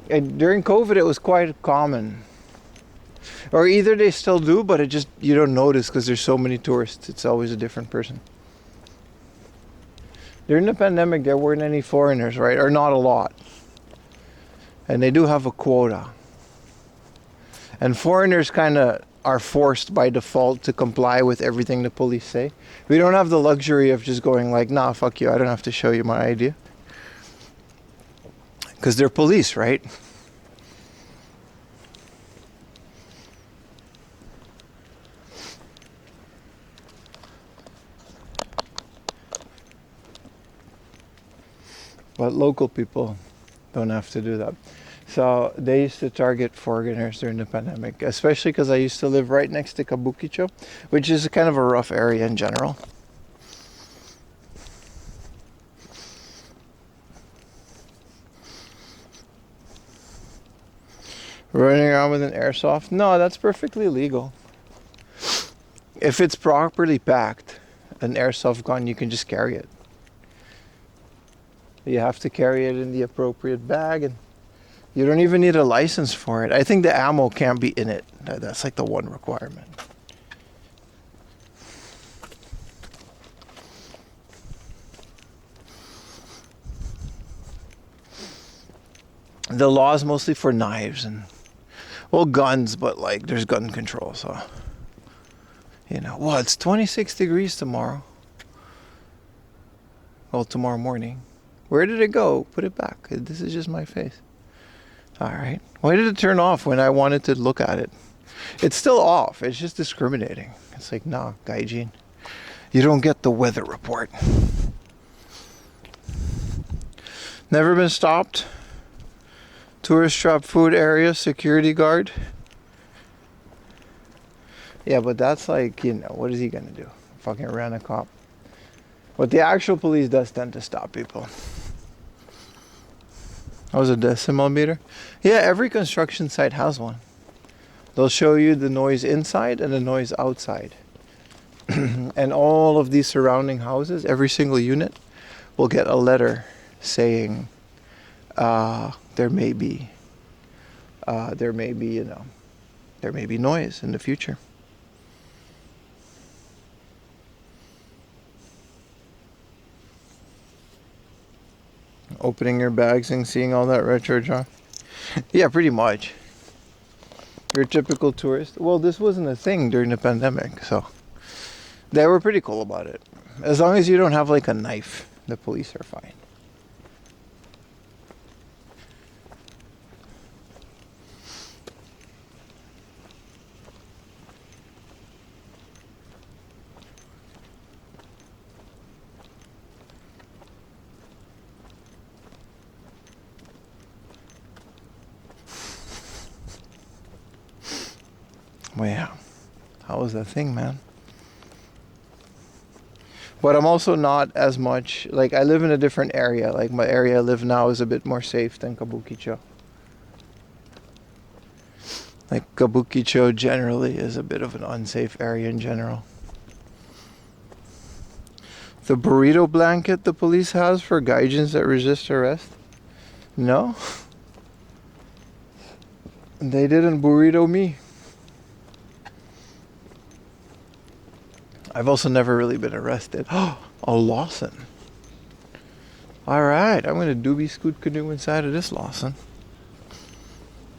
[SPEAKER 1] And during COVID, it was quite common. Or either they still do, but it just, you don't notice because there's so many tourists. It's always a different person. During the pandemic, there weren't any foreigners, right? Or not a lot. And they do have a quota. And foreigners kind of are forced by default to comply with everything the police say. We don't have the luxury of just going like, nah, fuck you, I don't have to show you my ID. Because they're police, right? But local people don't have to do that. So they used to target foreigners during the pandemic, especially because I used to live right next to Kabukicho, which is kind of a rough area in general. Running around with an airsoft? No, that's perfectly legal. If it's properly packed, an airsoft gun, you can just carry it. You have to carry it in the appropriate bag, and you don't even need a license for it. I think the ammo can't be in it. That's like the one requirement. The law is mostly for knives and, well, guns, but like there's gun control, so, you know. Well, it's 26 degrees tomorrow. Well, tomorrow morning. Where did it go? Put it back. This is just my face. All right. Why did it turn off when I wanted to look at it? It's still off. It's just discriminating. It's like, nah, gaijin. You don't get the weather report. Never been stopped. Tourist trap food area, security guard. Yeah, but that's like, you know, what is he gonna do? Fucking ran a cop. But the actual police does tend to stop people. That was a decimal meter? Yeah, every construction site has one. They'll show you the noise inside and the noise outside. And all of these surrounding houses, every single unit, will get a letter saying there may be noise in the future. Opening your bags and seeing all that retro junk. Yeah, pretty much. You're a typical tourist. Well, this wasn't a thing during the pandemic, so they were pretty cool about it. As long as you don't have like a knife, the police are fine. Well, yeah, that was the thing, man. But I'm also not as much, like, I live in a different area. Like, my area I live now is a bit more safe than Kabukicho. Like, Kabukicho generally is a bit of an unsafe area in general. The burrito blanket the police has for gaijins that resist arrest? No. They didn't burrito me. I've also never really been arrested. Oh, a Lawson. Alright, I'm gonna doobie scoot canoe inside of this Lawson.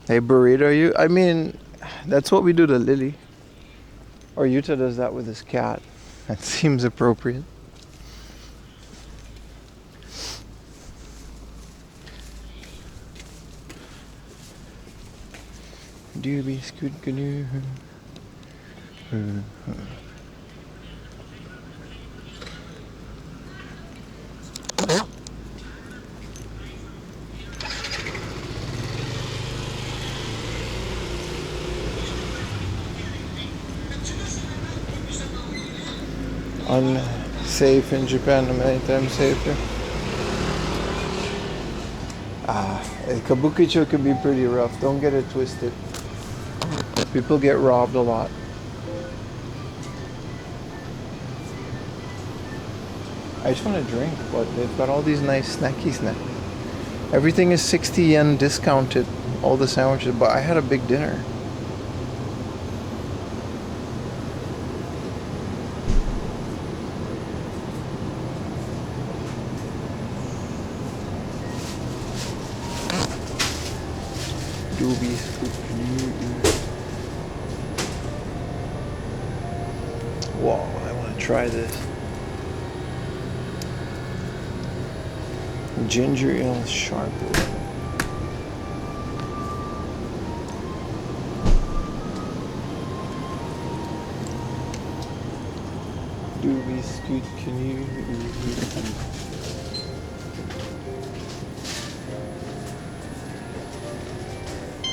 [SPEAKER 1] Hey, burrito you? I mean, that's what we do to Lily. Or Yuta does that with his cat. That seems appropriate. Doobie scoot canoe. Unsafe in Japan, many times safer. Kabukicho can be pretty rough. Don't get it twisted. People get robbed a lot. I just want a drink, but they've got all these nice snackies now. Everything is 60 yen discounted. All the sandwiches, but I had a big dinner. Doobies. Whoa, I want to try this. Ginger ale sharp. Doobie scoot canoe.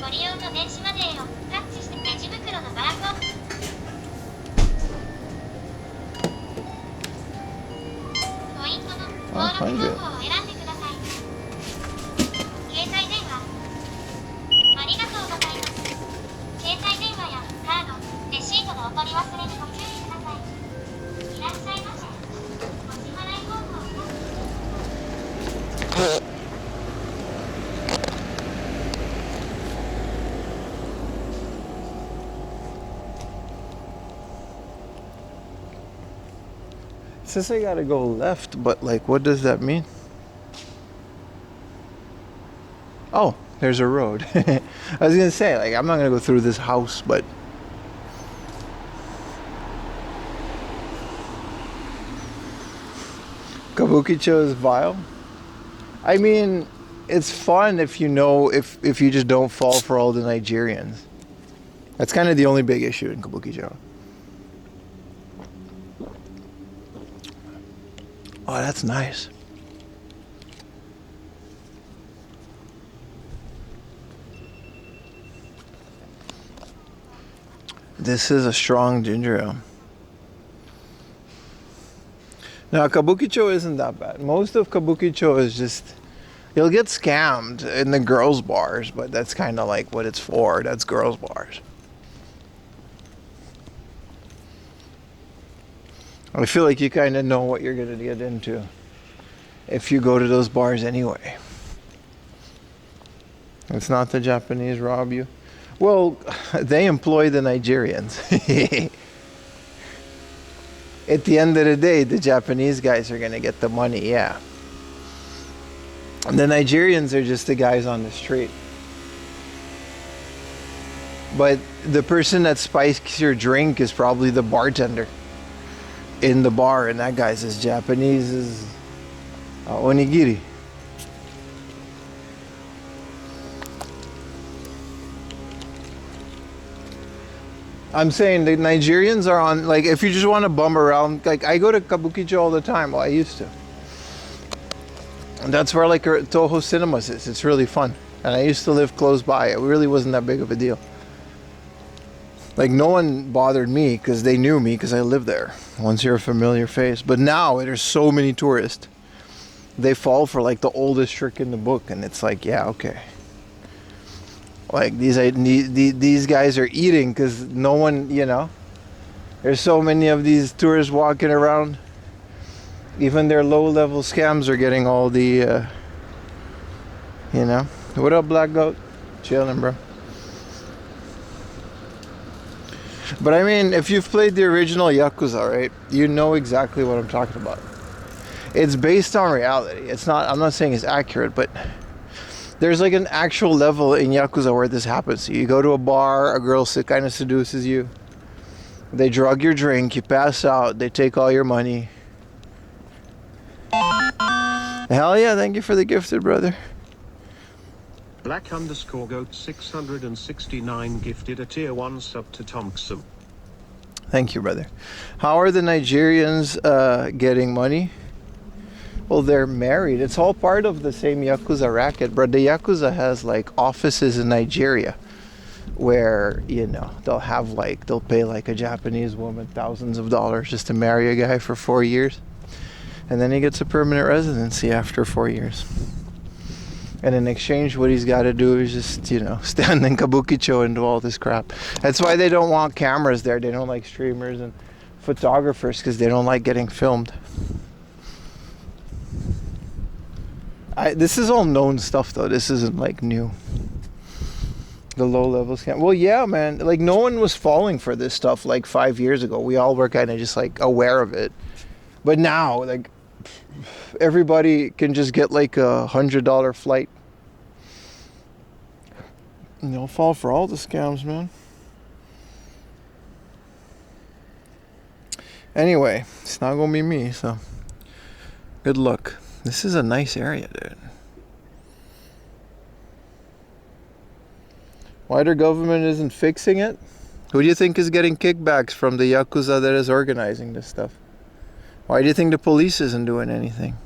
[SPEAKER 4] ご利用の電子マネーをタッチしてレジ袋のバーコード。ポイントの登録方法を選んでください。携帯電話。ありがとうございます。携帯電話やカード、レシートのお取り忘れにご注意ください。いらっしゃいませ。お支払い方法をタッチ。
[SPEAKER 1] It says I gotta go left, but like, what does that mean? Oh, there's a road. I was gonna say, like, I'm not gonna go through this house, but Kabukicho is vile. I mean, it's fun if you know, if you just don't fall for all the Nigerians. That's kind of the only big issue in Kabukicho. Oh, that's nice. This is a strong ginger ale. Now, Kabukicho isn't that bad. Most of Kabukicho is just, you'll get scammed in the girls' bars, but that's kind of like what it's for. That's girls' bars. I feel like you kind of know what you're going to get into if you go to those bars anyway. It's not the Japanese rob you. Well, they employ the Nigerians. At the end of the day, the Japanese guys are going to get the money, yeah. And the Nigerians are just the guys on the street. But the person that spikes your drink is probably the bartender in the bar, and that guy's as Japanese as onigiri. I'm saying the Nigerians are on, like, if you just want to bum around, like, I go to Kabukicho all the time. Well, I used to. And that's where, like, Toho Cinemas is. It's really fun. And I used to live close by. It really wasn't that big of a deal. Like, no one bothered me because they knew me because I lived there. Once you're a familiar face. But now, there's so many tourists. They fall for, like, the oldest trick in the book. And it's like, yeah, okay. Like, these guys are eating because no one, you know. There's so many of these tourists walking around. Even their low-level scams are getting all the, you know. What up, Black Goat? Chilling, bro. But I mean, if you've played the original Yakuza, right, you know exactly what I'm talking about. It's based on reality. It's not, I'm not saying it's accurate, but there's like an actual level in Yakuza where this happens. You go to a bar, a girl kind of seduces you. They drug your drink, you pass out, they take all your money. Hell yeah, thank you for the gifted, brother.
[SPEAKER 2] Black_goat 669 gifted a tier 1 sub to Thompson.
[SPEAKER 1] Thank you, brother. How are the Nigerians getting money? Well, they're married. It's all part of the same Yakuza racket, but the Yakuza has like offices in Nigeria where, you know, they'll pay like a Japanese woman thousands of dollars just to marry a guy for 4 years. And then he gets a permanent residency after 4 years. And in exchange, what he's got to do is just, you know, stand in Kabukicho and do all this crap. That's why they don't want cameras there. They don't like streamers and photographers because they don't like getting filmed. This is all known stuff, though. This isn't, like, new. The low-level scam. Well, yeah, man. Like, no one was falling for this stuff, like, 5 years ago. We all were kind of just, like, aware of it. But now, like, everybody can just get like a $100 flight. And they'll fall for all the scams, man. Anyway, it's not gonna be me, so good luck. This is a nice area, dude. Why the government isn't fixing it? Who do you think is getting kickbacks from the Yakuza that is organizing this stuff? Why do you think the police isn't doing anything?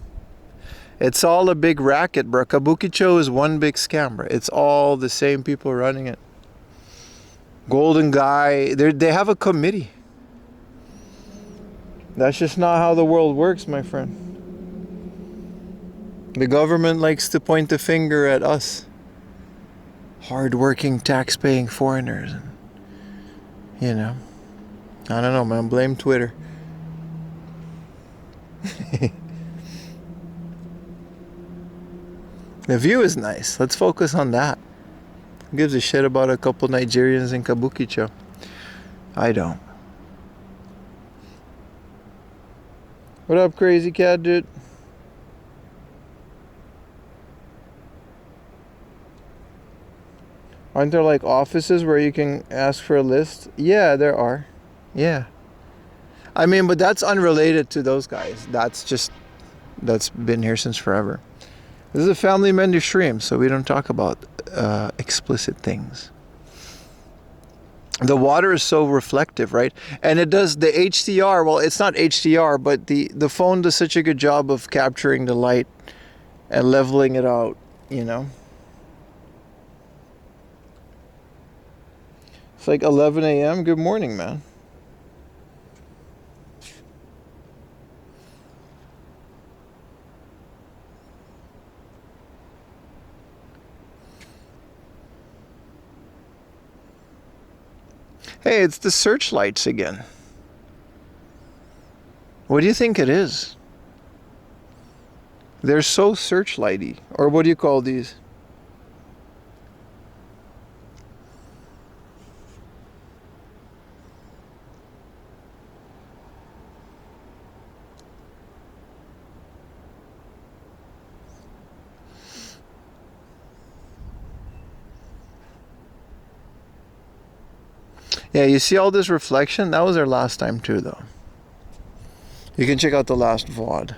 [SPEAKER 1] It's all a big racket, bro. Kabukicho is one big scam, bro. It's all the same people running it. Golden Guy, they have a committee. That's just not how the world works, my friend. The government likes to point the finger at us. Hard-working, tax-paying foreigners. You know. I don't know, man. Blame Twitter. The view is nice. Let's focus on that. Who gives a shit about a couple Nigerians in Kabukicho? I don't. What up, crazy cat dude? Aren't there like offices where you can ask for a list? Yeah, there are. Yeah. I mean, but that's unrelated to those guys. That's been here since forever. This is a family menu stream, so we don't talk about explicit things. The water is so reflective, right? And it does the HDR. Well, it's not HDR, but the phone does such a good job of capturing the light and leveling it out, you know? It's like 11 a.m. Good morning, man. Hey, it's the searchlights again. What do you think it is? They're so searchlighty. Or what do you call these? Yeah, you see all this reflection? That was our last time too, though. You can check out the last VOD.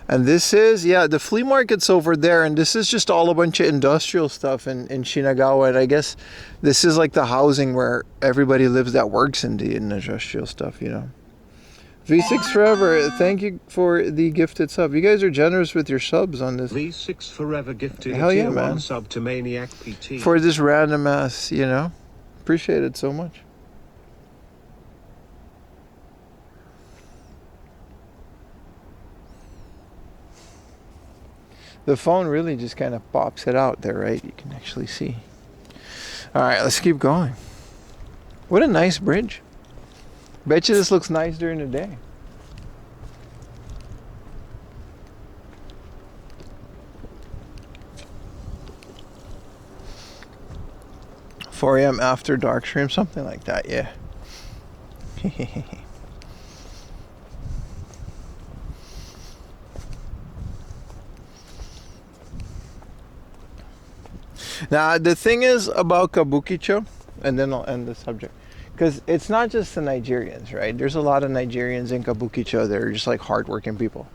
[SPEAKER 1] And this is, yeah, the flea market's over there, and this is just all a bunch of industrial stuff in Shinagawa. And I guess this is like the housing where everybody lives that works in the industrial stuff, you know. V6 Forever, thank you for the gifted sub. You guys are generous with your subs on this.
[SPEAKER 2] V6 Forever gifted
[SPEAKER 1] Hell
[SPEAKER 2] a
[SPEAKER 1] yeah,
[SPEAKER 2] tier
[SPEAKER 1] man.
[SPEAKER 2] 1 sub to Maniac PT.
[SPEAKER 1] For this random ass, you know. Appreciate it so much. The phone really just kind of pops it out there, right? You can actually see. All right, let's keep going. What a nice bridge. Bet you this looks nice during the day. "4 a.m. after dark stream," something like that, yeah. Now, the thing is about Kabukicho, and then I'll end the subject, because it's not just the Nigerians, right? There's a lot of Nigerians in Kabukicho that are just like hardworking people.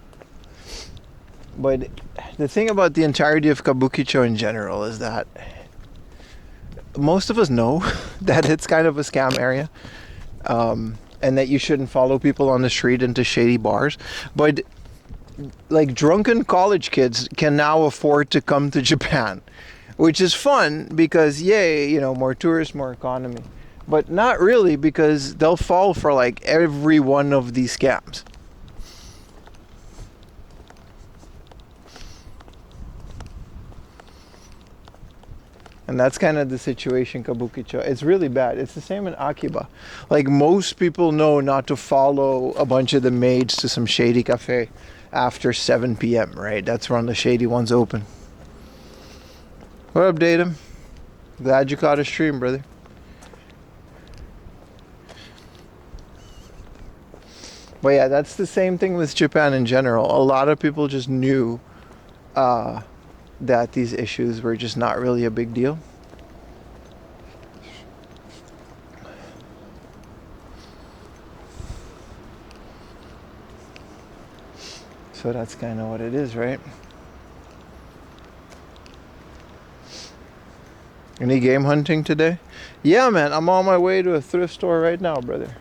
[SPEAKER 1] But the thing about the entirety of Kabukicho in general is that most of us know that it's kind of a scam area, and that you shouldn't follow people on the street into shady bars. But like drunken college kids can now afford to come to Japan, which is fun because yay, you know, more tourists, more economy. But not really, because they'll fall for like every one of these scams. And that's kind of the situation Kabukicho. It's really bad. It's the same in Akiba. Like most people know not to follow a bunch of the maids to some shady cafe after 7 p.m., right? That's when the shady ones open. What up, Datum? Glad you caught a stream, brother. But yeah, that's the same thing with Japan in general. A lot of people just knew that these issues were just not really a big deal. So that's kind of what it is, right? Any game hunting today? Yeah, man, I'm on my way to a thrift store right now, brother.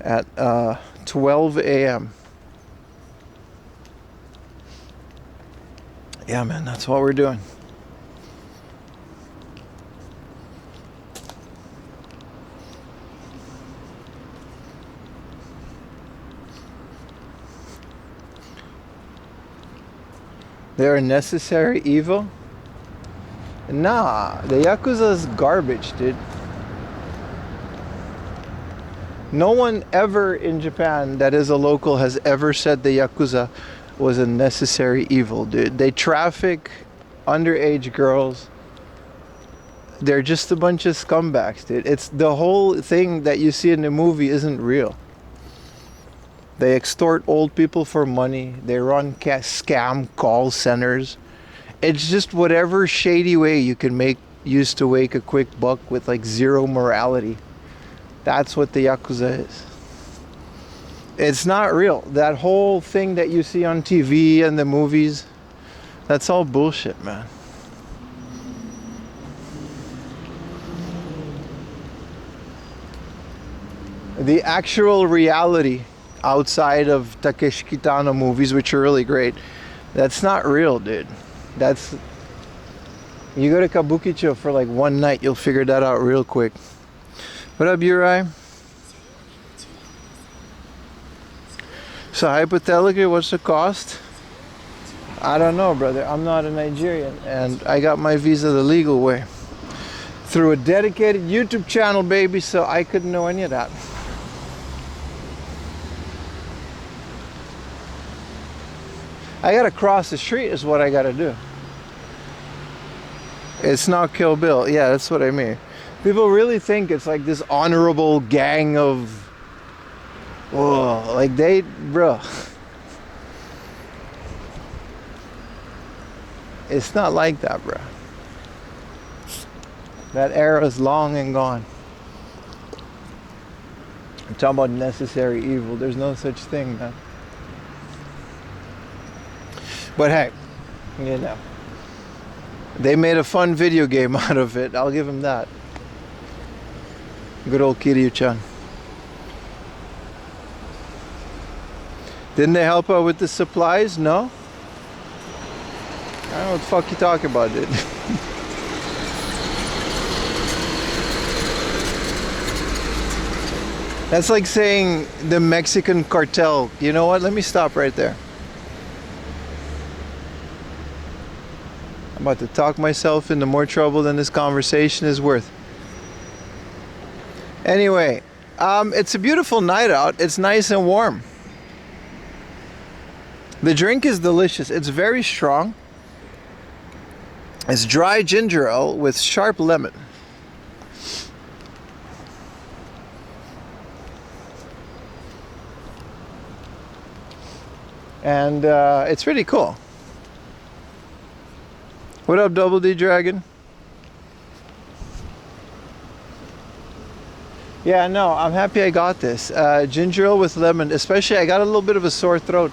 [SPEAKER 1] At 12 a.m. Yeah, man, that's what we're doing. They're a necessary evil? Nah, the Yakuza's garbage, dude. No one ever in Japan that is a local has ever said the Yakuza was a necessary evil, dude. They traffic underage girls. They're just a bunch of scumbags, dude. It's the whole thing that you see in the movie isn't real. They extort old people for money. They run scam call centers. It's just whatever shady way you can use to make a quick buck with like zero morality. That's what the Yakuza is. It's not real. That whole thing that you see on TV and the movies, that's all bullshit, man. The actual reality outside of Takeshi Kitano movies, which are really great, that's not real, dude. That's... You go to Kabukicho for like one night, you'll figure that out real quick. What up, Uri? So hypothetically, what's the cost? I don't know, brother. I'm not a Nigerian, and I got my visa the legal way. Through a dedicated YouTube channel, baby, so I couldn't know any of that. I gotta cross the street is what I gotta do. It's not Kill Bill. Yeah, that's what I mean. People really think it's like this honorable gang of... Oh, like they... Bro. It's not like that, bro. That era is long and gone. I'm talking about necessary evil. There's no such thing, man. But hey, you know, they made a fun video game out of it. I'll give them that. Good old Kiryu-chan. Didn't they help out with the supplies? No? I don't know what the fuck you talking about, dude. That's like saying the Mexican cartel. You know what? Let me stop right there. I'm about to talk myself into more trouble than this conversation is worth. Anyway, it's a beautiful night out. It's nice and warm. The drink is delicious. It's very strong. It's dry ginger ale with sharp lemon. And it's really cool. What up, Double D Dragon? Yeah, no, I'm happy I got this. Ginger ale with lemon. Especially, I got a little bit of a sore throat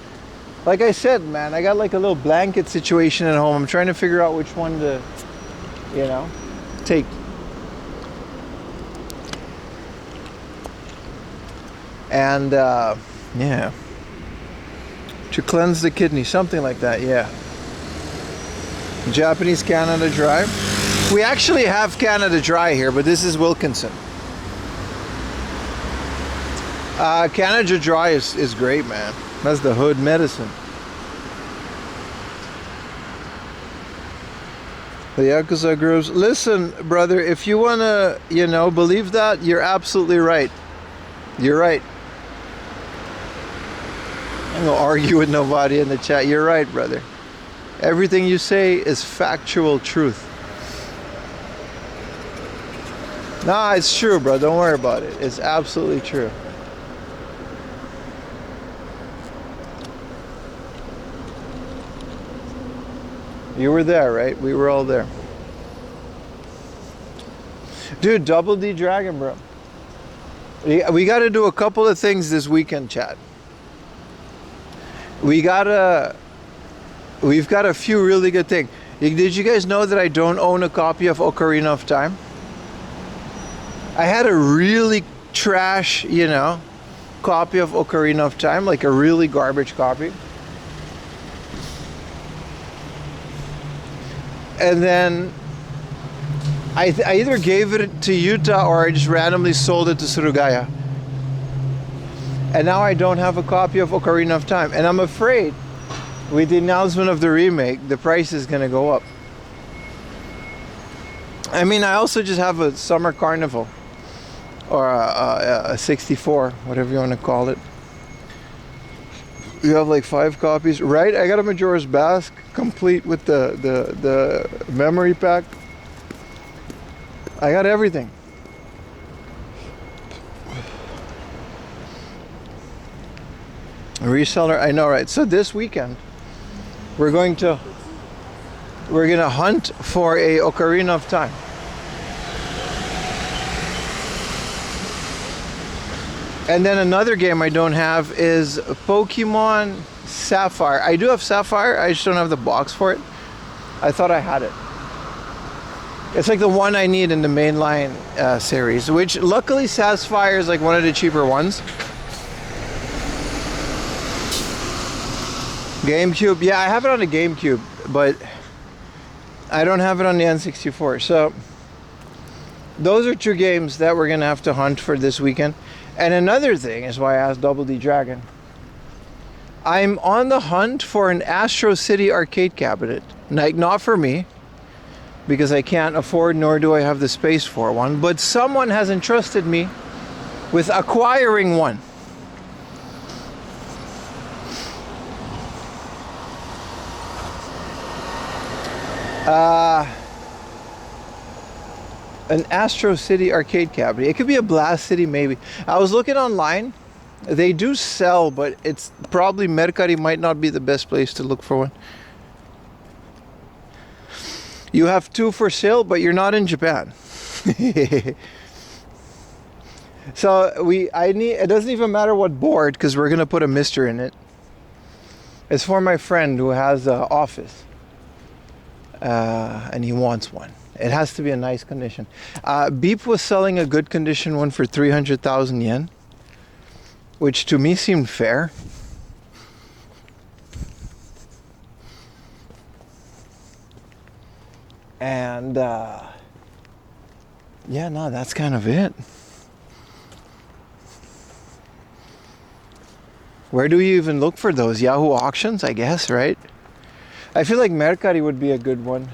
[SPEAKER 1] Like I said, man, I got like a little blanket situation at home. I'm trying to figure out which one to, you know, take. And yeah, to cleanse the kidney, something like that. Yeah. Japanese Canada Dry. We actually have Canada Dry here, but this is Wilkinson. Canada Dry is great, man. That's the hood medicine. The Yakuza grooves. Listen, brother, if you want to, you know, believe that, you're absolutely right. You're right. I'm going to argue with nobody in the chat. You're right, brother. Everything you say is factual truth. Nah, it's true, bro. Don't worry about it. It's absolutely true. You were there, right? We were all there. Dude, Double D Dragon, bro. We got to do a couple of things this weekend, chat. We've got a few really good things. Did you guys know that I don't own a copy of Ocarina of Time? I had a really trash, you know, copy of Ocarina of Time, like a really garbage copy. And then I either gave it to Utah or I just randomly sold it to Surugaya. And now I don't have a copy of Ocarina of Time. And I'm afraid with the announcement of the remake, the price is going to go up. I mean, I also just have a Summer Carnival. Or a 64, whatever you want to call it. You have like 5 copies, right? I got a Majora's Mask complete with the memory pack. I got everything. A reseller, I know, right? So this weekend, we're gonna hunt for a Ocarina of Time. And then another game I don't have is Pokemon Sapphire. I do have Sapphire, I just don't have the box for it. I thought I had it. It's like the one I need in the mainline series, which luckily Sapphire is like one of the cheaper ones. GameCube, yeah, I have it on the GameCube, but I don't have it on the N64. So those are 2 games that we're gonna have to hunt for this weekend. And another thing is why I asked Double D Dragon. I'm on the hunt for an Astro City arcade cabinet. Like, not for me, because I can't afford nor do I have the space for one, but someone has entrusted me with acquiring one. An Astro City arcade cabinet. It could be a Blast City, maybe. I was looking online. They do sell, but it's probably Mercari might not be the best place to look for one. You have 2 for sale, but you're not in Japan. So it doesn't even matter what board, because we're gonna put a mister in it. It's for my friend who has an office, and he wants one. It has to be a nice condition. Beep was selling a good condition one for 300,000 yen, which to me seemed fair. And yeah, no, that's kind of it. Where do you even look for those? Yahoo Auctions, I guess, right? I feel like Mercari would be a good one.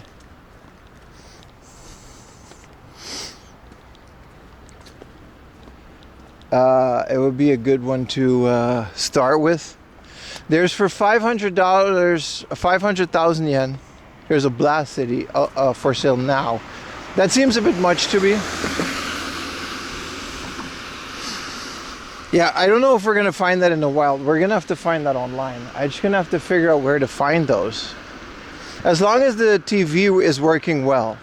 [SPEAKER 1] It would be a good one to start with. There's for $500, 500,000 yen. There's a Blast City for sale now. That seems a bit much to me. Yeah, I don't know if we're gonna find that in the wild. We're gonna have to find that online. I'm just gonna have to figure out where to find those. As long as the TV is working well,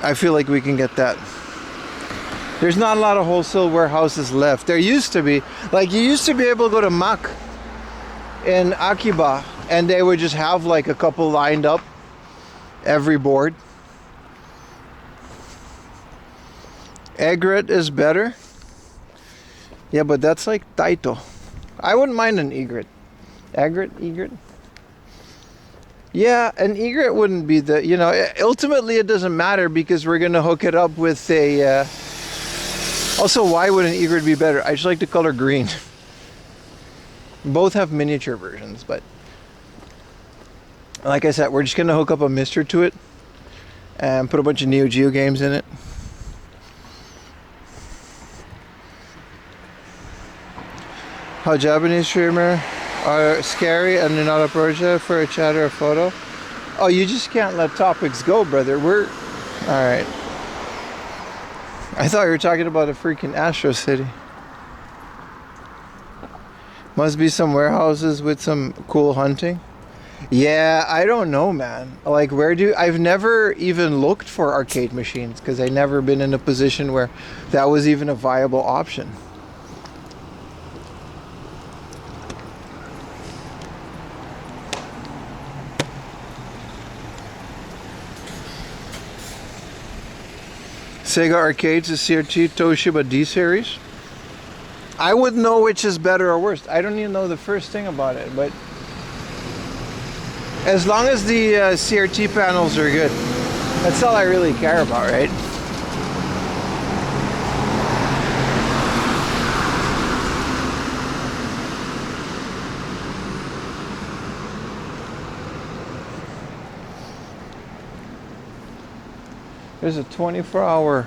[SPEAKER 1] I feel like we can get that. There's not a lot of wholesale warehouses left. There used to be. Like, you used to be able to go to Mac in Akiba, and they would just have like a couple lined up every board. Egret is better. Yeah, but that's like Taito. I wouldn't mind an egret. Egret? Yeah, an egret wouldn't be the, you know, ultimately it doesn't matter because we're going to hook it up with a, also why would an egret be better? I just like the color green. Both have miniature versions, but like I said, we're just going to hook up a mister to it and put a bunch of Neo Geo games in it. How Japanese streamer are scary and they're not a project for a chat or a photo. Oh, you just can't let topics go, brother. We're all right. I thought you were talking about a freaking Astro City. Must be some warehouses with some cool hunting. Yeah, I don't know, man. Like, I've never even looked for arcade machines because I've never been in a position where that was even a viable option. Sega Arcades is CRT Toshiba D series. I wouldn't know which is better or worse. I don't even know the first thing about it, but as long as the CRT panels are good, that's all I really care about, right? There's a 24-hour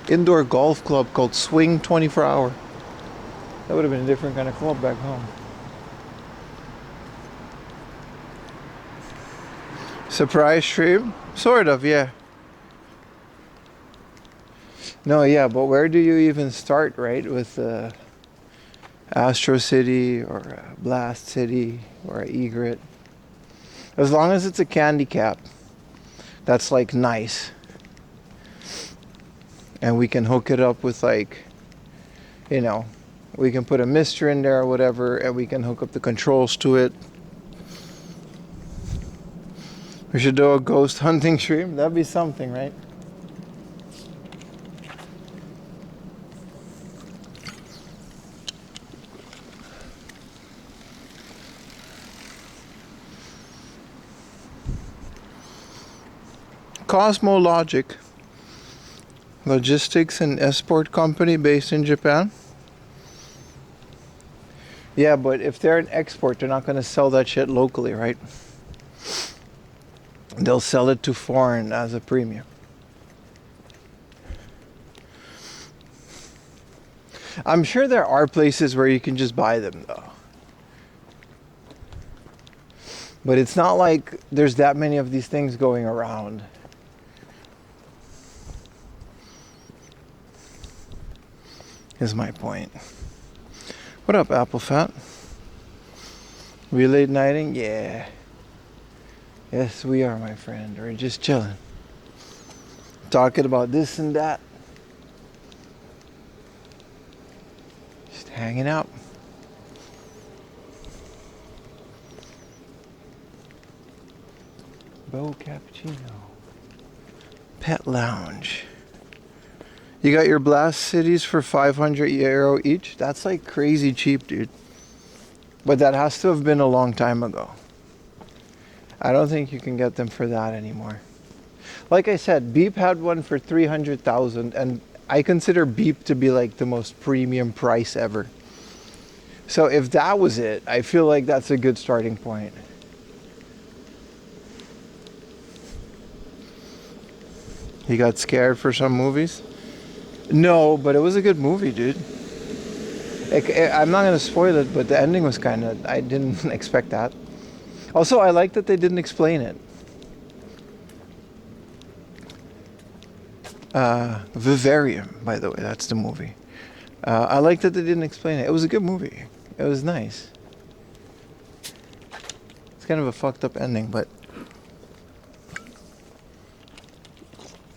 [SPEAKER 1] indoor golf club called Swing 24 Hour. That would have been a different kind of club back home. Surprise stream? Sort of, yeah. No, yeah, but where do you even start, right? With Astro City or Blast City or Egret? As long as it's a candy cap, that's like nice. And we can hook it up with like, you know, we can put a mister in there or whatever, and we can hook up the controls to it. We should do a ghost hunting stream. That'd be something, right? Cosmologic Logistics and Export Company based in Japan. Yeah, but if they're an export, they're not going to sell that shit locally, right? They'll sell it to foreign as a premium. I'm sure there are places where you can just buy them, though. But it's not like there's that many of these things going around. Is my point. What up, Apple Fat? We late nighting? Yeah. Yes, we are, my friend. We're just chilling. Talking about this and that. Just hanging out. Bo Cappuccino. Pet Lounge. You got your Blast Cities for 500 euro each? That's like crazy cheap, dude. But that has to have been a long time ago. I don't think you can get them for that anymore. Like I said, Beep had one for 300,000, and I consider Beep to be like the most premium price ever. So if that was it, I feel like that's a good starting point. You got scared for some movies? No, but it was a good movie, dude. I'm not going to spoil it, but the ending was kind of... I didn't expect that. Also, I like that they didn't explain it. Vivarium, by the way, that's the movie. I like that they didn't explain it. It was a good movie. It was nice. It's kind of a fucked up ending, but...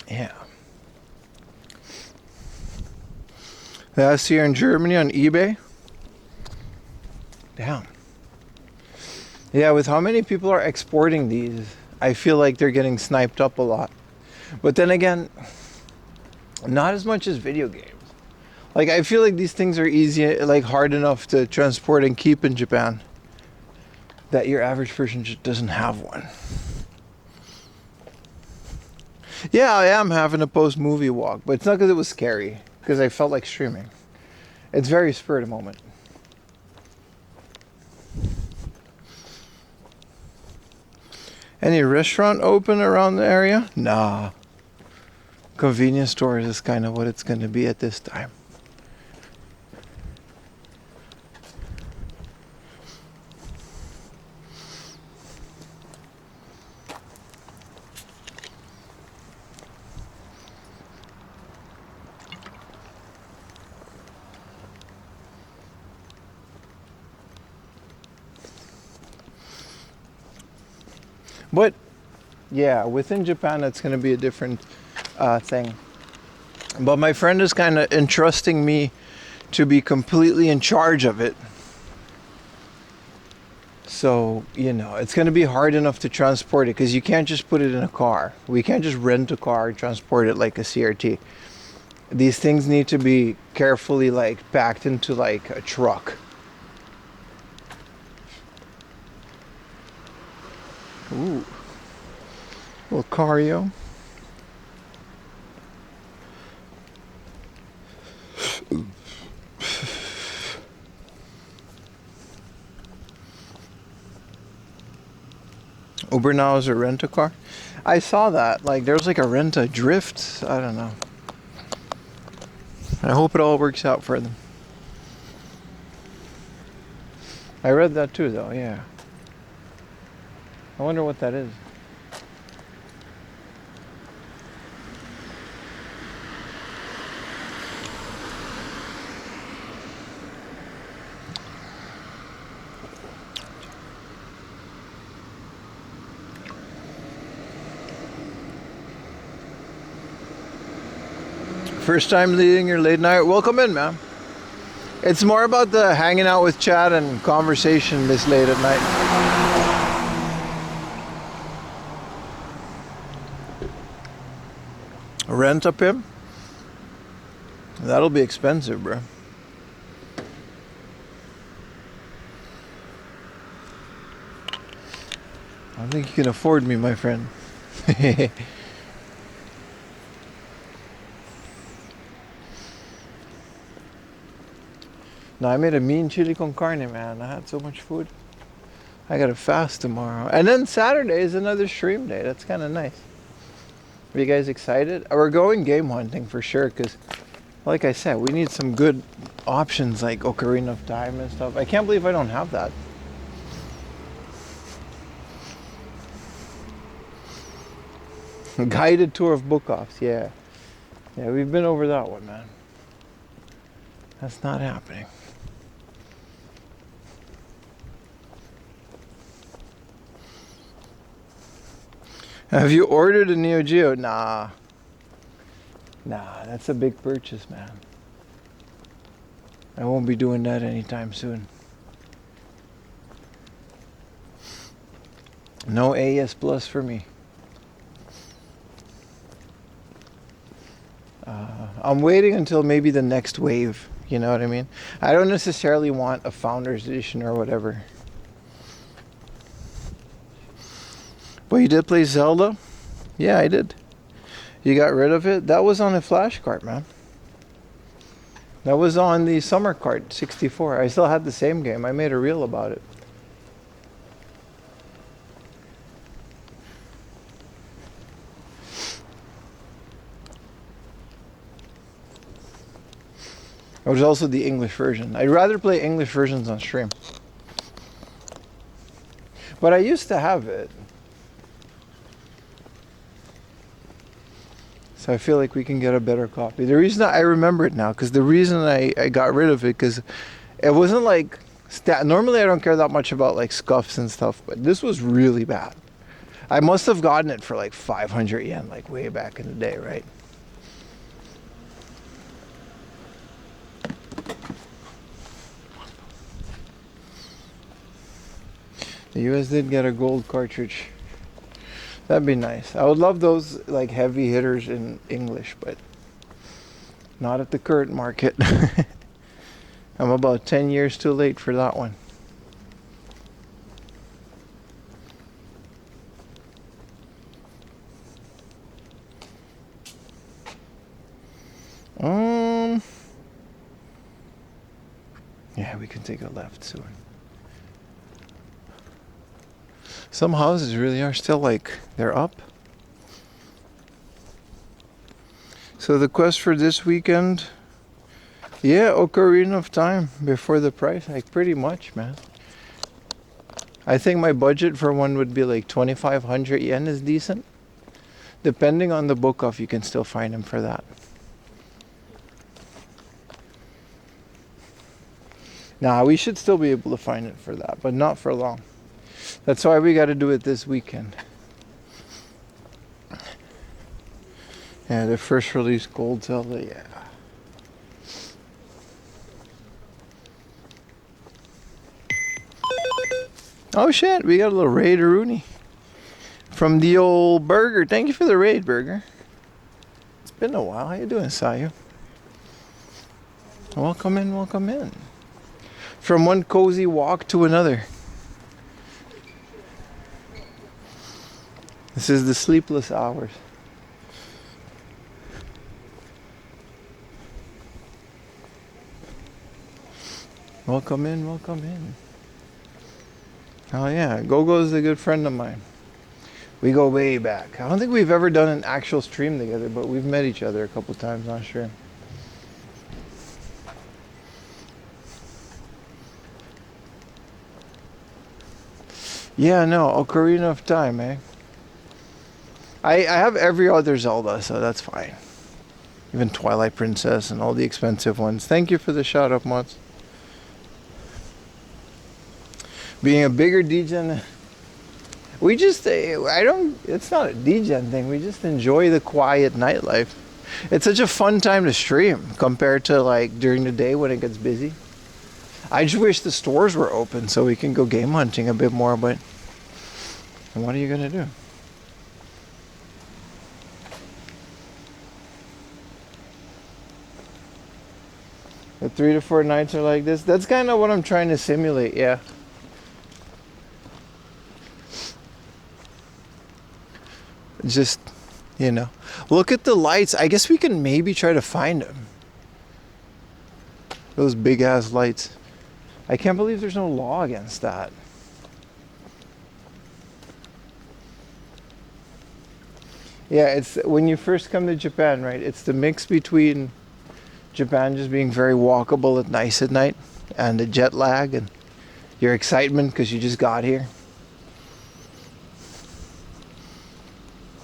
[SPEAKER 1] yeah. Last year in Germany on eBay. Damn. Yeah, with how many people are exporting these, I feel like they're getting sniped up a lot. But then again, not as much as video games. Like, I feel like these things are easy, like hard enough to transport and keep in Japan, that your average person just doesn't have one. Yeah, I am having a post-movie walk, but it's not because it was scary, because I felt like streaming. It's very spur of the moment. Any restaurant open around the area? Nah. Convenience stores is kind of what it's going to be at this time. But yeah, within Japan, it's going to be a different thing. But my friend is kind of entrusting me to be completely in charge of it. So, you know, it's going to be hard enough to transport it because you can't just put it in a car. We can't just rent a car and transport it like a CRT. These things need to be carefully like packed into like a truck. Ooh. Little Cario. Uber now is a rent-a-car. I saw that. Like, there's like a rent-a-drift. I don't know. I hope it all works out for them. I read that too, though. Yeah. I wonder what that is. First time leading your late night? Welcome in, man. It's more about the hanging out with chat and conversation this late at night. Rent up him? That'll be expensive, bro. I don't think you can afford me, my friend. No, I made a mean chili con carne, man. I had so much food. I gotta fast tomorrow. And then Saturday is another stream day. That's kind of nice. Are you guys excited? We're going game hunting for sure, because like I said, we need some good options like Ocarina of Time and stuff. I can't believe I don't have that. Guided tour of book offs, yeah. Yeah, we've been over that one, man. That's not happening. Have you ordered a Neo Geo? Nah. Nah, that's a big purchase, man. I won't be doing that anytime soon. No AS Plus for me. I'm waiting until maybe the next wave, you know what I mean? I don't necessarily want a Founders Edition or whatever. But you did play Zelda? Yeah, I did. You got rid of it? That was on a flash cart, man. That was on the summer cart, 64. I still had the same game. I made a reel about it. It was also the English version. I'd rather play English versions on stream. But I used to have it. So I feel like we can get a better copy. The reason I remember it now, because the reason I got rid of it, because it wasn't like... Normally I don't care that much about like scuffs and stuff, but this was really bad. I must have gotten it for like 500 yen, like way back in the day, right? The US did get a gold cartridge. That'd be nice. I would love those like heavy hitters in English, but not at the current market. I'm about 10 years too late for that one. Yeah, we can take a left soon. Some houses really are still like, they're up. So the quest for this weekend, yeah, Ocarina of Time before the price hike, pretty much, man. I think my budget for one would be like 2,500 yen is decent. Depending on the book off, you can still find them for that. Nah, we should still be able to find it for that, but not for long. That's why we got to do it this weekend. Yeah, the first release gold Zelda, yeah. Oh shit, we got a little raid Rooney from the old Burger. Thank you for the raid, Burger. It's been a while. How you doing, Sayu? Welcome in, welcome in. From one cozy walk to another. This is the sleepless hours. Welcome in, welcome in. Oh yeah, Gogo's a good friend of mine. We go way back. I don't think we've ever done an actual stream together, but we've met each other a couple times, not sure. Yeah, no, Ocarina of Time, eh? I have every other Zelda, so that's fine. Even Twilight Princess and all the expensive ones. Thank you for the shout out, mods. Being a bigger degen, we just, it's not a degen thing, we just enjoy the quiet nightlife. It's such a fun time to stream compared to like during the day when it gets busy. I just wish the stores were open so we can go game hunting a bit more, but what are you gonna do? The 3 to 4 nights are like this. That's kind of what I'm trying to simulate, yeah. Just, you know, look at the lights. I guess we can maybe try to find them. Those big ass lights. I can't believe there's no law against that. Yeah, it's when you first come to Japan, right? It's the mix between Japan just being very walkable and nice at night and the jet lag and your excitement because you just got here.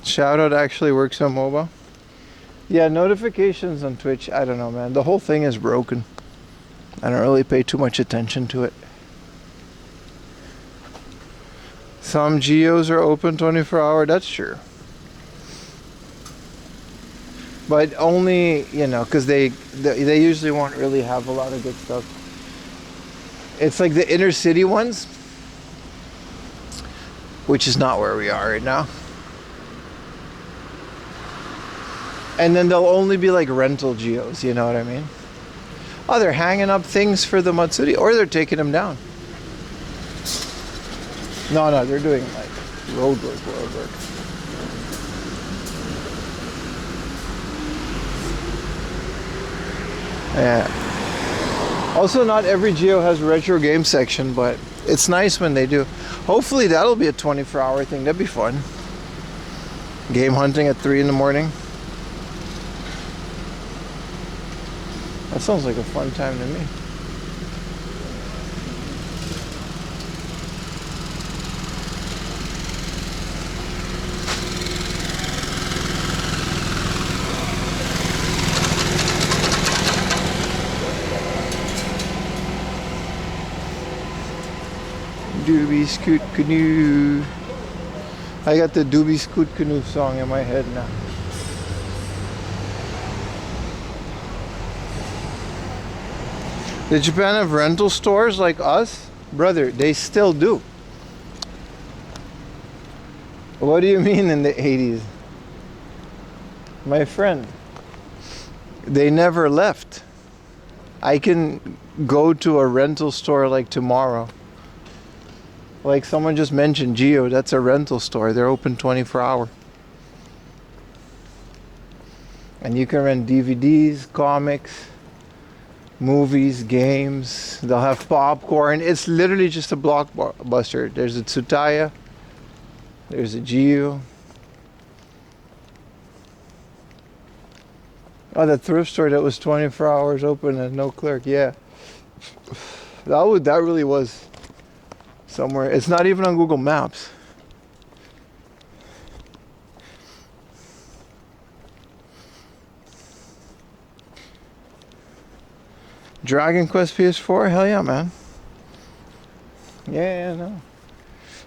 [SPEAKER 1] Shout out actually works on mobile. Yeah, notifications on Twitch, I don't know, man. The whole thing is broken. I don't really pay too much attention to it. Some geos are open 24-hour, that's true. But only, you know, because they usually won't really have a lot of good stuff. It's like the inner city ones, which is not where we are right now. And then they'll only be like rental geos, you know what I mean? Oh, they're hanging up things for the Matsuri, or they're taking them down. No, they're doing like road work. Yeah. Also, not every geo has a retro game section, but it's nice when they do. Hopefully that'll be a 24-hour thing. That'd be fun. Game hunting at 3 in the morning. That sounds like a fun time to me. Doobie Scoot Canoe. I got the Doobie Scoot Canoe song in my head now. Did Japan have rental stores like us? Brother, they still do. What do you mean in the 80s? My friend, they never left. I can go to a rental store like tomorrow. Like someone just mentioned Geo, that's a rental store. They're open 24 hours. And you can rent DVDs, comics, movies, games. They'll have popcorn. It's literally just a blockbuster. There's a Tsutaya. There's a Geo. Oh, the thrift store that was 24 hours open and no clerk. Yeah. That really was somewhere. It's not even on Google Maps. Dragon Quest PS4, hell yeah, man. Yeah, no.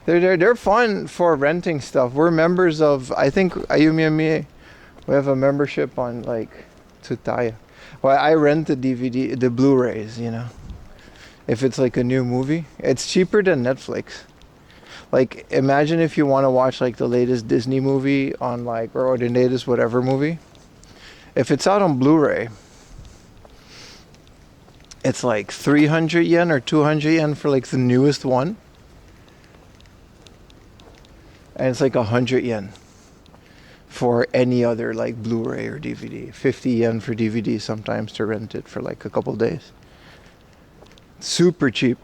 [SPEAKER 1] They're fun for renting stuff. We're members of, I think Ayumi and me, we have a membership on like Tsutaya. Well, I rent the DVD, the Blu-rays, you know. If it's like a new movie, it's cheaper than Netflix. Like imagine if you want to watch like the latest Disney movie on like, or the latest whatever movie. If it's out on Blu-ray, it's like 300 yen or 200 yen for like the newest one. And it's like 100 yen for any other like Blu-ray or DVD. 50 yen for DVD sometimes to rent it for like a couple days. Super cheap.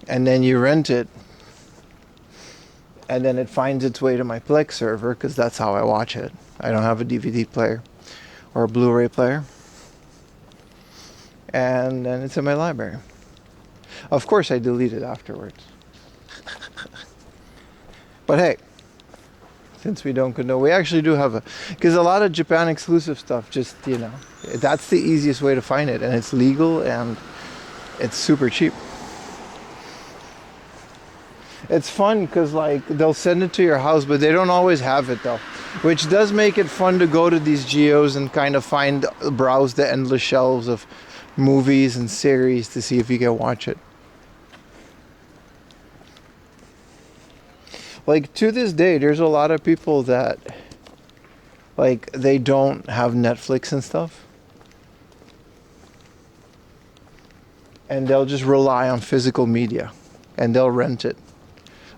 [SPEAKER 1] And then you rent it. And then it finds its way to my Plex server because that's how I watch it. I don't have a DVD player or a Blu-ray player. And then it's in my library. Of course I delete it afterwards. But hey, since we don't know, we actually do have because a lot of Japan exclusive stuff, just, you know, that's the easiest way to find it, and it's legal and it's super cheap. It's fun because like they'll send it to your house, but they don't always have it though, which does make it fun to go to these geos and kind of browse the endless shelves of movies and series to see if you can watch it. Like to this day, there's a lot of people that like they don't have Netflix and stuff, and they'll just rely on physical media and they'll rent it.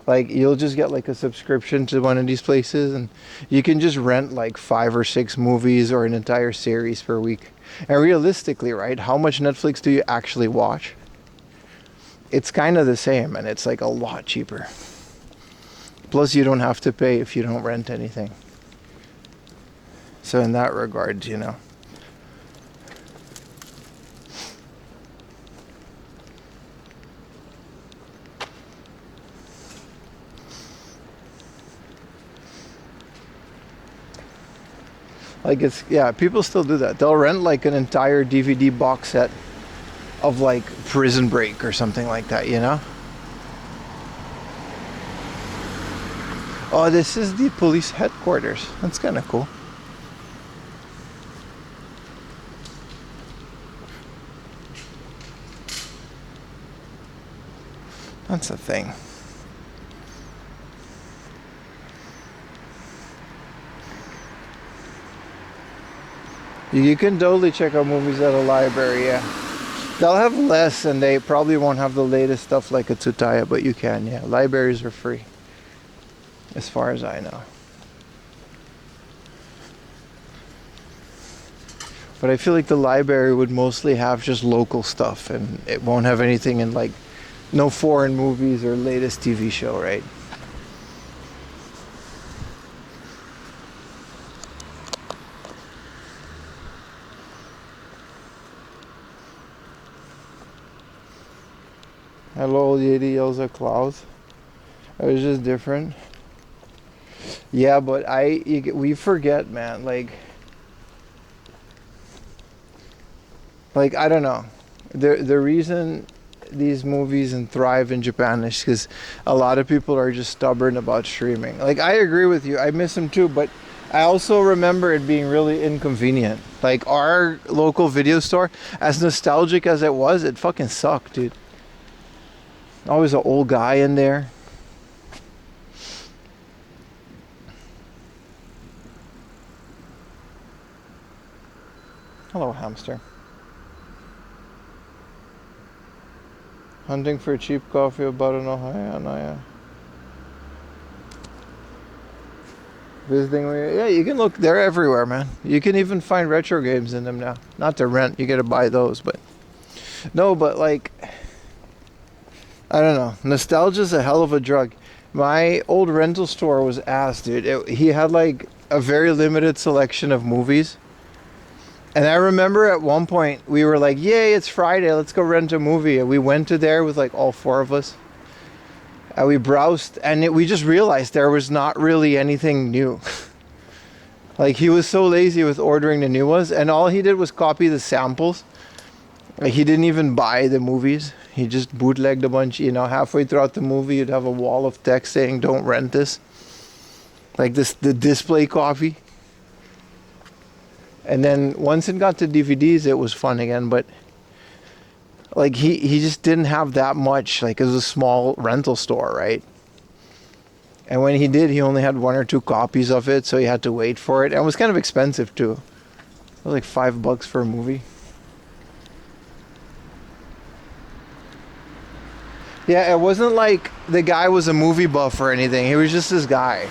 [SPEAKER 1] Like you'll just get like a subscription to one of these places and you can just rent like 5 or 6 movies or an entire series per week. And realistically, right, how much Netflix do you actually watch? It's kind of the same, and it's like a lot cheaper. Plus you don't have to pay if you don't rent anything. So in that regard, you know. Like it's, yeah, people still do that. They'll rent like an entire DVD box set of like Prison Break or something like that, you know? Oh, this is the police headquarters. That's kind of cool. That's a thing. You can totally check out movies at a library, yeah. They'll have less and they probably won't have the latest stuff like a Tsutaya, but you can, yeah. Libraries are free, as far as I know. But I feel like the library would mostly have just local stuff and it won't have anything in like, no foreign movies or latest TV show, right? Hello, Yeti yells at Klaus. It was just different. Yeah, but we forget, man. Like I don't know. The reason these movies and thrive in Japan is because a lot of people are just stubborn about streaming. Like I agree with you. I miss them too, but I also remember it being really inconvenient. Like our local video store, as nostalgic as it was, it fucking sucked, dude. Always an old guy in there. Hello, hamster. Hunting for cheap coffee about an Ohio. Visiting, yeah, you can look. They're everywhere, man. You can even find retro games in them now. Not to rent, you got to buy those, but no, but like, I don't know. Nostalgia's a hell of a drug. My old rental store was ass, dude. He had like a very limited selection of movies. And I remember at one point we were like, yay, it's Friday, let's go rent a movie. And we went to there with like all four of us. And we browsed and we just realized there was not really anything new. Like he was so lazy with ordering the new ones, and all he did was copy the samples. Like he didn't even buy the movies. He just bootlegged a bunch, you know, halfway throughout the movie you'd have a wall of text saying don't rent this. Like this, the display copy. And then once it got to DVDs it was fun again, but like he just didn't have that much. Like it was a small rental store, right? And when he did, he only had 1 or 2 copies of it, so he had to wait for it. And it was kind of expensive too. It was like $5 for a movie. Yeah, it wasn't like the guy was a movie buff or anything. He was just this guy.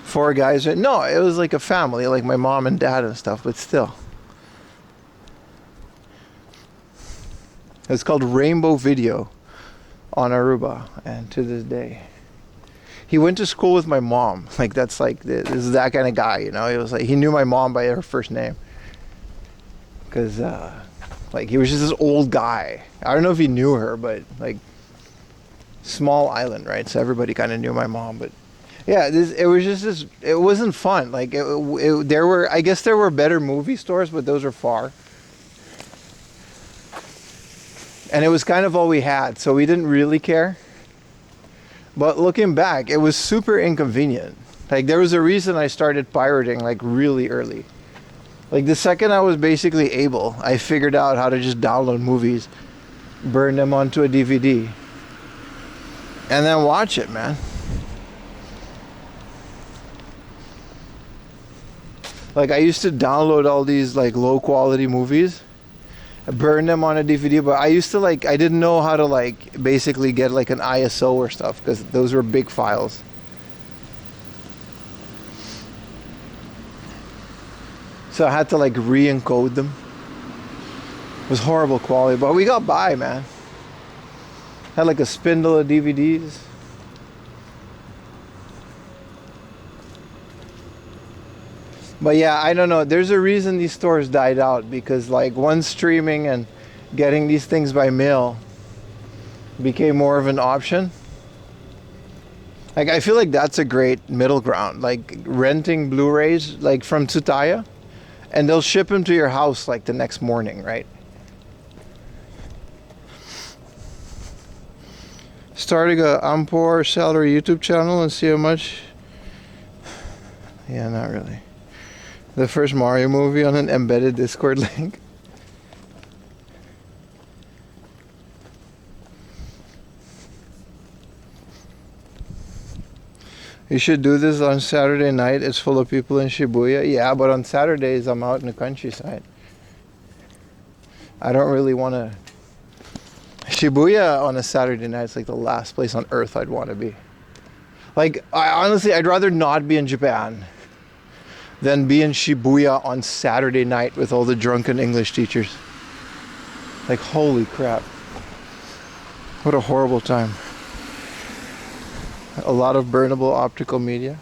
[SPEAKER 1] 4 guys. No, it was like a family, like my mom and dad and stuff, but still. It's called Rainbow Video on Aruba, and to this day. He went to school with my mom. Like that's like, this is that kind of guy, you know? He was like, he knew my mom by her first name. Because, like he was just this old guy. I don't know if he knew her, but like small island, right? So everybody kind of knew my mom, but yeah, it was just this. It wasn't fun. Like there were, I guess there were better movie stores, but those are far. And it was kind of all we had, so we didn't really care. But looking back, it was super inconvenient. Like there was a reason I started pirating like really early. Like the second I was basically able, I figured out how to just download movies, burn them onto a DVD, and then watch it, man. Like I used to download all these like low quality movies, burn them on a DVD, but I used to like, I didn't know how to like basically get like an ISO or stuff, because those were big files. So I had to like re-encode them. It was horrible quality, but we got by, man. Had like a spindle of DVDs. But yeah, I don't know. There's a reason these stores died out, because like once streaming and getting these things by mail became more of an option. Like I feel like that's a great middle ground. Like renting Blu-rays like from Tsutaya, and they'll ship them to your house like the next morning, right? Starting a Ampor salary YouTube channel and see how much. Yeah, not really. The first Mario movie on an embedded Discord link. You should do this on Saturday night. It's full of people in Shibuya. Yeah, but on Saturdays I'm out in the countryside. I don't really want to. Shibuya on a Saturday night is like the last place on earth I'd want to be. Like, honestly, I'd rather not be in Japan than be in Shibuya on Saturday night with all the drunken English teachers. Like, holy crap. What a horrible time. A lot of burnable optical media.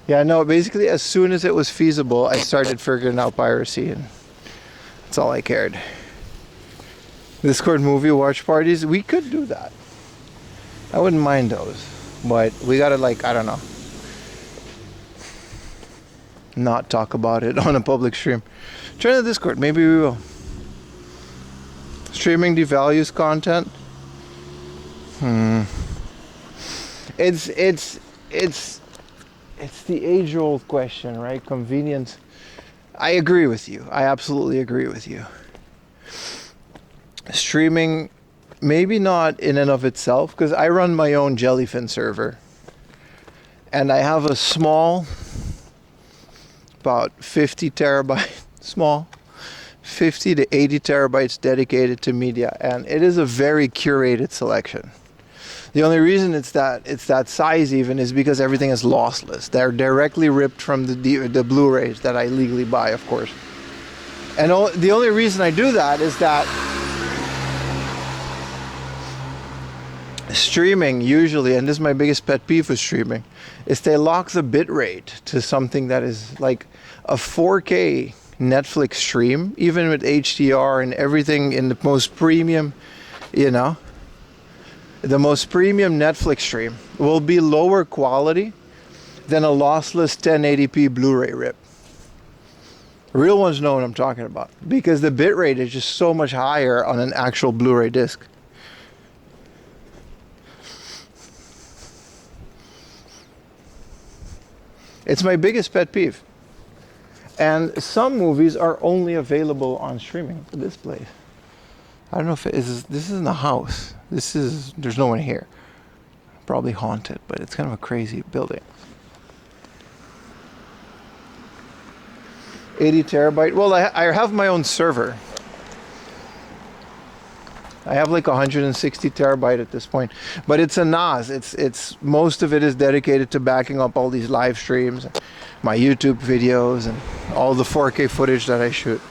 [SPEAKER 1] Yeah, no, basically as soon as it was feasible, I started figuring out piracy, and that's all I cared. Discord movie watch parties, we could do that. I wouldn't mind those, but we gotta like, I don't know, not talk about it on a public stream. Join the Discord, maybe we will. Streaming devalues content. It's the age-old question, right? Convenience. I agree with you. I absolutely agree with you. Streaming, maybe not in and of itself, because I run my own Jellyfin server. And I have a small, about 50 terabyte, small, 50 to 80 terabytes dedicated to media, and it is a very curated selection. The only reason it's that size even is because everything is lossless. They're directly ripped from the Blu-rays that I legally buy, of course. And the only reason I do that is that streaming usually, and this is my biggest pet peeve with streaming, is they lock the bit rate to something that is like a 4K Netflix stream, even with HDR and everything in the most premium, you know, the most premium Netflix stream will be lower quality than a lossless 1080p Blu-ray rip. Real ones know what I'm talking about, because the bit rate is just so much higher on an actual Blu-ray disc. It's my biggest pet peeve. And some movies are only available on streaming. This place, I don't know if this isn't a house. There's no one here. Probably haunted, but it's kind of a crazy building. 80 terabyte. Well, I have my own server. I have like 160 terabyte at this point, but it's a NAS. It's most of it is dedicated to backing up all these live streams, my YouTube videos, and all the 4K footage that I shoot.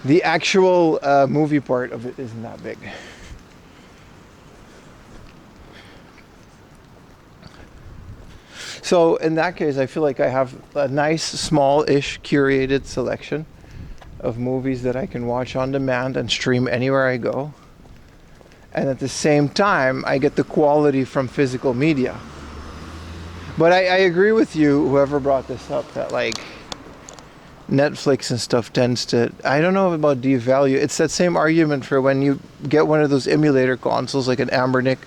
[SPEAKER 1] The actual movie part of it isn't that big. So in that case, I feel like I have a nice, small-ish curated selection of movies that I can watch on demand and stream anywhere I go. And at the same time, I get the quality from physical media. But I agree with you, whoever brought this up, that like Netflix and stuff tends to, I don't know about devalue. It's that same argument for when you get one of those emulator consoles like an Ambernick.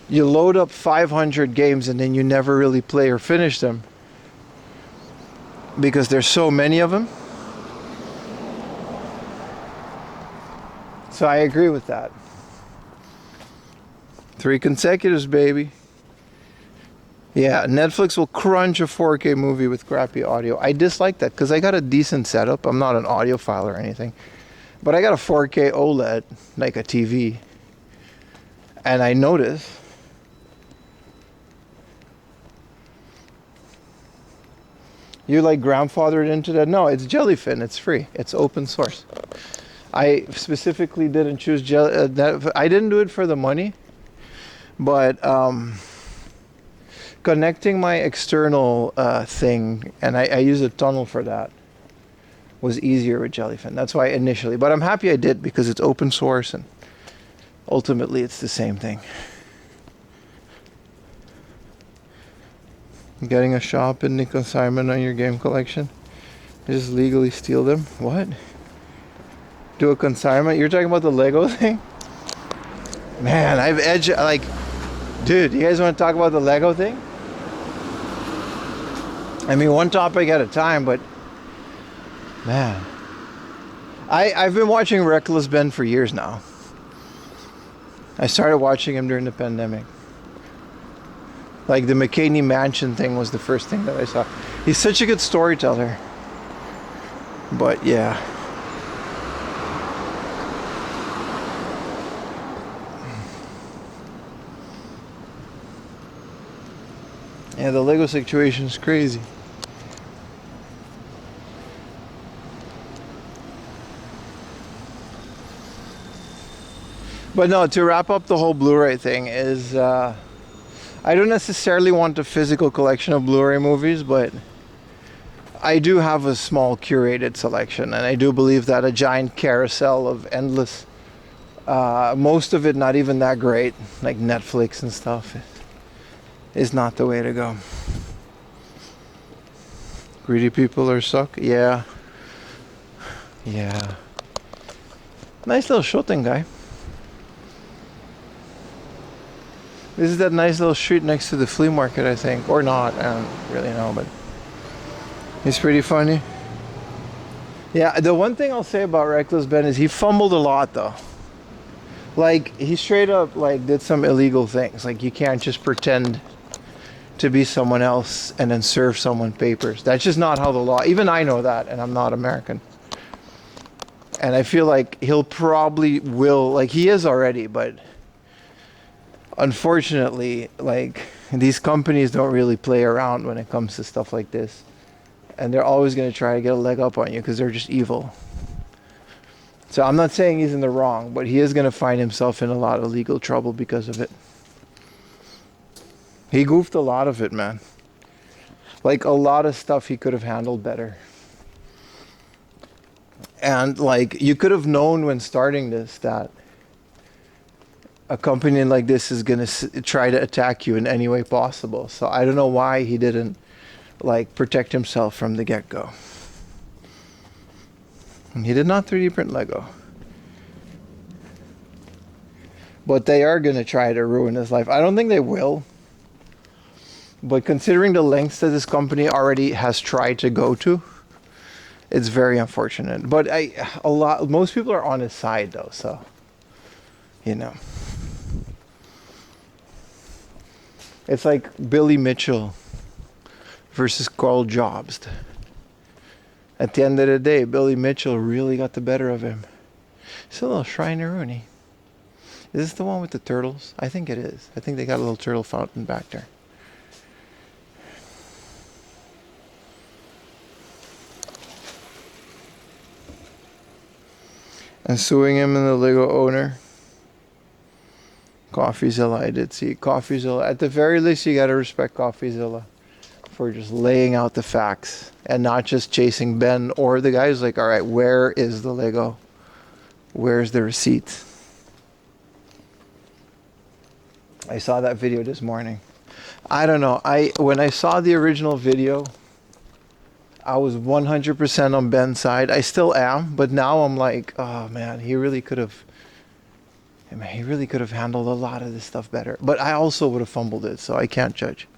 [SPEAKER 1] You load up 500 games and then you never really play or finish them because there's so many of them. So I agree with that. 3 consecutives, baby. Yeah, Netflix will crunch a 4K movie with crappy audio. I dislike that because I got a decent setup. I'm not an audiophile or anything. But I got a 4K OLED, like a TV. And I notice you like grandfathered into that? No, it's Jellyfin. It's free. It's open source. I specifically didn't choose I didn't do it for the money, but connecting my external thing, and I use a tunnel for that, was easier with Jellyfin. That's why initially. But I'm happy I did because it's open source and ultimately it's the same thing. Getting a shop in the consignment on your game collection. Just legally steal them. What? Do a consignment? You're talking about the Lego thing? Man, I've edged, like, dude, you guys want to talk about the Lego thing? I mean, one topic at a time, but man, I've been watching Reckless Ben for years now. I started watching him during the pandemic. Like the McCaney Mansion thing was the first thing that I saw. He's such a good storyteller. But yeah. Yeah, the Lego situation is crazy. But no, to wrap up the whole Blu-ray thing is, I don't necessarily want a physical collection of Blu-ray movies, but I do have a small curated selection, and I do believe that a giant carousel of endless, most of it not even that great, like Netflix and stuff, is not the way to go. Greedy people are suck? Yeah. Yeah. Nice little shooting guy. This is that nice little street next to the flea market, I think. Or not, I don't really know, but he's pretty funny. Yeah, the one thing I'll say about Reckless Ben is he fumbled a lot, though. Like, he straight up, like, did some illegal things. Like, you can't just pretend to be someone else and then serve someone papers. That's just not how the law, even I know that, and I'm not American. And I feel like he'll probably will, like he is already, but unfortunately, like these companies don't really play around when it comes to stuff like this. And they're always going to try to get a leg up on you because they're just evil. So I'm not saying he's in the wrong, but he is going to find himself in a lot of legal trouble because of it. He goofed a lot of it, man. Like a lot of stuff he could have handled better. And like you could have known when starting this that a company like this is going to try to attack you in any way possible. So I don't know why he didn't like protect himself from the get-go. And he did not 3D print Lego. But they are going to try to ruin his life. I don't think they will. But considering the lengths that this company already has tried to go to, it's very unfortunate. But most people are on his side though, so you know. It's like Billy Mitchell versus Carl Jobs. At the end of the day, Billy Mitchell really got the better of him. It's a little Rooney. Is this the one with the turtles? I think it is. I think they got a little turtle fountain back there. And suing him and the Lego owner. CoffeeZilla, I did see CoffeeZilla. At the very least, you gotta respect CoffeeZilla for just laying out the facts and not just chasing Ben or the guy who's like, all right, where is the Lego? Where's the receipt? I saw that video this morning. I don't know. When I saw the original video, I was 100% on Ben's side. I still am, but now I'm like, oh man, he really could have handled a lot of this stuff better. But I also would have fumbled it, so I can't judge.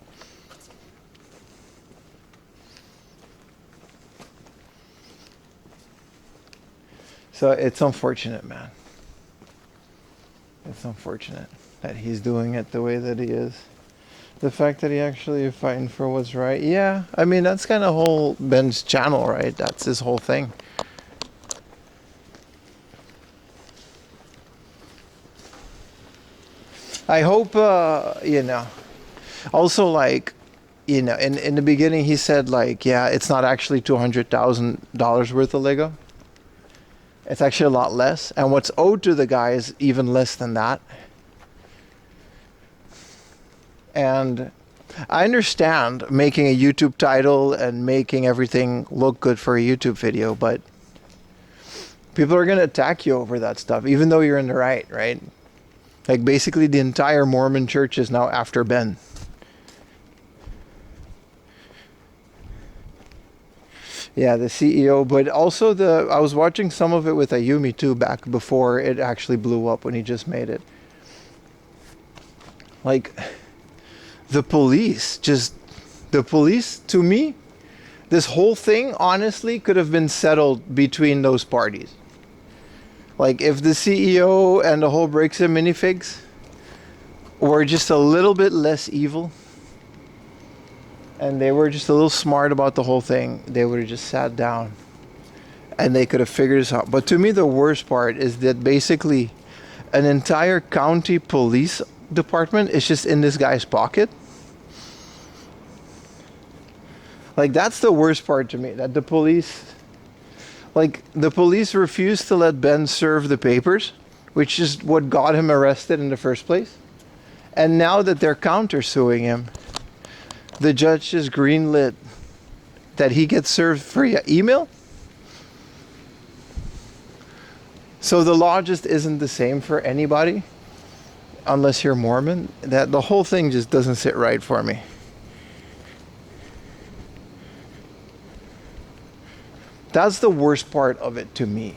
[SPEAKER 1] So it's unfortunate, man. It's unfortunate that he's doing it the way that he is. The fact that he actually is fighting for what's right. Yeah, I mean, that's kind of whole Ben's channel, right? That's his whole thing. I hope, you know, also like, you know, in the beginning he said like, yeah, it's not actually $200,000 worth of Lego. It's actually a lot less. And what's owed to the guy is even less than that. And I understand making a YouTube title and making everything look good for a YouTube video, but people are going to attack you over that stuff, even though you're in the right, right? Like basically the entire Mormon church is now after Ben. Yeah, the CEO, but also I was watching some of it with Ayumi too back before it actually blew up when he just made it. Like the police, to me, this whole thing honestly could have been settled between those parties. Like if the CEO and the whole Breaks and Minifigs were just a little bit less evil and they were just a little smart about the whole thing, they would have just sat down and they could have figured this out. But to me, the worst part is that basically an entire county police department is just in this guy's pocket. Like that's the worst part to me, that the police refused to let Ben serve the papers, which is what got him arrested in the first place. And now that they're countersuing him, the judge just greenlit that he gets served via email. So the law just isn't the same for anybody, unless you're Mormon. That the whole thing just doesn't sit right for me. That's the worst part of it to me.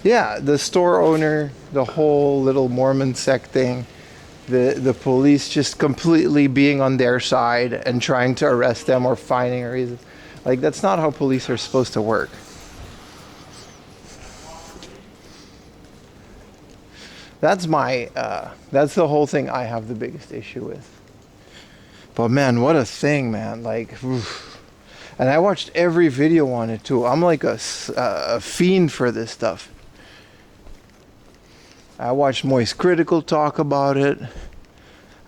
[SPEAKER 1] Yeah, the store owner, the whole little Mormon sect thing, the police just completely being on their side and trying to arrest them or finding reasons. Like, that's not how police are supposed to work. That's my, that's the whole thing I have the biggest issue with. But man, what a thing, man. Like, oof. And I watched every video on it too. I'm like a fiend for this stuff. I watched Moist Critical talk about it.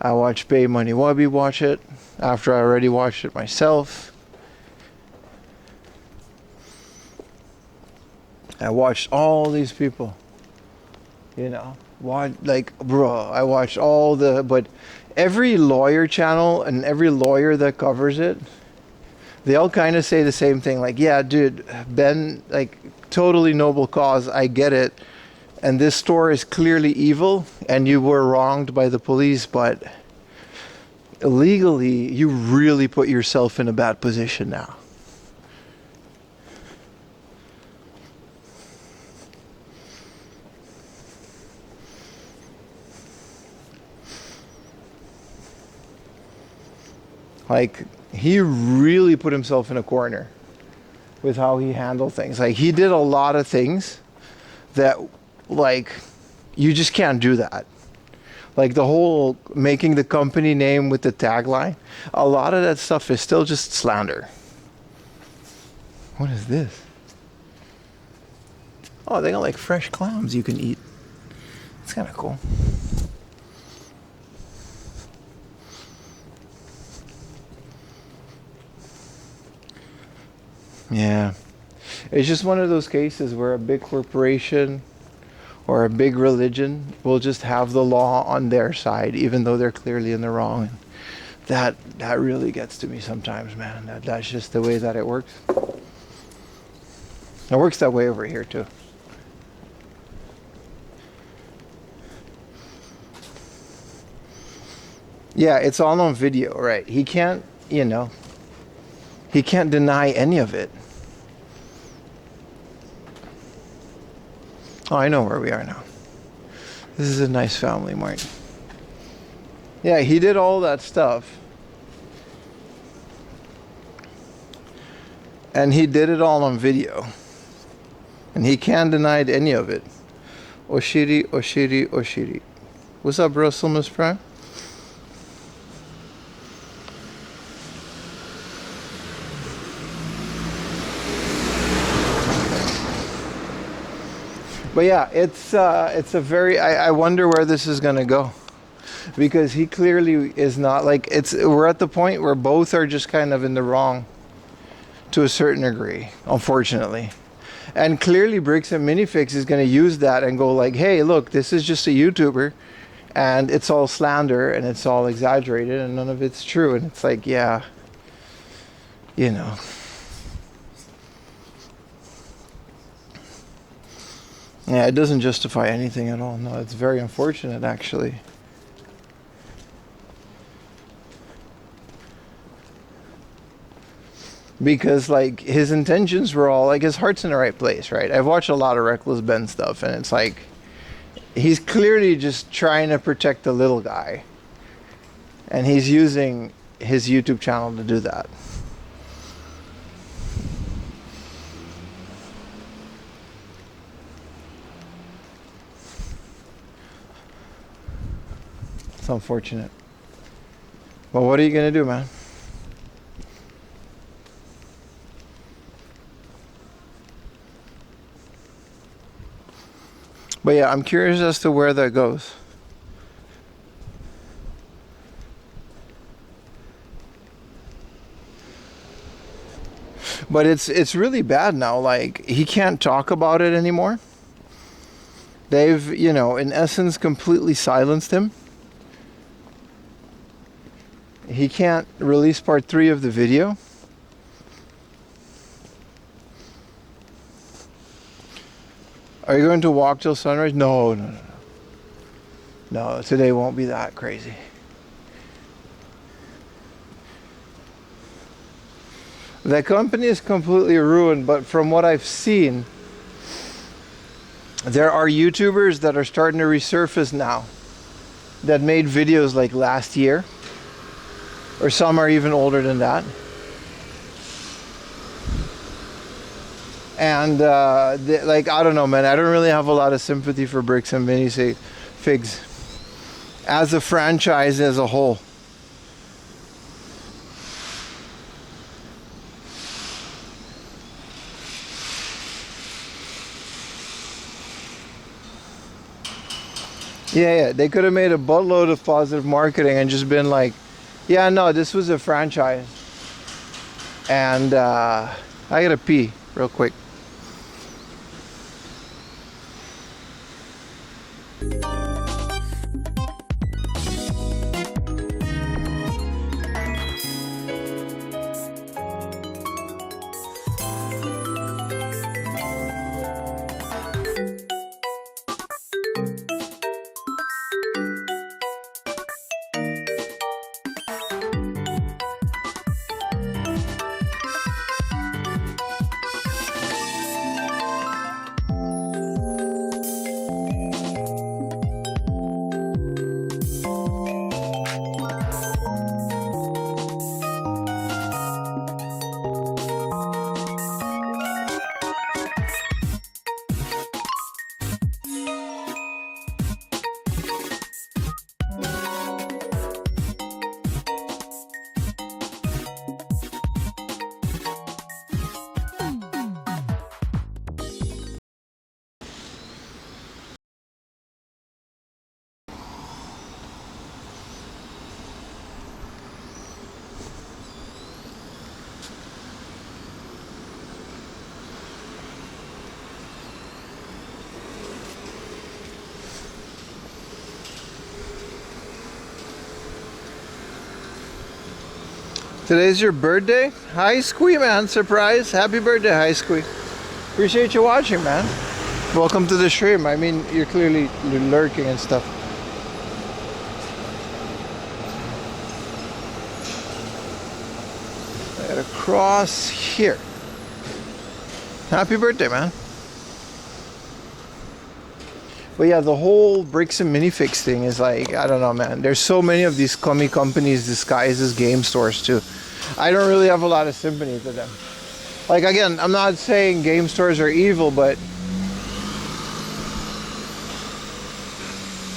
[SPEAKER 1] I watched Bay Money Wubby watch it after I already watched it myself. I watched all these people, you know, like, bro, I watched all the, but every lawyer channel and every lawyer that covers it, they all kind of say the same thing. Like, yeah, dude, Ben, like, totally noble cause. I get it. And this store is clearly evil and you were wronged by the police, but legally, you really put yourself in a bad position now. Like, he really put himself in a corner with how he handled things. Like, he did a lot of things that, like, you just can't do that. Like, the whole making the company name with the tagline, a lot of that stuff is still just slander. What is this? Oh, they got like fresh clams you can eat. It's kind of cool. Yeah, it's just one of those cases where a big corporation or a big religion will just have the law on their side, even though they're clearly in the wrong. And that really gets to me sometimes, man. That's just the way that it works. It works that way over here too. Yeah, it's all on video, right? He can't, you know, he can't deny any of it. Oh, I know where we are now. This is a nice family mart. Yeah, he did all that stuff. And he did it all on video. And he can't deny any of it. Oshiri, Oshiri, Oshiri. What's up, Russell, Miss Prime? But yeah, it's a very, I wonder where this is going to go, because he clearly is not, like, we're at the point where both are just kind of in the wrong to a certain degree, unfortunately. And clearly Bricks and Minifix is going to use that and go like, hey, look, this is just a YouTuber and it's all slander and it's all exaggerated and none of it's true. And it's like, yeah, you know. Yeah, it doesn't justify anything at all. No, it's very unfortunate, actually. Because, like, his intentions were all, like, his heart's in the right place, right? I've watched a lot of Reckless Ben stuff, and it's like, he's clearly just trying to protect the little guy. And he's using his YouTube channel to do that. It's unfortunate. Well, what are you going to do, man? But yeah, I'm curious as to where that goes. But it's really bad now. Like, he can't talk about it anymore. They've, you know, in essence, completely silenced him. He can't release part 3 of the video. Are you going to walk till sunrise? No. No, today won't be that crazy. The company is completely ruined, but from what I've seen, there are YouTubers that are starting to resurface now that made videos like last year, or some are even older than that. And like, I don't know, man, I don't really have a lot of sympathy for Bricks and Minifix figs as a franchise as a whole. Yeah, they could have made a buttload of positive marketing and just been like, yeah, no, this was a franchise. And I gotta pee real quick. Today's your birthday? Hi Squee, man. Surprise. Happy birthday, Hi Squee. Appreciate you watching, man. Welcome to the stream. I mean, you're clearly lurking and stuff. I gotta cross here. Happy birthday, man. But yeah, the whole bricks and minifix thing is like, I don't know, man. There's so many of these commie companies disguised as game stores too. I don't really have a lot of sympathy to them. Like, again, I'm not saying game stores are evil, but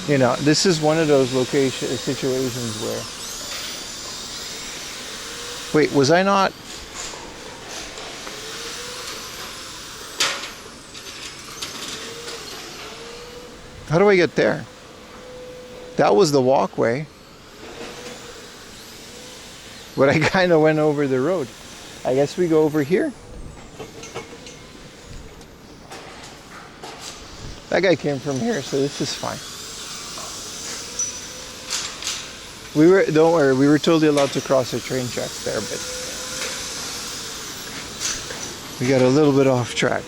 [SPEAKER 1] you know, this is one of those situations where, wait, was I not? How do I get there? That was the walkway. But I kind of went over the road. I guess we go over here. That guy came from here, so this is fine. Don't worry, we were totally allowed to cross the train tracks there, but we got a little bit off track.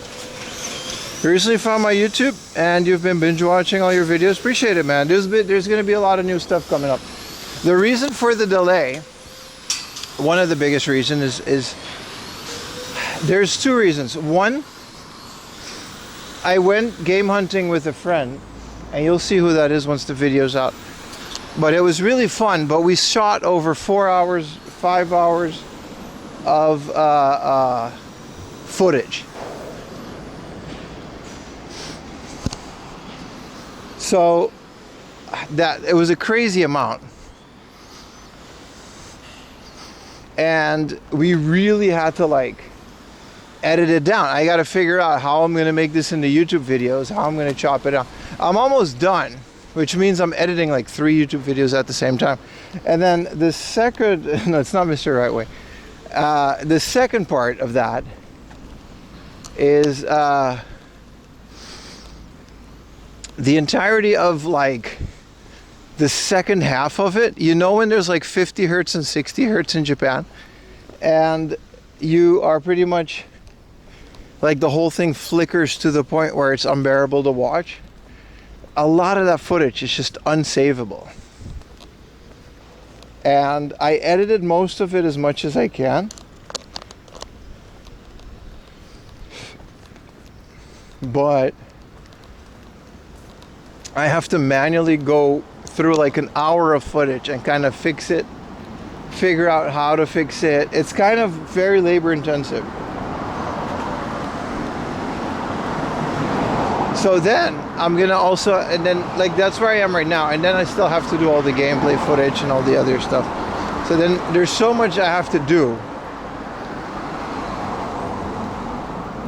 [SPEAKER 1] You recently found my YouTube and you've been binge watching all your videos. Appreciate it, man. There's going to be a lot of new stuff coming up. The reason for the delay, one of the biggest reasons is there's two reasons. One, I went game hunting with a friend, and you'll see who that is once the video's out. But it was really fun. But we shot over 4 hours, 5 hours of footage. So that it was a crazy amount. And we really had to like edit it down. I got to figure out how I'm going to make this into YouTube videos, how I'm going to chop it out. I'm almost done, which means I'm editing like 3 YouTube videos at the same time. And then the second, no, it's not Mr. Right Way. The second part of that is the entirety of like the second half of it. You know when there's like 50 hertz and 60 hertz in Japan, and you are pretty much like the whole thing flickers to the point where it's unbearable to watch. A lot of that footage is just unsavable. And I edited most of it as much as I can. But I have to manually go through like an hour of footage and kind of fix it, figure out how to fix it. It's kind of very labor intensive. So then I'm gonna also, and then like that's where I am right now, and then I still have to do all the gameplay footage and all the other stuff. So then there's so much I have to do.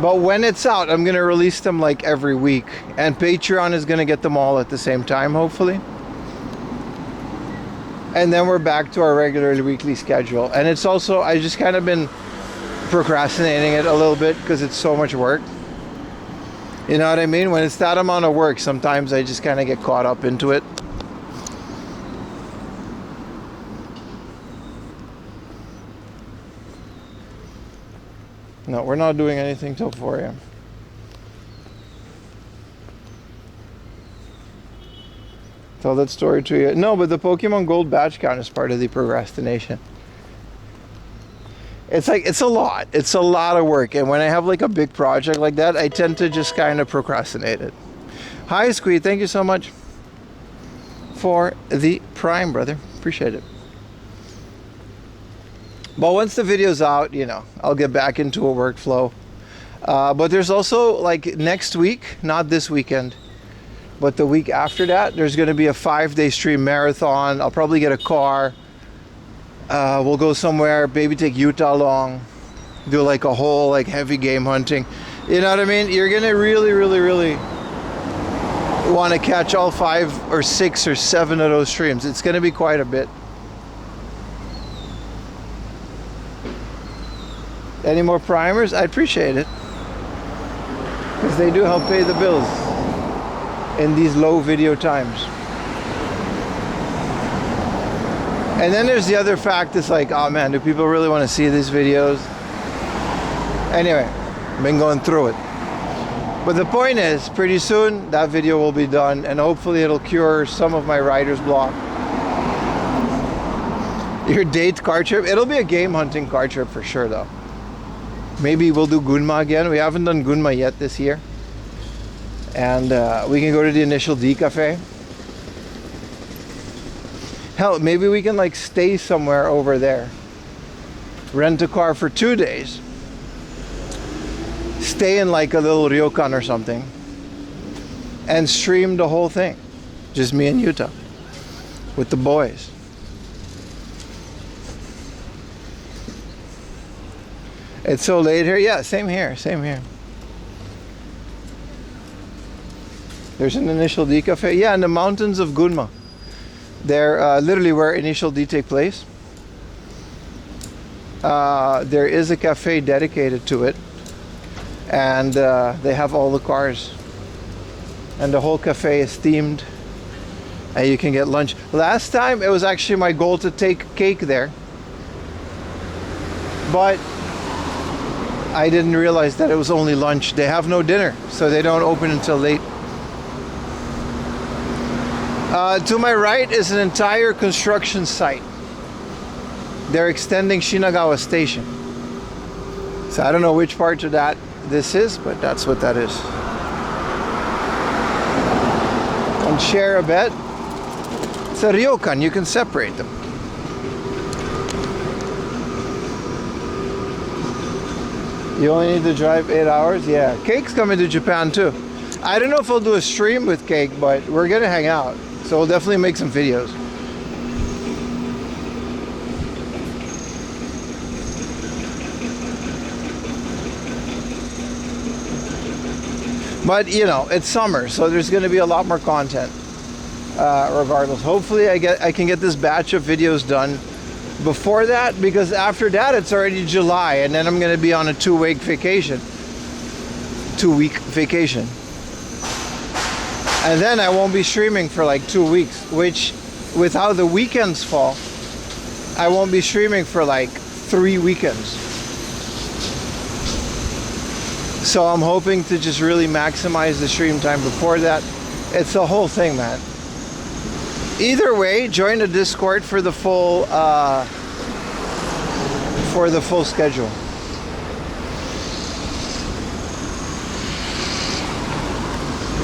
[SPEAKER 1] But when it's out, I'm gonna release them like every week, and Patreon is gonna get them all at the same time, hopefully. And then we're back to our regular weekly schedule. And it's also, I just kind of been procrastinating it a little bit because it's so much work. You know what I mean? When it's that amount of work, sometimes I just kind of get caught up into it. No, we're not doing anything till 4 a.m. Tell that story to you. No, but the Pokemon Gold badge count is part of the procrastination. It's like, it's a lot. It's a lot of work. And when I have like a big project like that, I tend to just kind of procrastinate it. Hi, Squee. Thank you so much for the Prime, brother. Appreciate it. But once the video's out, you know, I'll get back into a workflow. But there's also like next week, not this weekend, but the week after that, there's going to be a 5-day stream marathon. I'll probably get a car. We'll go somewhere, maybe take Utah along, do like a whole like heavy game hunting. You know what I mean? You're gonna really, really, really want to catch all 5 or 6 or 7 of those streams. It's gonna be quite a bit. Any more primers? I appreciate it, because they do help pay the bills in these low video times. And then there's the other fact, it's like, oh man, do people really want to see these videos? Anyway, been going through it. But the point is, pretty soon that video will be done, and hopefully it'll cure some of my writer's block. Your date car trip? It'll be a game hunting car trip for sure though. Maybe we'll do Gunma again. We haven't done Gunma yet this year. And we can go to the Initial D Cafe. Hell, maybe we can like stay somewhere over there. Rent a car for 2 days. Stay in like a little ryokan or something. And stream the whole thing. Just me and Yuta. With the boys. It's so late here. Yeah, same here. Same here. There's an Initial D Cafe. Yeah, in the mountains of Gunma. They're literally where Initial D take place. There is a cafe dedicated to it, and they have all the cars, and the whole cafe is themed, and you can get lunch. Last time it was actually my goal to take cake there, but I didn't realize that it was only lunch. They have no dinner, so they don't open until late. To my right is an entire construction site. They're extending Shinagawa Station. So I don't know which part of that this is, but that's what that is. And share a bed. It's a ryokan, you can separate them. You only need to drive 8 hours? Yeah, Cake's coming to Japan too. I don't know if I'll do a stream with Cake, but we're gonna hang out. So we'll definitely make some videos. But you know, it's summer, so there's going to be a lot more content. Regardless, hopefully I can get this batch of videos done before that, because after that it's already July, and then I'm going to be on a 2-week vacation. 2-week vacation. And then I won't be streaming for like 2 weeks, which with how the weekends fall, I won't be streaming for like 3 weekends. So I'm hoping to just really maximize the stream time before that. It's the whole thing, man. Either way, join the Discord for the full schedule.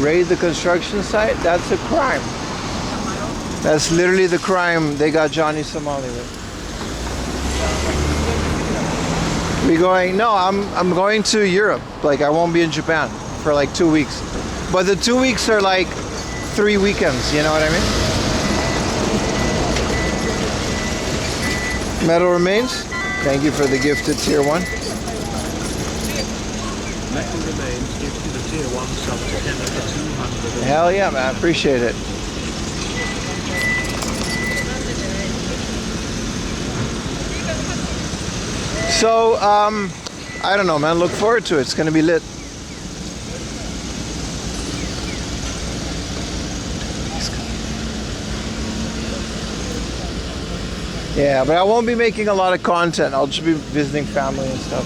[SPEAKER 1] Raid the construction site? That's a crime. That's literally the crime they got Johnny Somali with. We going? No, I'm going to Europe. Like, I won't be in Japan for like 2 weeks. But the 2 weeks are like 3 weekends, you know what I mean? Metal remains. Thank you for the gifted tier 1.
[SPEAKER 2] Metal Remains gifted a tier 1 sub to Kenna for 200.
[SPEAKER 1] Hell yeah, man. Appreciate it. So, I don't know, man. Look forward to it. It's going to be lit. Yeah, but I won't be making a lot of content. I'll just be visiting family and stuff.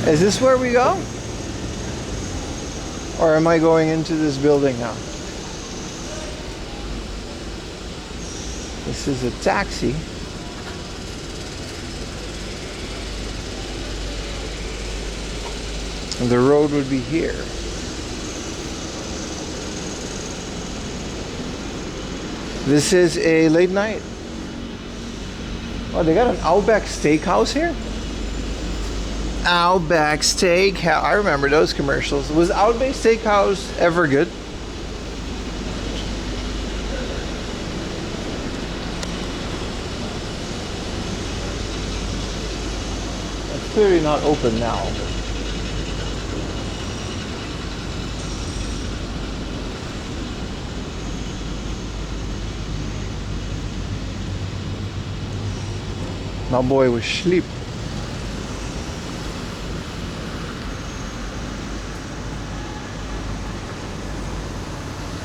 [SPEAKER 1] Is this where we go? Or am I going into this building now? This is a taxi. And the road would be here. This is a late night. Oh, they got an Outback Steakhouse here? Outback Steak. I remember those commercials. Was Outback Steakhouse ever good? It's clearly not open now. My boy was asleep.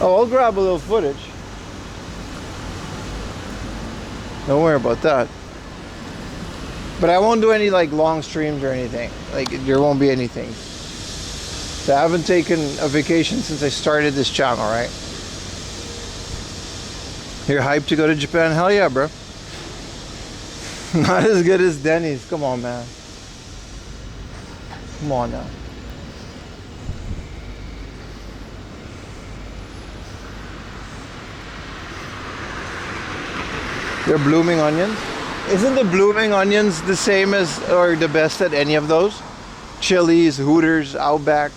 [SPEAKER 1] Oh, I'll grab a little footage. Don't worry about that. But I won't do any like long streams or anything. Like there won't be anything. So I haven't taken a vacation since I started this channel, right? You're hyped to go to Japan? Hell yeah, bro. Not as good as Denny's. Come on, man. Come on now. They're blooming onions. Isn't the blooming onions the same as or the best at any of those? Chili's, Hooters, Outback.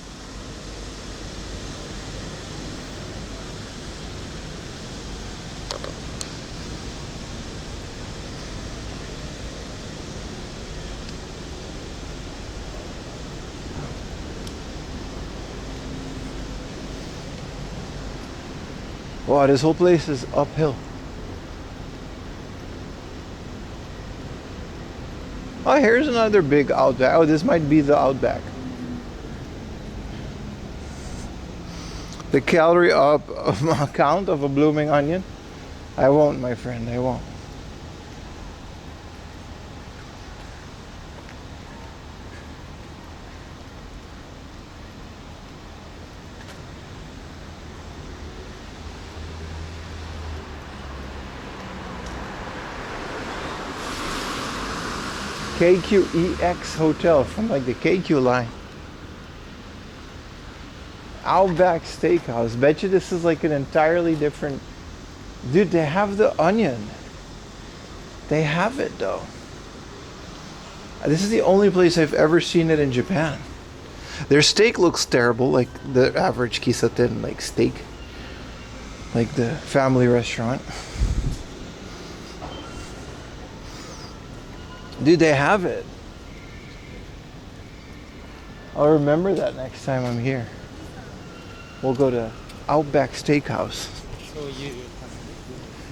[SPEAKER 1] Wow, this whole place is uphill. Oh, here's another big Outback. Oh, this might be the Outback. The calorie up count of a blooming onion? I won't, my friend, I won't. KQEX Hotel from like the KQ line. Outback Steakhouse. Bet you this is like an entirely different. Dude, they have the onion. They have it though. This is the only place I've ever seen it in Japan. Their steak looks terrible, like the average kisaten like steak, like the family restaurant. Dude, they have it. I'll remember that next time I'm here. We'll go to Outback Steakhouse.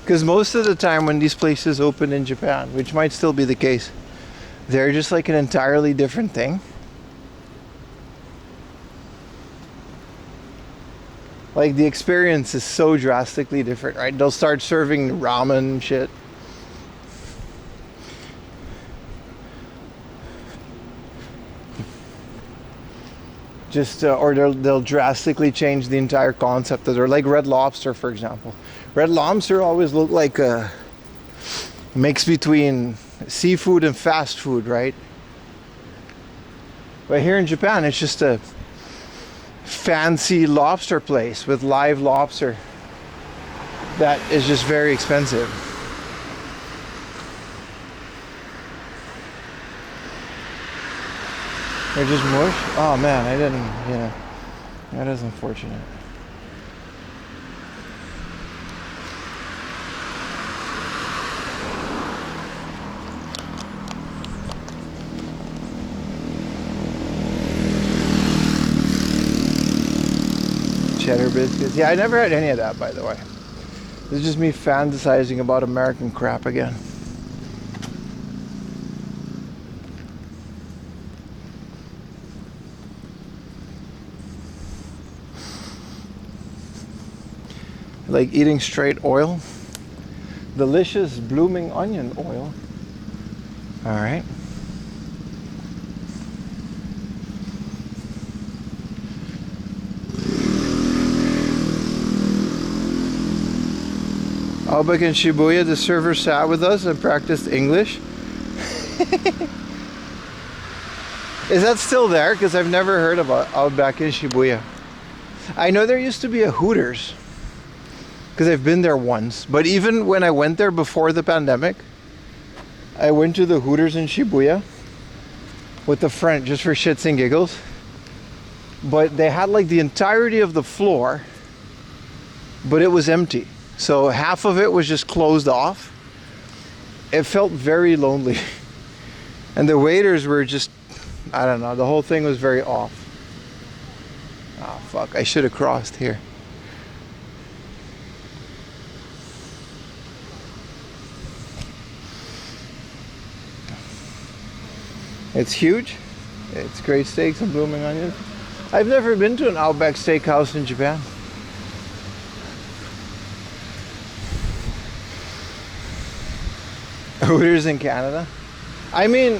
[SPEAKER 1] Because most of the time when these places open in Japan, which might still be the case, they're just like an entirely different thing. Like the experience is so drastically different, right? They'll start serving ramen shit. Just or they'll drastically change the entire concept of it. Or like Red Lobster, for example. Red Lobster always looked like a mix between seafood and fast food, right? But here in Japan, it's just a fancy lobster place with live lobster that is just very expensive. They're just mush? Oh man, I didn't, yeah. That is unfortunate. Cheddar biscuits. Yeah, I never had any of that, by the way. This is just me fantasizing about American crap again. Like eating straight oil. Delicious blooming onion oil. All right. Outback in Shibuya, the server sat with us and practiced English. Is that still there? Because I've never heard about Outback in Shibuya. I know there used to be a Hooters. Because I've been there once. But even when I went there before the pandemic, I went to the Hooters in Shibuya with a friend just for shits and giggles. But they had like the entirety of the floor, but it was empty. So half of it was just closed off. It felt very lonely. And the waiters were just, I don't know, the whole thing was very off. Ah, fuck, I should have crossed here. It's huge. It's great steaks and blooming onions. I've never been to an Outback Steakhouse in Japan. Hooters in Canada? I mean,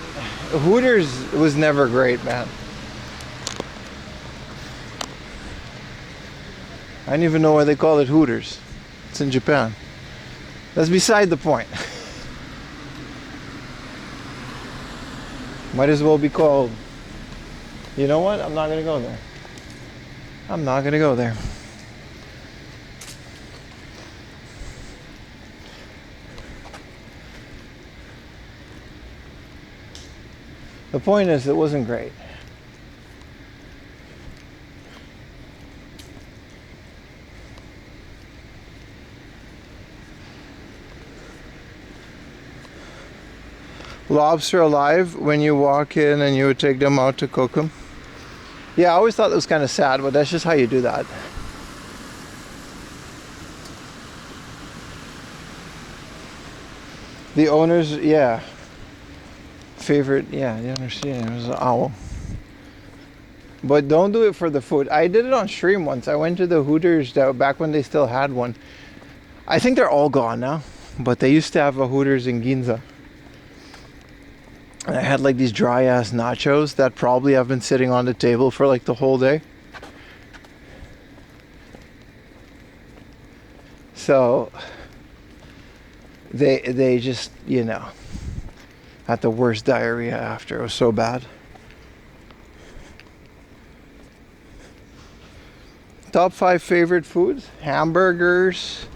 [SPEAKER 1] Hooters was never great, man. I don't even know why they call it Hooters. It's in Japan. That's beside the point. Might as well be called, you know what? I'm not gonna go there. I'm not gonna go there. The point is, it wasn't great. Lobster alive when you walk in and you would take them out to cook them. Yeah, I always thought that was kind of sad, but that's just how you do that. The owner's, yeah. Favorite, yeah, you understand, it was an owl. But don't do it for the food. I did it on stream once. I went to the Hooters back when they still had one. I think they're all gone now, but they used to have a Hooters in Ginza. And I had like these dry ass nachos that probably have been sitting on the table for like the whole day. So they just, you know, had the worst diarrhea after. It was so bad. Top 5 favorite foods: hamburgers,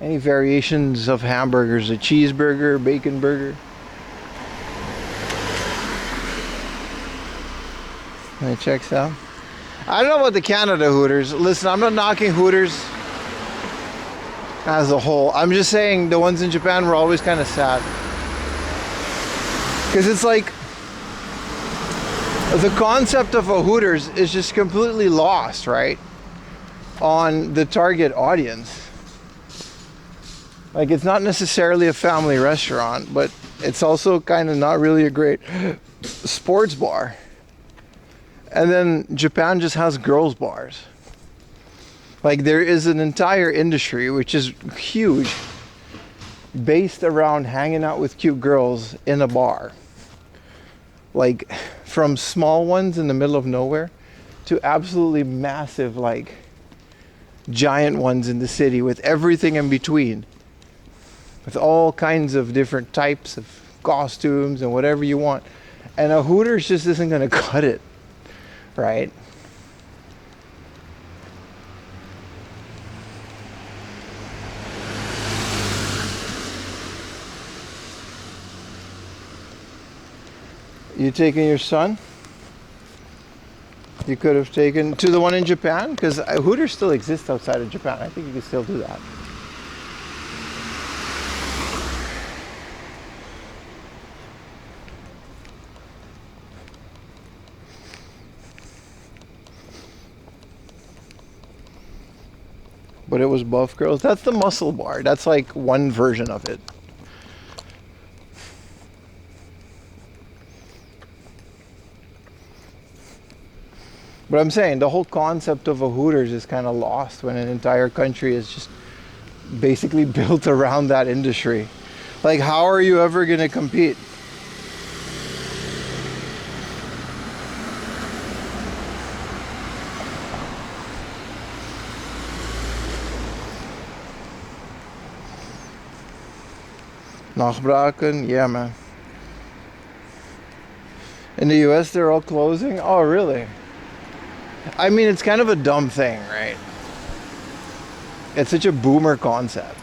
[SPEAKER 1] any variations of hamburgers, a cheeseburger, bacon burger. It checks out. I don't know about the Canada Hooters. Listen, I'm not knocking Hooters as a whole. I'm just saying the ones in Japan were always kind of sad. Because it's like the concept of a Hooters is just completely lost, right? On the target audience. Like, it's not necessarily a family restaurant, but it's also kind of not really a great sports bar. And then Japan just has girls' bars. Like, there is an entire industry, which is huge, based around hanging out with cute girls in a bar. Like, from small ones in the middle of nowhere to absolutely massive, like, giant ones in the city with everything in between. With all kinds of different types of costumes and whatever you want. And a Hooters just isn't going to cut it. Right? You taking your son? You could have taken to the one in Japan, because Hooters still exists outside of Japan. I think you could still do that. But it was Buff Girls. That's the muscle bar. That's like one version of it. But I'm saying the whole concept of a Hooters is kind of lost when an entire country is just basically built around that industry. Like, how are you ever going to compete? Nachbraken, yeah, man. In the US, they're all closing? Oh, really? I mean, it's kind of a dumb thing, right? It's such a boomer concept.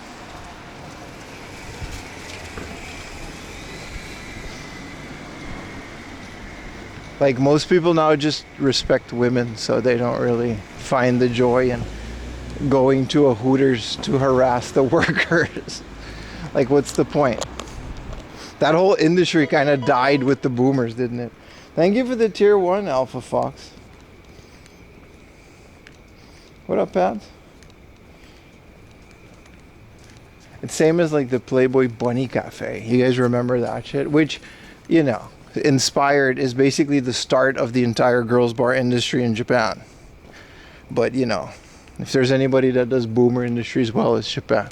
[SPEAKER 1] Like, most people now just respect women, so they don't really find the joy in going to a Hooters to harass the workers. Like, what's the point? That whole industry kind of died with the boomers, didn't it? Thank you for the tier 1, Alpha Fox. What up, Pat? It's same as like the Playboy Bunny Cafe. You guys remember that shit? Which, you know, inspired is basically the start of the entire girls bar industry in Japan. But, you know, if there's anybody that does boomer industries well, it's Japan.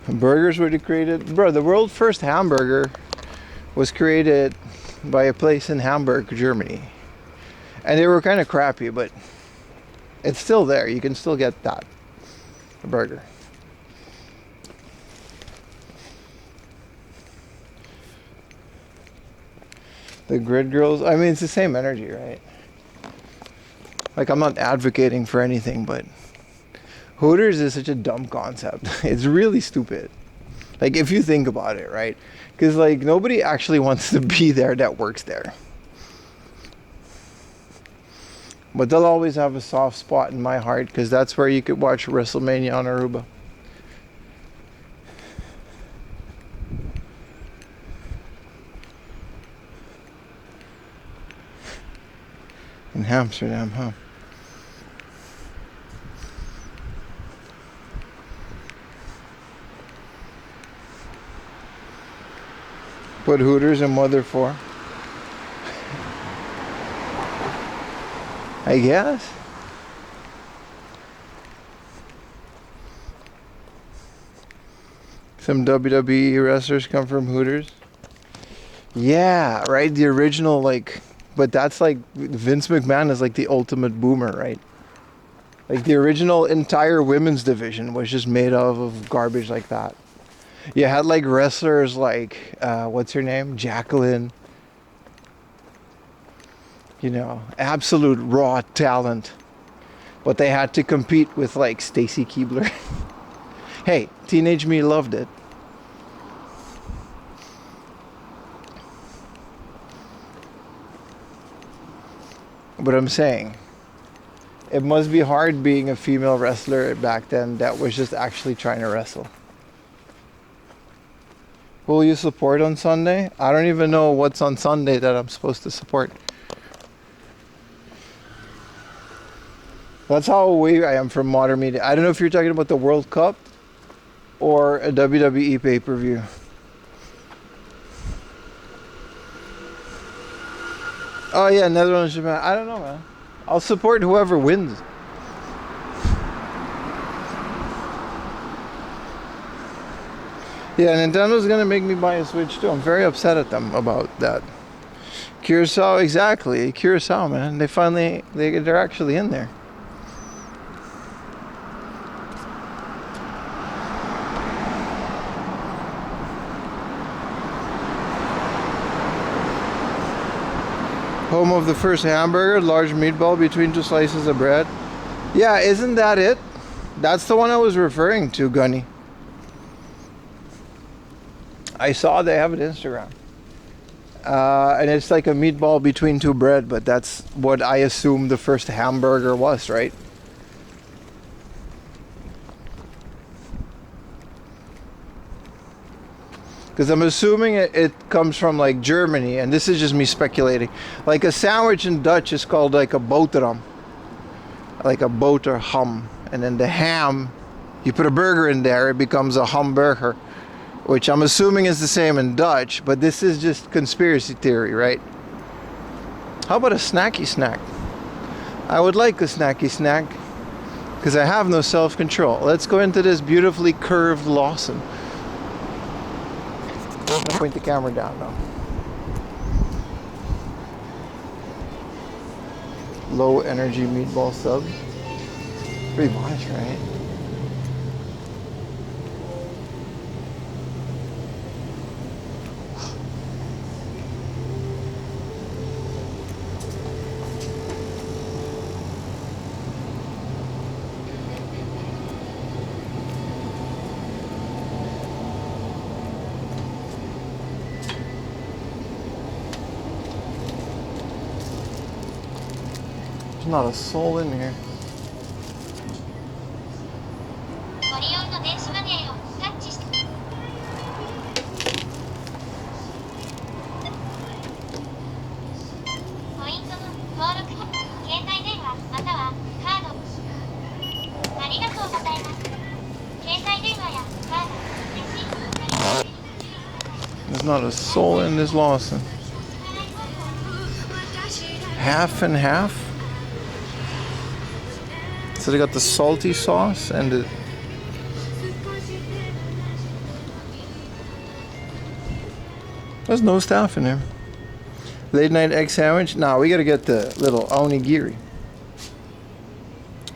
[SPEAKER 1] Burgers were created, bro. The world's first hamburger was created by a place in Hamburg, Germany, and they were kind of crappy, but it's still there. You can still get that burger. The grid girls, I mean, it's the same energy, right? Like, I'm not advocating for anything, but Hooters is such a dumb concept. It's really stupid. Like, if you think about it, right? Because, like, nobody actually wants to be there that works there. But they'll always have a soft spot in my heart, because that's where you could watch WrestleMania on Aruba. In Amsterdam, huh? Put Hooters in Mother 4. I guess. Some WWE wrestlers come from Hooters. Yeah, right? The original, like, but that's like, Vince McMahon is like the ultimate boomer, right? Like, the original entire women's division was just made of garbage like that. You had like wrestlers like, what's her name? Jacqueline. You know, absolute raw talent. But they had to compete with like Stacy Keibler. Hey, Teenage Me loved it. But I'm saying, it must be hard being a female wrestler back then that was just actually trying to wrestle. Who will you support on Sunday? I don't even know what's on Sunday that I'm supposed to support. That's how away I am from modern media. I don't know if you're talking about the World Cup or a WWE pay-per-view. Oh yeah, Netherlands, Japan. I don't know, man. I'll support whoever wins. Yeah, Nintendo's gonna make me buy a Switch too. I'm very upset at them about that. Curacao, exactly. Curacao, man. They're actually in there. Home of the first hamburger, large meatball between 2 slices of bread. Yeah, isn't that it? That's the one I was referring to, Gunny. I saw they have an Instagram. And it's like a meatball between two bread, but that's what I assume the first hamburger was, right? Because I'm assuming it comes from like Germany, and this is just me speculating. Like a sandwich in Dutch is called like a boterham, like a boterham, and then the ham, you put a burger in there, it becomes a hamburger, which I'm assuming is the same in Dutch, but this is just conspiracy theory, right? How about a snacky snack? I would like a snacky snack, because I have no self-control. Let's go into this beautifully curved Lawson. I'm gonna point the camera down now. Low energy meatball sub. Pretty much, right? There's not a soul in here.
[SPEAKER 4] ご利用の電子マネーをタッチしてポイントの登録携帯電話またはカードありがとうございます携帯電話やカードレシート
[SPEAKER 1] There's not a soul in this Lawson. Half and half. So they got the salty sauce and the... There's no stuff in there. Late night egg sandwich. Nah, we gotta get the little onigiri.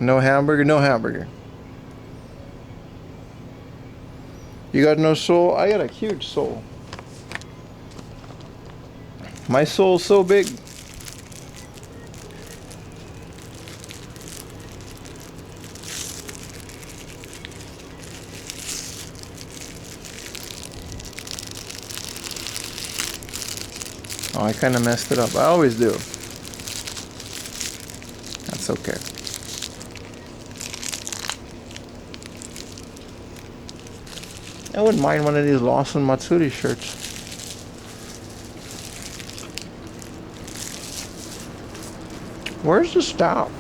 [SPEAKER 1] No hamburger, no hamburger. You got no soul? I got a huge soul. My soul's so big. Oh, I kind of messed it up. I always do. That's okay. I wouldn't mind one of these Lawson Matsuri shirts. Where's the stop?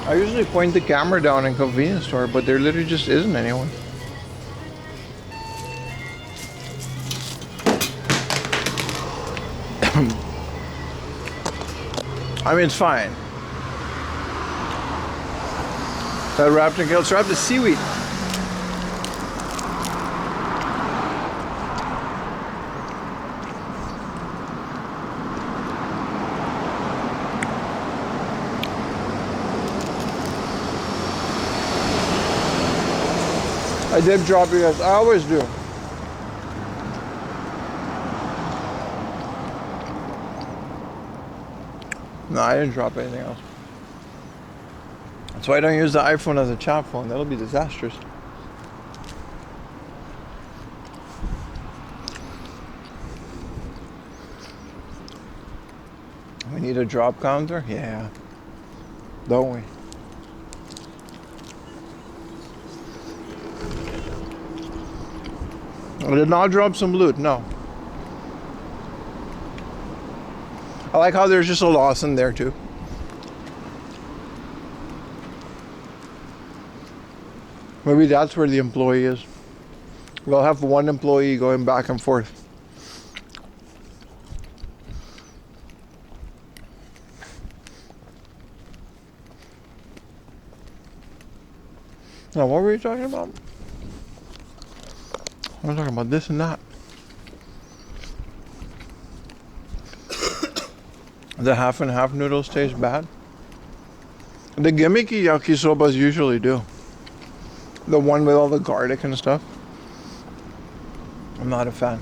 [SPEAKER 1] I usually point the camera down in convenience store, but there literally just isn't anyone. I mean, it's fine. That wrapped in let's wrap the seaweed. I did drop you guys. I always do. No, I didn't drop anything else. That's why I don't use the iPhone as a chat phone. That'll be disastrous. We need a drop counter? Yeah. Don't we? I did not drop some loot, no. I like how there's just a Lawson there too. Maybe that's where the employee is. We'll have one employee going back and forth. Now, what were you talking about? I'm talking about this and that. The half and half noodles taste bad. The gimmicky yakisobas usually do. The one with all the garlic and stuff. I'm not a fan.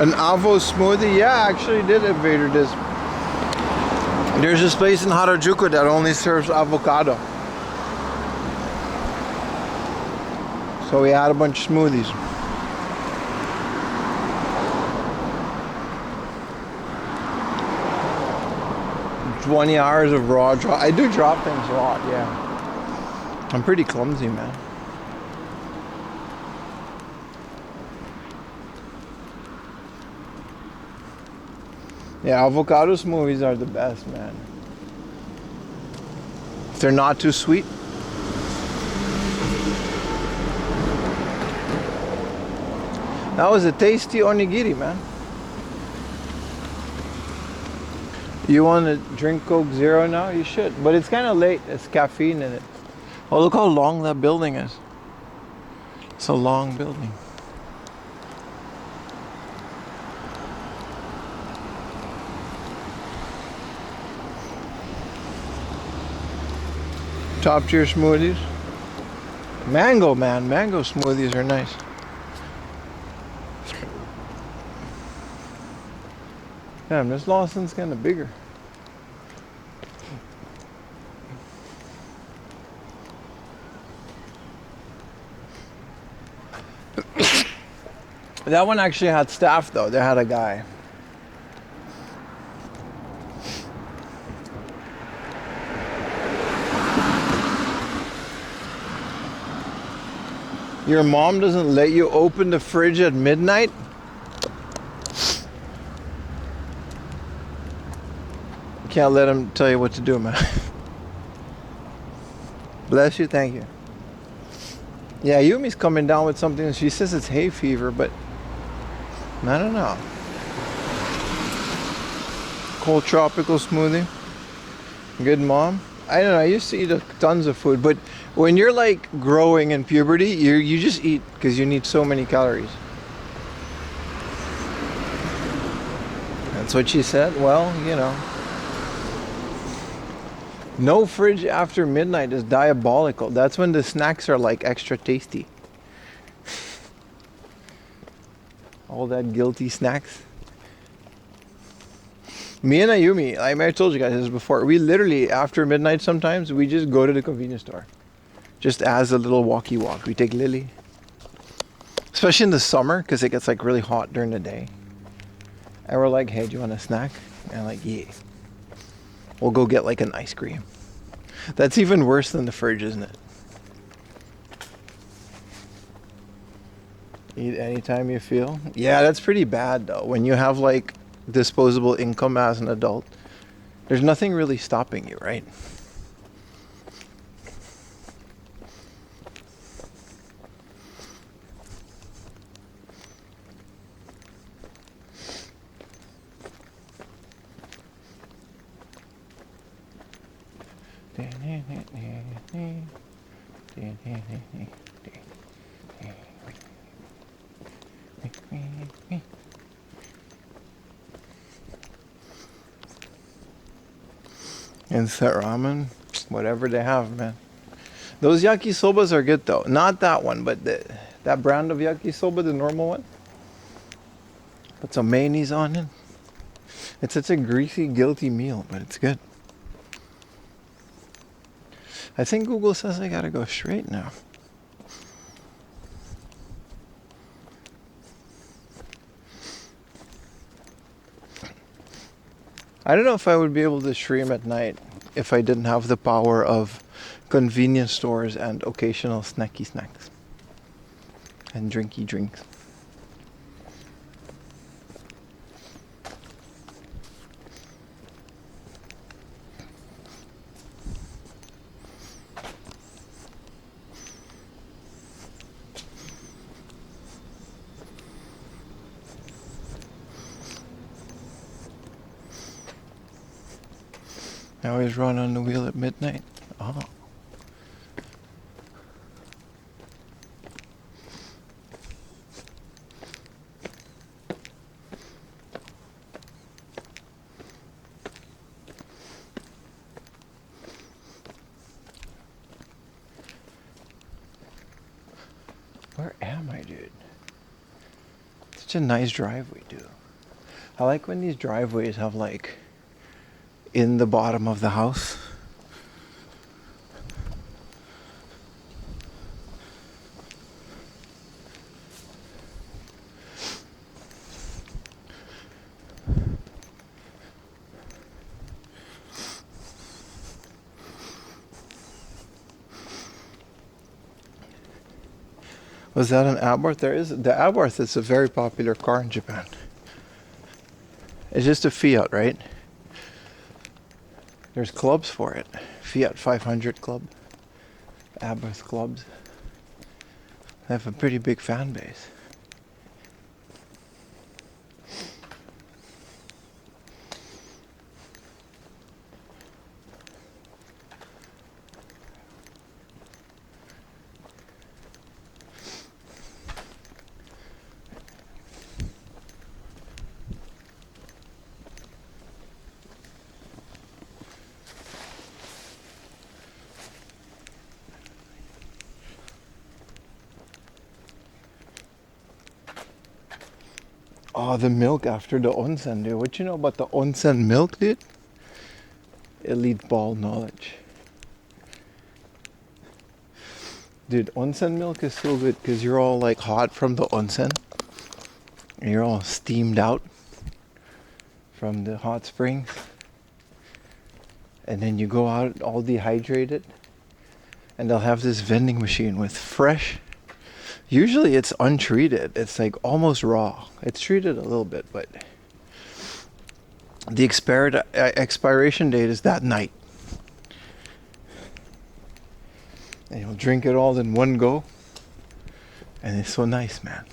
[SPEAKER 1] An avo smoothie? Yeah, I actually did at Vader Disc. There's this place in Harajuku that only serves avocado. So we had a bunch of smoothies. 20 hours of raw drop. I do drop things a lot, yeah. I'm pretty clumsy, man. Yeah, avocado smoothies are the best, man. If they're not too sweet. That was a tasty onigiri, man. You want to drink Coke Zero now? You should. But it's kind of late. There's caffeine in it. Oh, look how long that building is. It's a long building. Top tier smoothies. Mango, man. Mango smoothies are nice. Damn, this Lawson's kind of bigger. That one actually had staff though. They had a guy. Your mom doesn't let you open the fridge at midnight? Can't let him tell you what to do, man. Bless you, thank you. Yeah, Yumi's coming down with something. She says it's hay fever, but I don't know. Cold tropical smoothie. Good mom. I don't know, I used to eat tons of food, but when you're like growing in puberty, you just eat because you need so many calories. That's what she said. Well, you know. No fridge after midnight is diabolical. That's when the snacks are like extra tasty. All that guilty snacks. Me and Ayumi, I may have told you guys this before, we literally, after midnight sometimes, we just go to the convenience store. Just as a little walkie walk. We take Lily. Especially in the summer, because it gets like really hot during the day. And we're like, hey, do you want a snack? And I'm like, yeah. We'll go get like an ice cream. That's even worse than the fridge, isn't it? Eat anytime you feel. Yeah, that's pretty bad though. When you have like disposable income as an adult, there's nothing really stopping you, right? Instant ramen, whatever they have, man. Those yakisobas are good though. Not that one, but that brand of yakisoba, the normal one. Put some mayonnaise on it. It's such a greasy, guilty meal, but it's good. I think Google says I gotta go straight now. I don't know if I would be able to stream at night if I didn't have the power of convenience stores and occasional snacky snacks and drinky drinks. I always run on the wheel at midnight. Oh. Where am I, dude? Such a nice driveway, dude. I like when these driveways have like in the bottom of the house. Was that an Abarth? The Abarth is a very popular car in Japan. It's just a Fiat, right? There's clubs for it. Fiat 500 club. Abarth clubs. They have a pretty big fan base. Oh, the milk after the onsen, dude. What you know about the onsen milk, dude? Elite ball knowledge. Dude, onsen milk is so good because you're all like hot from the onsen. You're all steamed out from the hot springs. And then you go out all dehydrated. And they'll have this vending machine with fresh. Usually it's untreated. It's like almost raw. It's treated a little bit, but the expiration date is that night. And you'll drink it all in one go. And it's so nice, man.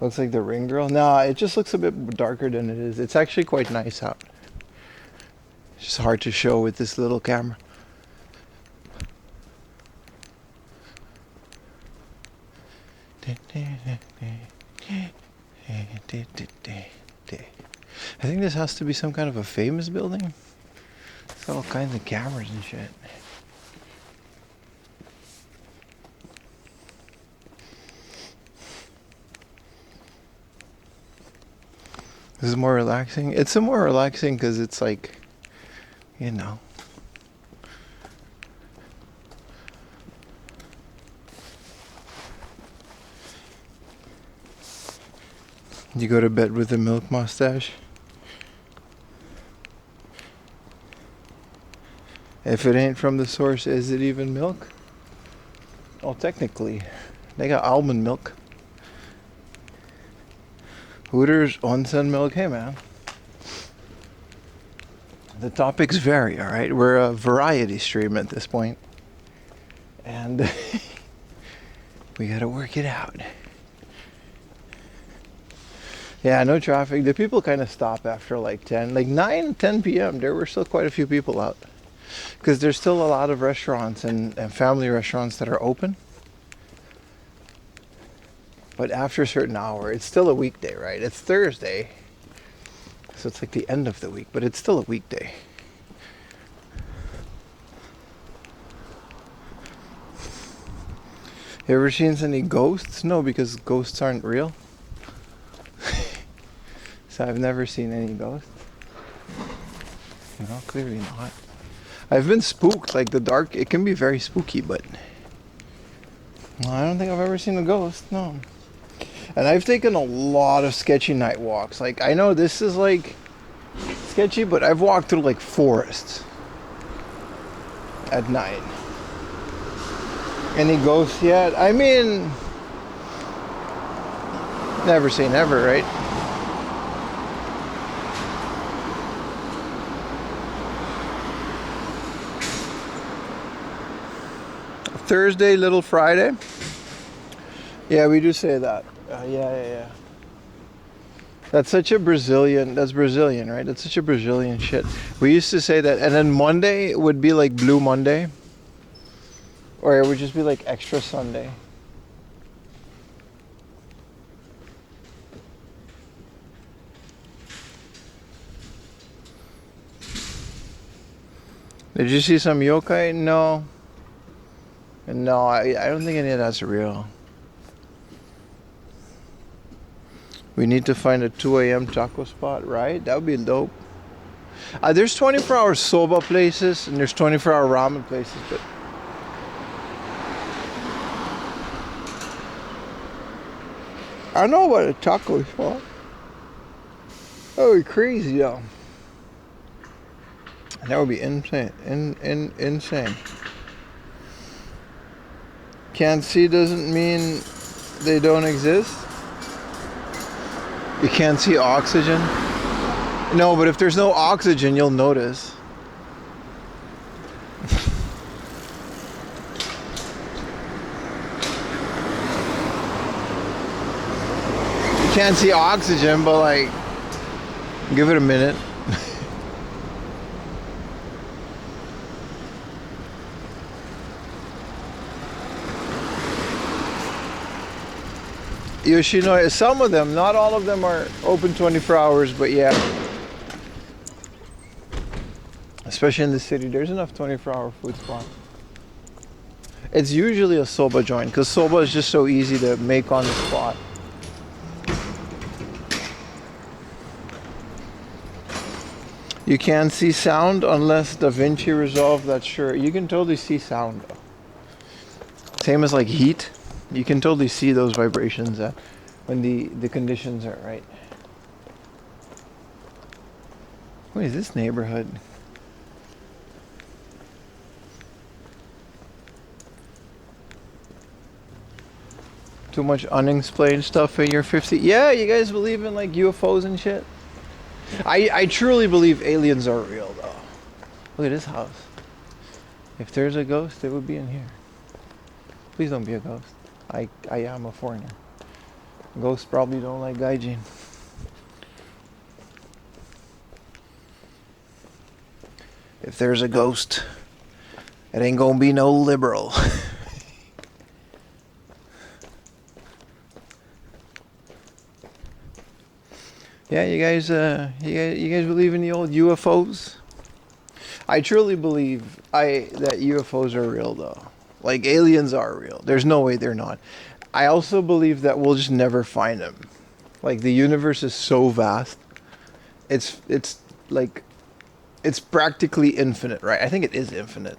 [SPEAKER 1] Looks like the ring girl. Nah, it just looks a bit darker than it is. It's actually quite nice out. It's just hard to show with this little camera. I think this has to be some kind of a famous building. It's got all kinds of cameras and shit. This is more relaxing. It's a more relaxing because it's like, you know. You go to bed with a milk mustache. If it ain't from the source, is it even milk? Oh, technically, they got almond milk. Hooters onsen milk. Hey, man. The topics vary, all right? We're a variety stream at this point. And we gotta work it out. Yeah, no traffic. The people kind of stop after like 10, like 9, 10 p.m. There were still quite a few people out. Because there's still a lot of restaurants and family restaurants that are open. But after a certain hour, it's still a weekday, right? It's Thursday. So it's like the end of the week, but it's still a weekday. You ever seen any ghosts? No, because ghosts aren't real. So I've never seen any ghosts. No, clearly not. I've been spooked, like the dark, it can be very spooky, but I don't think I've ever seen a ghost, no. And I've taken a lot of sketchy night walks. Like, I know this is like sketchy, but I've walked through like forests at night. Any ghosts yet? I mean, never say never, right? Thursday, Little Friday. Yeah, we do say that. Yeah. That's such a Brazilian, that's Brazilian, right? That's such a Brazilian shit. We used to say that, and then Monday would be like Blue Monday. Or it would just be like Extra Sunday. Did you see some yokai? No. No, I don't think any of that's real. We need to find a 2 a.m. taco spot, right? That would be dope. There's 24-hour soba places and there's 24-hour ramen places, but I don't know about a taco spot. That would be crazy, though. That would be insane. Insane. Can't see doesn't mean they don't exist. You can't see oxygen. No, but if there's no oxygen, you'll notice. You can't see oxygen, but like, give it a minute. Yoshinoya, some of them, not all of them are open 24 hours, but yeah. Especially in the city, there's enough 24-hour food spots. It's usually a soba joint, because soba is just so easy to make on the spot. You can't see sound unless DaVinci Resolve, that's sure. You can totally see sound though. Same as like heat. You can totally see those vibrations when the conditions are right. What is this neighborhood? Too much unexplained stuff in your 50. Yeah, you guys believe in like UFOs and shit? I truly believe aliens are real though. Look at this house. If there's a ghost, it would be in here. Please don't be a ghost. I am a foreigner. Ghosts probably don't like gaijin. If there's a ghost, it ain't gonna be no liberal. Yeah, you guys believe in the old UFOs? I truly believe that UFOs are real though. Like aliens are real. There's no way they're not. I also believe that we'll just never find them. Like the universe is so vast. It's like it's practically infinite, right? I think it is infinite.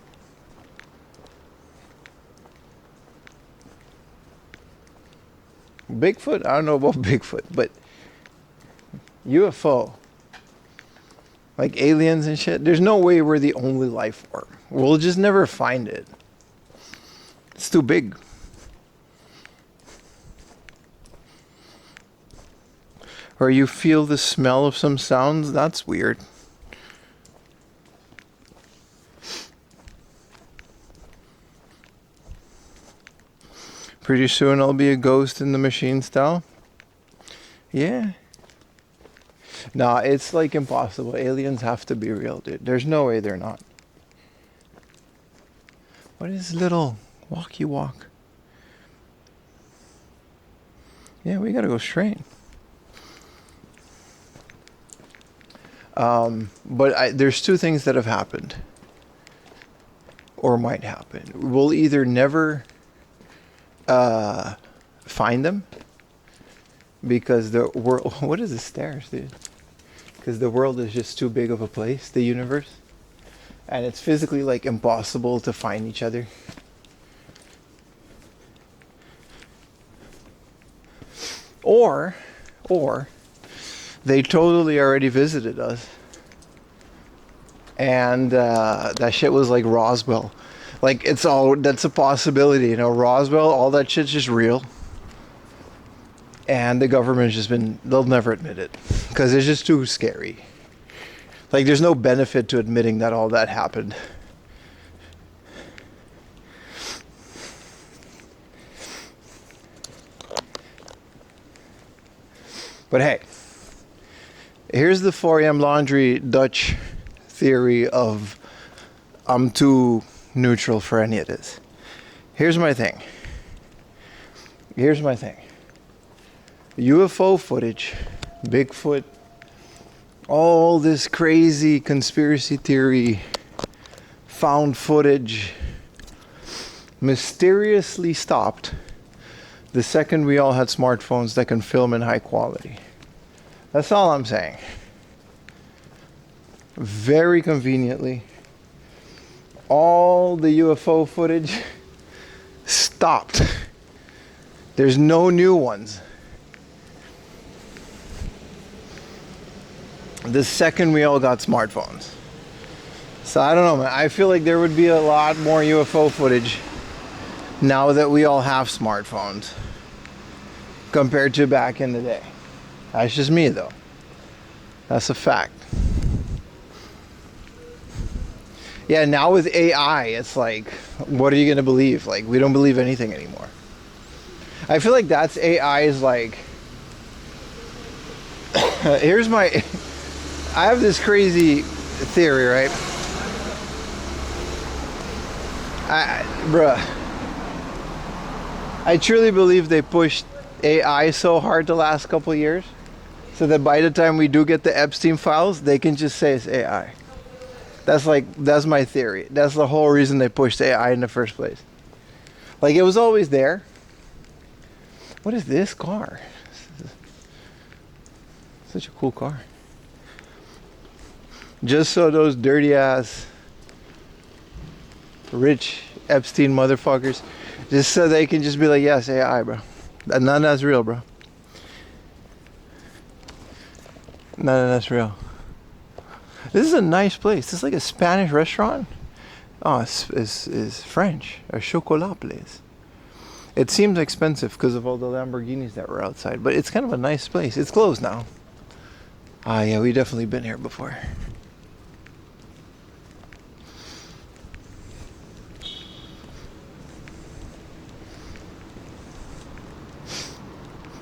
[SPEAKER 1] Bigfoot? I don't know about Bigfoot, but UFO. Like aliens and shit. There's no way we're the only life form. We'll just never find it. It's too big. Or you feel the smell of some sounds? That's weird. Pretty soon I'll be a ghost in the machine style. Yeah. Nah, it's like impossible. Aliens have to be real, dude. There's no way they're not. What is little walkie walk? Yeah, we gotta go straight. But there's two things that have happened. Or might happen. We'll either never find them. Because the world... What is the stairs, dude? Because the world is just too big of a place, the universe. And it's physically like impossible to find each other. Or they totally already visited us. And that shit was like Roswell. Like that's a possibility, you know, Roswell, all that shit's just real. And the government's just they'll never admit it. Because it's just too scary. Like there's no benefit to admitting that all that happened. But hey, here's the 4am laundry Dutch theory of I'm too neutral for any of this. Here's my thing. UFO footage, Bigfoot, all this crazy conspiracy theory, found footage, mysteriously stopped the second we all had smartphones that can film in high quality. That's all I'm saying. Very conveniently, all the UFO footage stopped. There's no new ones. The second we all got smartphones. So I don't know, man. I feel like there would be a lot more UFO footage now that we all have smartphones compared to back in the day. That's just me, though. That's a fact. Yeah, now with AI, it's like, what are you going to believe? Like, we don't believe anything anymore. I feel like that's AI's like, here's my, I have this crazy theory, right? Bruh, I truly believe they pushed AI so hard the last couple of years so that by the time we do get the Epstein files, they can just say it's AI. That's my theory. That's the whole reason they pushed AI in the first place. Like, it was always there. What is this car? Such a cool car. Just so those dirty ass rich Epstein motherfuckers, just so they can just be like, yes, AI, bro. None of that's real, bro. None of that's real. This is a nice place. This is like a Spanish restaurant. Oh, it's French. A chocolat place. It seems expensive because of all the Lamborghinis that were outside, but it's kind of a nice place. It's closed now. Ah, yeah, we've definitely been here before.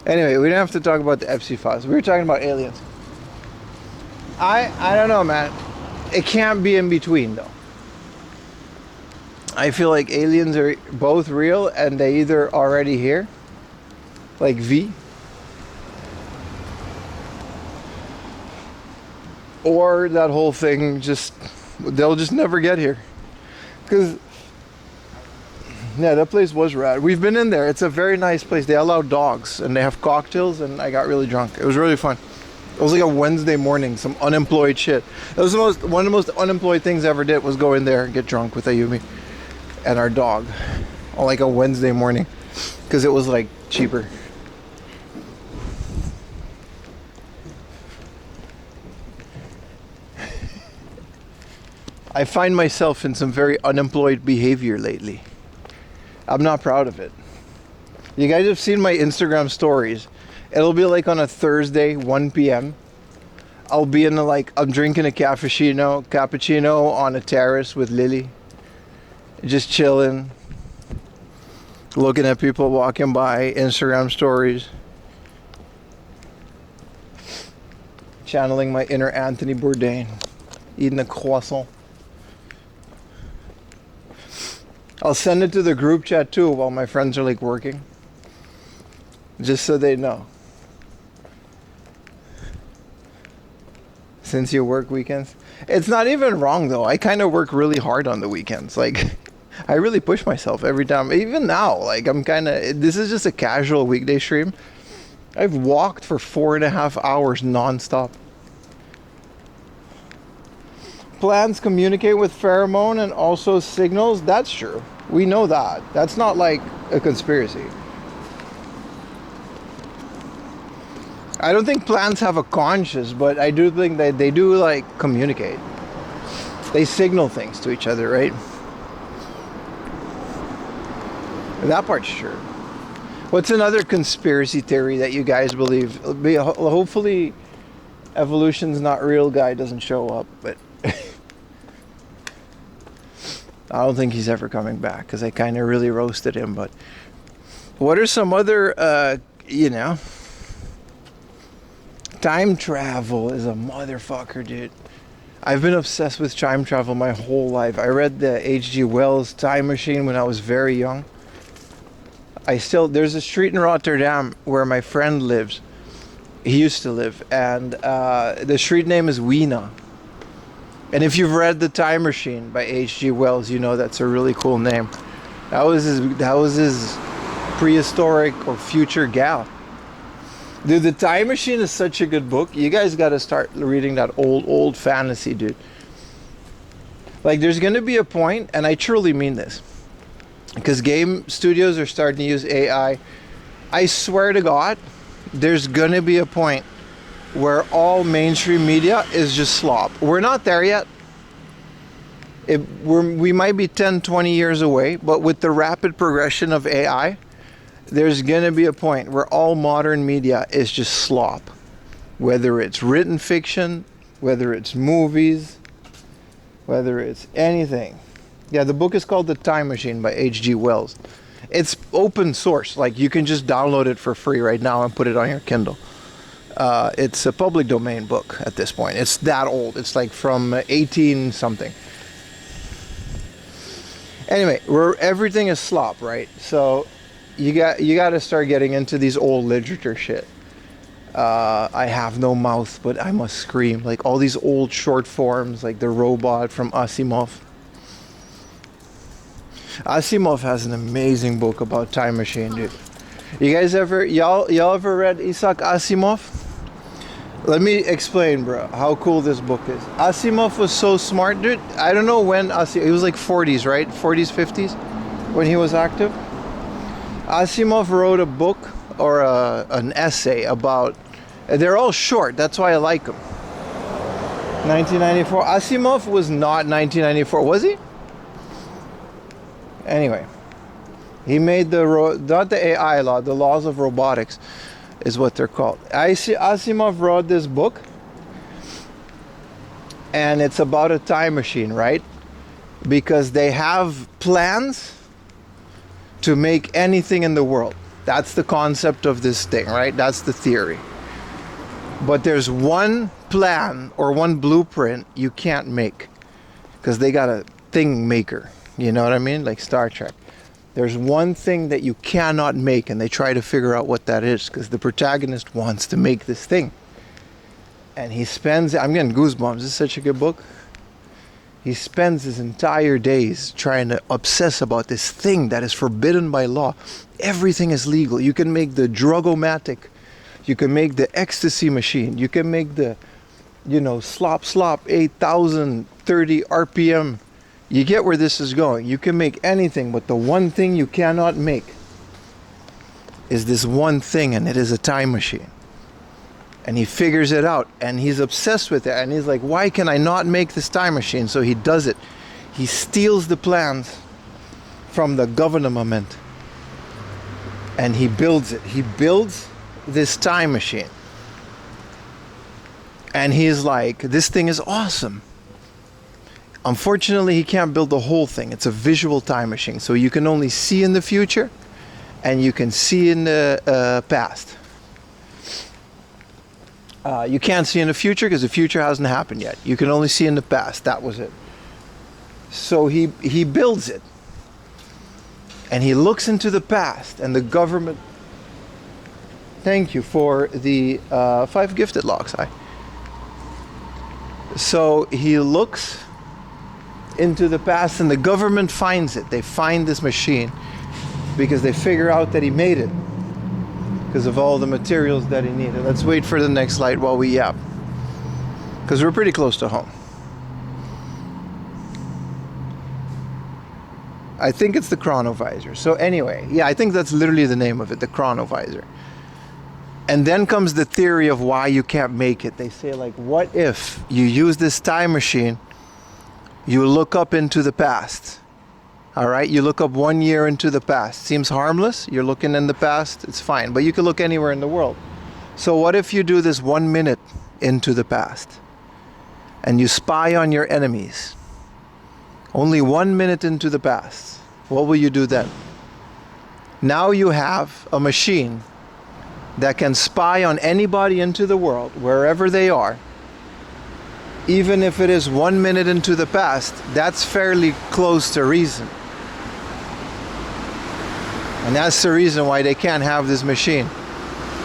[SPEAKER 1] Anyway, we don't have to talk about the Epstein files. We were talking about aliens. I don't know, man. It can't be in between, though. I feel like aliens are both real and they either already here, like V, or that whole thing they'll just never get here. Because, yeah, that place was rad. We've been in there. It's a very nice place. They allow dogs and they have cocktails, and I got really drunk. It was really fun. It was like a Wednesday morning, some unemployed shit. It was one of the most unemployed things I ever did was go in there and get drunk with Ayumi and our dog on like a Wednesday morning because it was like cheaper. I find myself in some very unemployed behavior lately. I'm not proud of it. You guys have seen my Instagram stories. It'll be like on a Thursday, 1 p.m. I'll be I'm drinking a cappuccino on a terrace with Lily. Just chilling. Looking at people walking by, Instagram stories. Channeling my inner Anthony Bourdain. Eating a croissant. I'll send it to the group chat too while my friends are like working. Just so they know. Since you work weekends. It's not even wrong though. I kind of work really hard on the weekends. Like, I really push myself every time. Even now, like this is just a casual weekday stream. I've walked for 4.5 hours non-stop. Plants communicate with pheromone and also signals. That's true. We know that. That's not like a conspiracy. I don't think plants have a conscience, but I do think that they do like communicate. They signal things to each other, right? That part's true. What's another conspiracy theory that you guys believe? Hopefully evolution's not real guy doesn't show up, but I don't think he's ever coming back because I kind of really roasted him. But what are some other, time travel is a motherfucker, dude. I've been obsessed with time travel my whole life. I read the H.G. Wells Time Machine when I was very young. There's a street in Rotterdam where my friend lives. He used to live, and the street name is Weena. And if you've read The Time Machine by H.G. Wells, you know that's a really cool name. That was his prehistoric or future gal. Dude, The Time Machine is such a good book. You guys got to start reading that old fantasy, dude. Like, there's going to be a point, and I truly mean this, because game studios are starting to use AI. I swear to God, there's going to be a point where all mainstream media is just slop. We're not there yet. We might be 10, 20 years away, but with the rapid progression of AI, there's going to be a point where all modern media is just slop. Whether it's written fiction, whether it's movies, whether it's anything. Yeah, the book is called The Time Machine by H.G. Wells. It's open source. Like, you can just download it for free right now and put it on your Kindle. It's a public domain book at this point. It's that old. It's like from 18 something. Anyway, everything is slop, right? So you got to start getting into these old literature shit. I have no mouth, but I must scream. Like all these old short forms, like The Robot from Asimov. Asimov has an amazing book about time machine, dude. You guys y'all ever read Isaac Asimov? Let me explain, bro, how cool this book is. Asimov was so smart, dude. I don't know when he was like 40s, right? 40s, 50s when he was active. Asimov wrote a book or an essay about, they're all short, that's why I like them. 1994. Asimov was not 1994, was he? Anyway, he made not the AI law, the laws of robotics is what they're called. Asimov wrote this book, and it's about a time machine, right? Because they have plans to make anything in the world. That's the concept of this thing, right? That's the theory. But there's one plan or one blueprint you can't make because they got a thing maker. You know what I mean? Like Star Trek. There's one thing that you cannot make, and they try to figure out what that is because the protagonist wants to make this thing. And he spends, I'm getting goosebumps, this is such a good book. He spends his entire days trying to obsess about this thing that is forbidden by law. Everything is legal. You can make the drug-o-matic. You can make the ecstasy machine. You can make the, slop 8,030 RPM. You get where this is going. You can make anything, but the one thing you cannot make is this one thing, and it is a time machine. And he figures it out, and he's obsessed with it, and he's like, why can I not make this time machine? So he does it. He steals the plans from the government, and he builds it. He builds this time machine. And he's like, this thing is awesome. Unfortunately, he can't build the whole thing. It's a visual time machine. So you can only see in the future and you can see in the past. You can't see in the future because the future hasn't happened yet. You can only see in the past. That was it. So he builds it. And he looks into the past, and the government... Thank you for the 5 gifted locks. So he looks into the past, and the government finds it. They find this machine because they figure out that he made it because of all the materials that he needed. Let's wait for the next light while we yap, because we're pretty close to home. I think it's the chronovisor. So anyway, yeah, I think that's literally the name of it, the chronovisor. And then comes the theory of why you can't make it. They say, like, what if you use this time machine, you look up into the past? All right, you look up 1 year into the past. Seems harmless. You're looking in the past. It's fine, but you can look anywhere in the world. So what if you do this 1 minute into the past and you spy on your enemies? Only 1 minute into the past. What will you do then? Now you have a machine that can spy on anybody into the world, wherever they are. Even if it is 1 minute into the past, that's fairly close to reason. And that's the reason why they can't have this machine.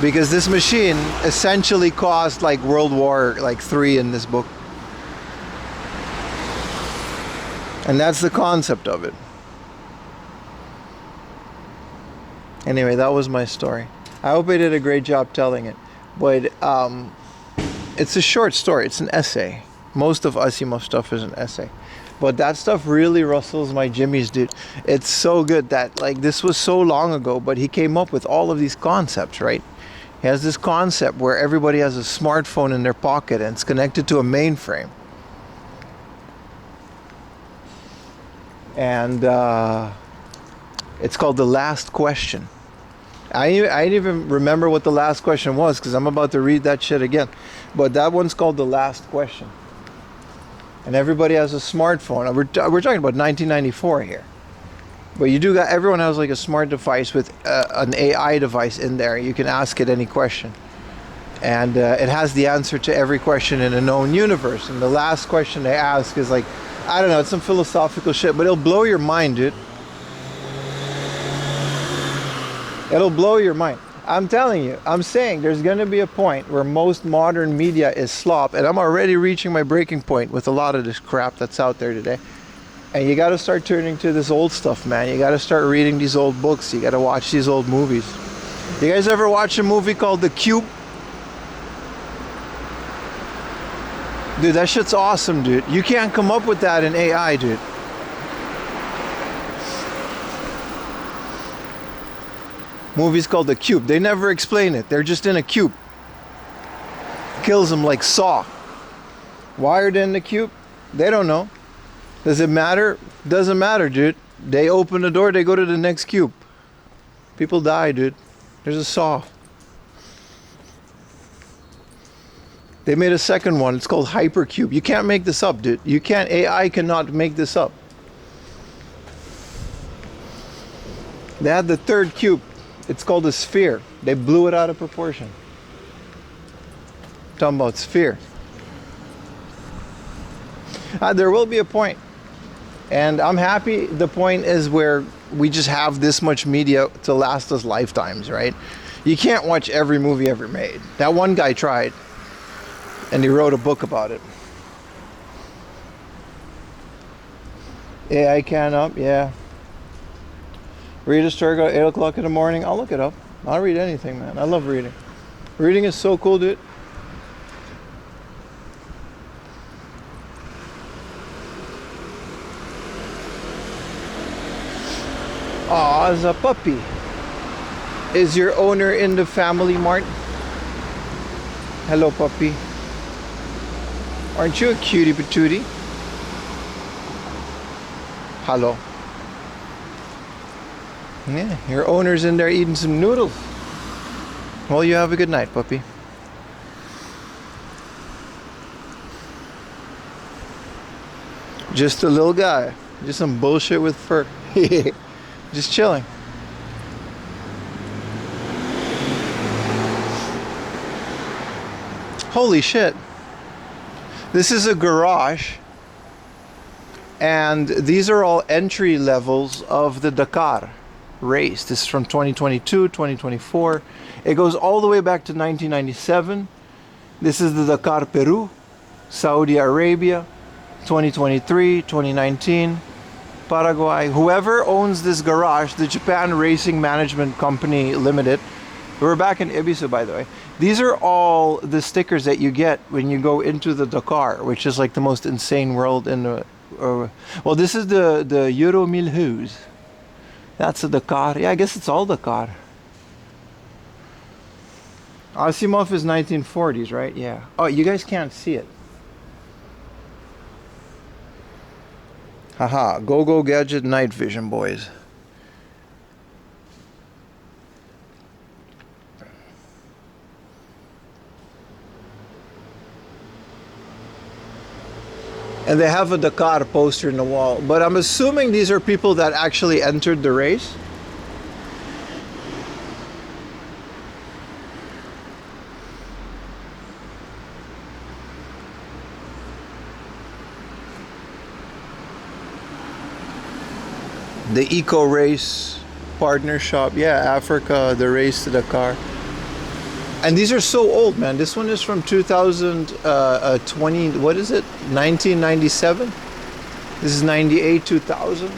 [SPEAKER 1] Because this machine essentially caused like World War III in this book. And that's the concept of it. Anyway, that was my story. I hope I did a great job telling it. But it's a short story. It's an essay. Most of Asimov stuff is an essay. But that stuff really rustles my jimmies, dude. It's so good that, like, this was so long ago, but he came up with all of these concepts, right? He has this concept where everybody has a smartphone in their pocket and it's connected to a mainframe. And it's called The Last Question. I didn't even remember what the last question was because I'm about to read that shit again. But that one's called The Last Question. And everybody has a smartphone. We're talking about 1994 here. But you do got, everyone has like a smart device with an AI device in there. You can ask it any question. And it has the answer to every question in a known universe. And the last question they ask is like, I don't know, it's some philosophical shit, but it'll blow your mind, dude. It'll blow your mind. I'm telling you, I'm saying there's going to be a point where most modern media is slop, and I'm already reaching my breaking point with a lot of this crap that's out there today. And you got to start turning to this old stuff, man. You got to start reading these old books. You got to watch these old movies. You guys ever watch a movie called The Cube? Dude, that shit's awesome, dude. You can't come up with that in AI, dude. Movie's called The Cube. They never explain it. They're just in a cube. Kills them like Saw. Wired in the cube? They don't know. Does it matter? Doesn't matter, dude. They open the door, they go to the next cube. People die, dude. There's a Saw. They made a second one. It's called Hypercube. You can't make this up, dude. You can't. AI cannot make this up. They had the third cube. It's called a sphere. They blew it out of proportion. Talking about sphere. There will be a point. And I'm happy the point is where we just have this much media to last us lifetimes, right? You can't watch every movie ever made. That one guy tried. And he wrote a book about it. AI can up, yeah. Read a story at 8 o'clock in the morning. I'll look it up. I'll read anything, man. I love reading. Reading is so cool, dude. Aw, it's a puppy. Is your owner in the family mart? Hello, puppy. Aren't you a cutie patootie? Hello. Yeah, your owner's in there eating some noodles. Well, you have a good night, puppy. Just a little guy. Just some bullshit with fur. Just chilling. Holy shit. This is a garage. And these are all entry levels of the Dakar race. This is from 2022, 2024. It goes all the way back to 1997. This is the Dakar, Peru, Saudi Arabia, 2023, 2019, Paraguay. Whoever owns this garage, the Japan Racing Management Company Limited. We're back in Ibiza, by the way. These are all the stickers that you get when you go into the Dakar, which is like the most insane world in the... well, this is the Euro 1000. That's a Dakar. Yeah, I guess it's all Dakar. Asimov is 1940s, right? Yeah. Oh, you guys can't see it. Haha. Go gadget night vision, boys. And they have a Dakar poster in the wall. But I'm assuming these are people that actually entered the race. The Eco Race Partner Shop. Yeah, Africa, the race to Dakar. And these are so old, man. This one is from 2020, what is it? 1997? This is 98, 2000.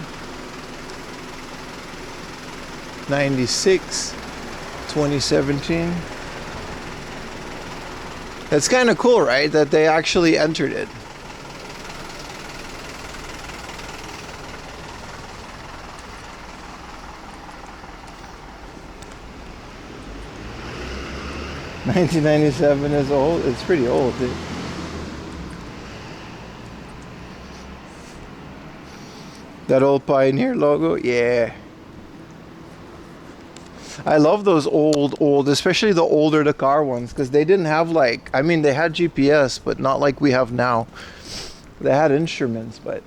[SPEAKER 1] 96, 2017. It's kind of cool, right? That they actually entered it. $1997 is old. It's pretty old, dude. That old Pioneer logo, yeah. I love those old, especially the older the car ones, because they didn't have like, I mean, they had GPS, but not like we have now. They had instruments, but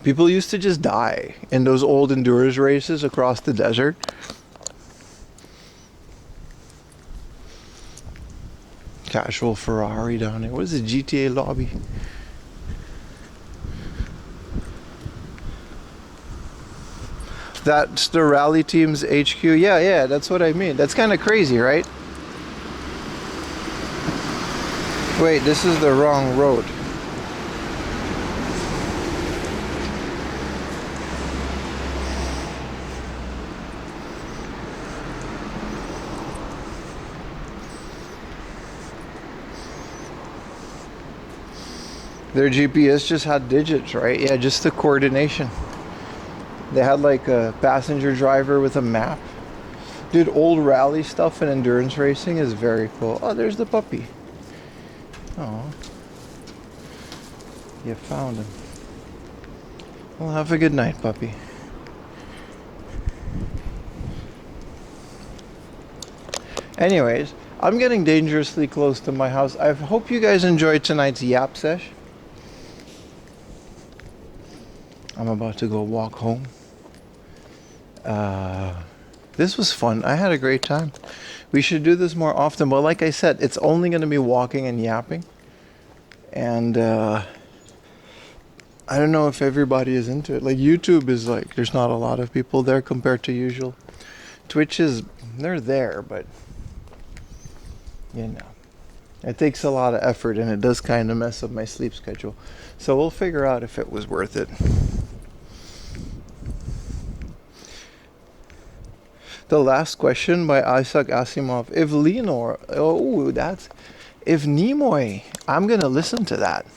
[SPEAKER 1] people used to just die in those old endurance races across the desert. Casual Ferrari down there. What is the GTA lobby? That's the rally team's HQ. Yeah, that's what I mean. That's kind of crazy, right? Wait, this is the wrong road. Their GPS just had digits, right? Yeah, just the coordination. They had like a passenger driver with a map. Dude, old rally stuff and endurance racing is very cool. Oh, there's the puppy. Oh, you found him. Well, have a good night, puppy. Anyways, I'm getting dangerously close to my house. I hope you guys enjoyed tonight's yap sesh. I'm about to go walk home. This was fun. I had a great time. We should do this more often, but like I said, it's only going to be walking and yapping. And I don't know if everybody is into it. Like YouTube is like, there's not a lot of people there compared to usual. Twitch is, they're there, but you know, it takes a lot of effort and it does kind of mess up my sleep schedule. So we'll figure out if it was worth it. The Last Question by Isaac Asimov. If Leonor, oh, that's, if Nimoy, I'm gonna listen to that.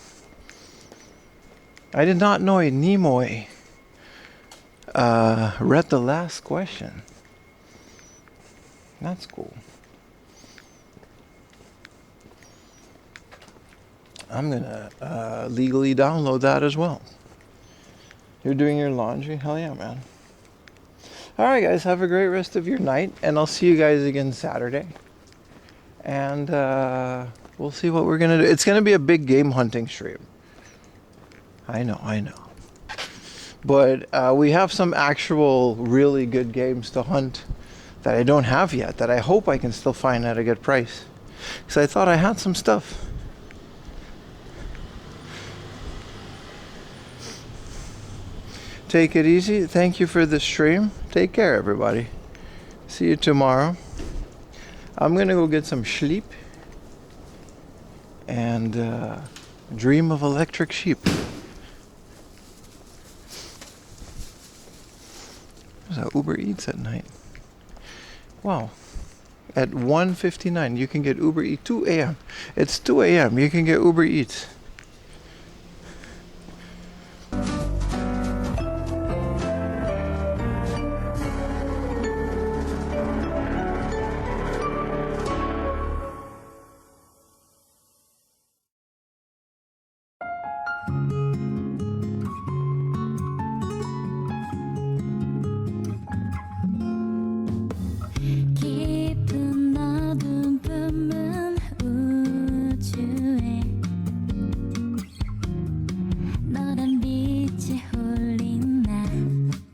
[SPEAKER 1] I did not know Nimoy read The Last Question. That's cool. I'm gonna legally download that as well. You're doing your laundry? Hell yeah, man. Alright guys, have a great rest of your night, and I'll see you guys again Saturday. And we'll see what we're gonna do. It's gonna be a big game hunting stream. I know. But we have some actual really good games to hunt that I don't have yet, that I hope I can still find at a good price. Because I thought I had some stuff. Take it easy. Thank you for the stream. Take care, everybody. See you tomorrow. I'm gonna go get some sleep and dream of electric sheep. There's a Uber Eats at night. Wow. At 1:59 you can get Uber Eats. 2 a.m. It's 2 a.m. You can get Uber Eats.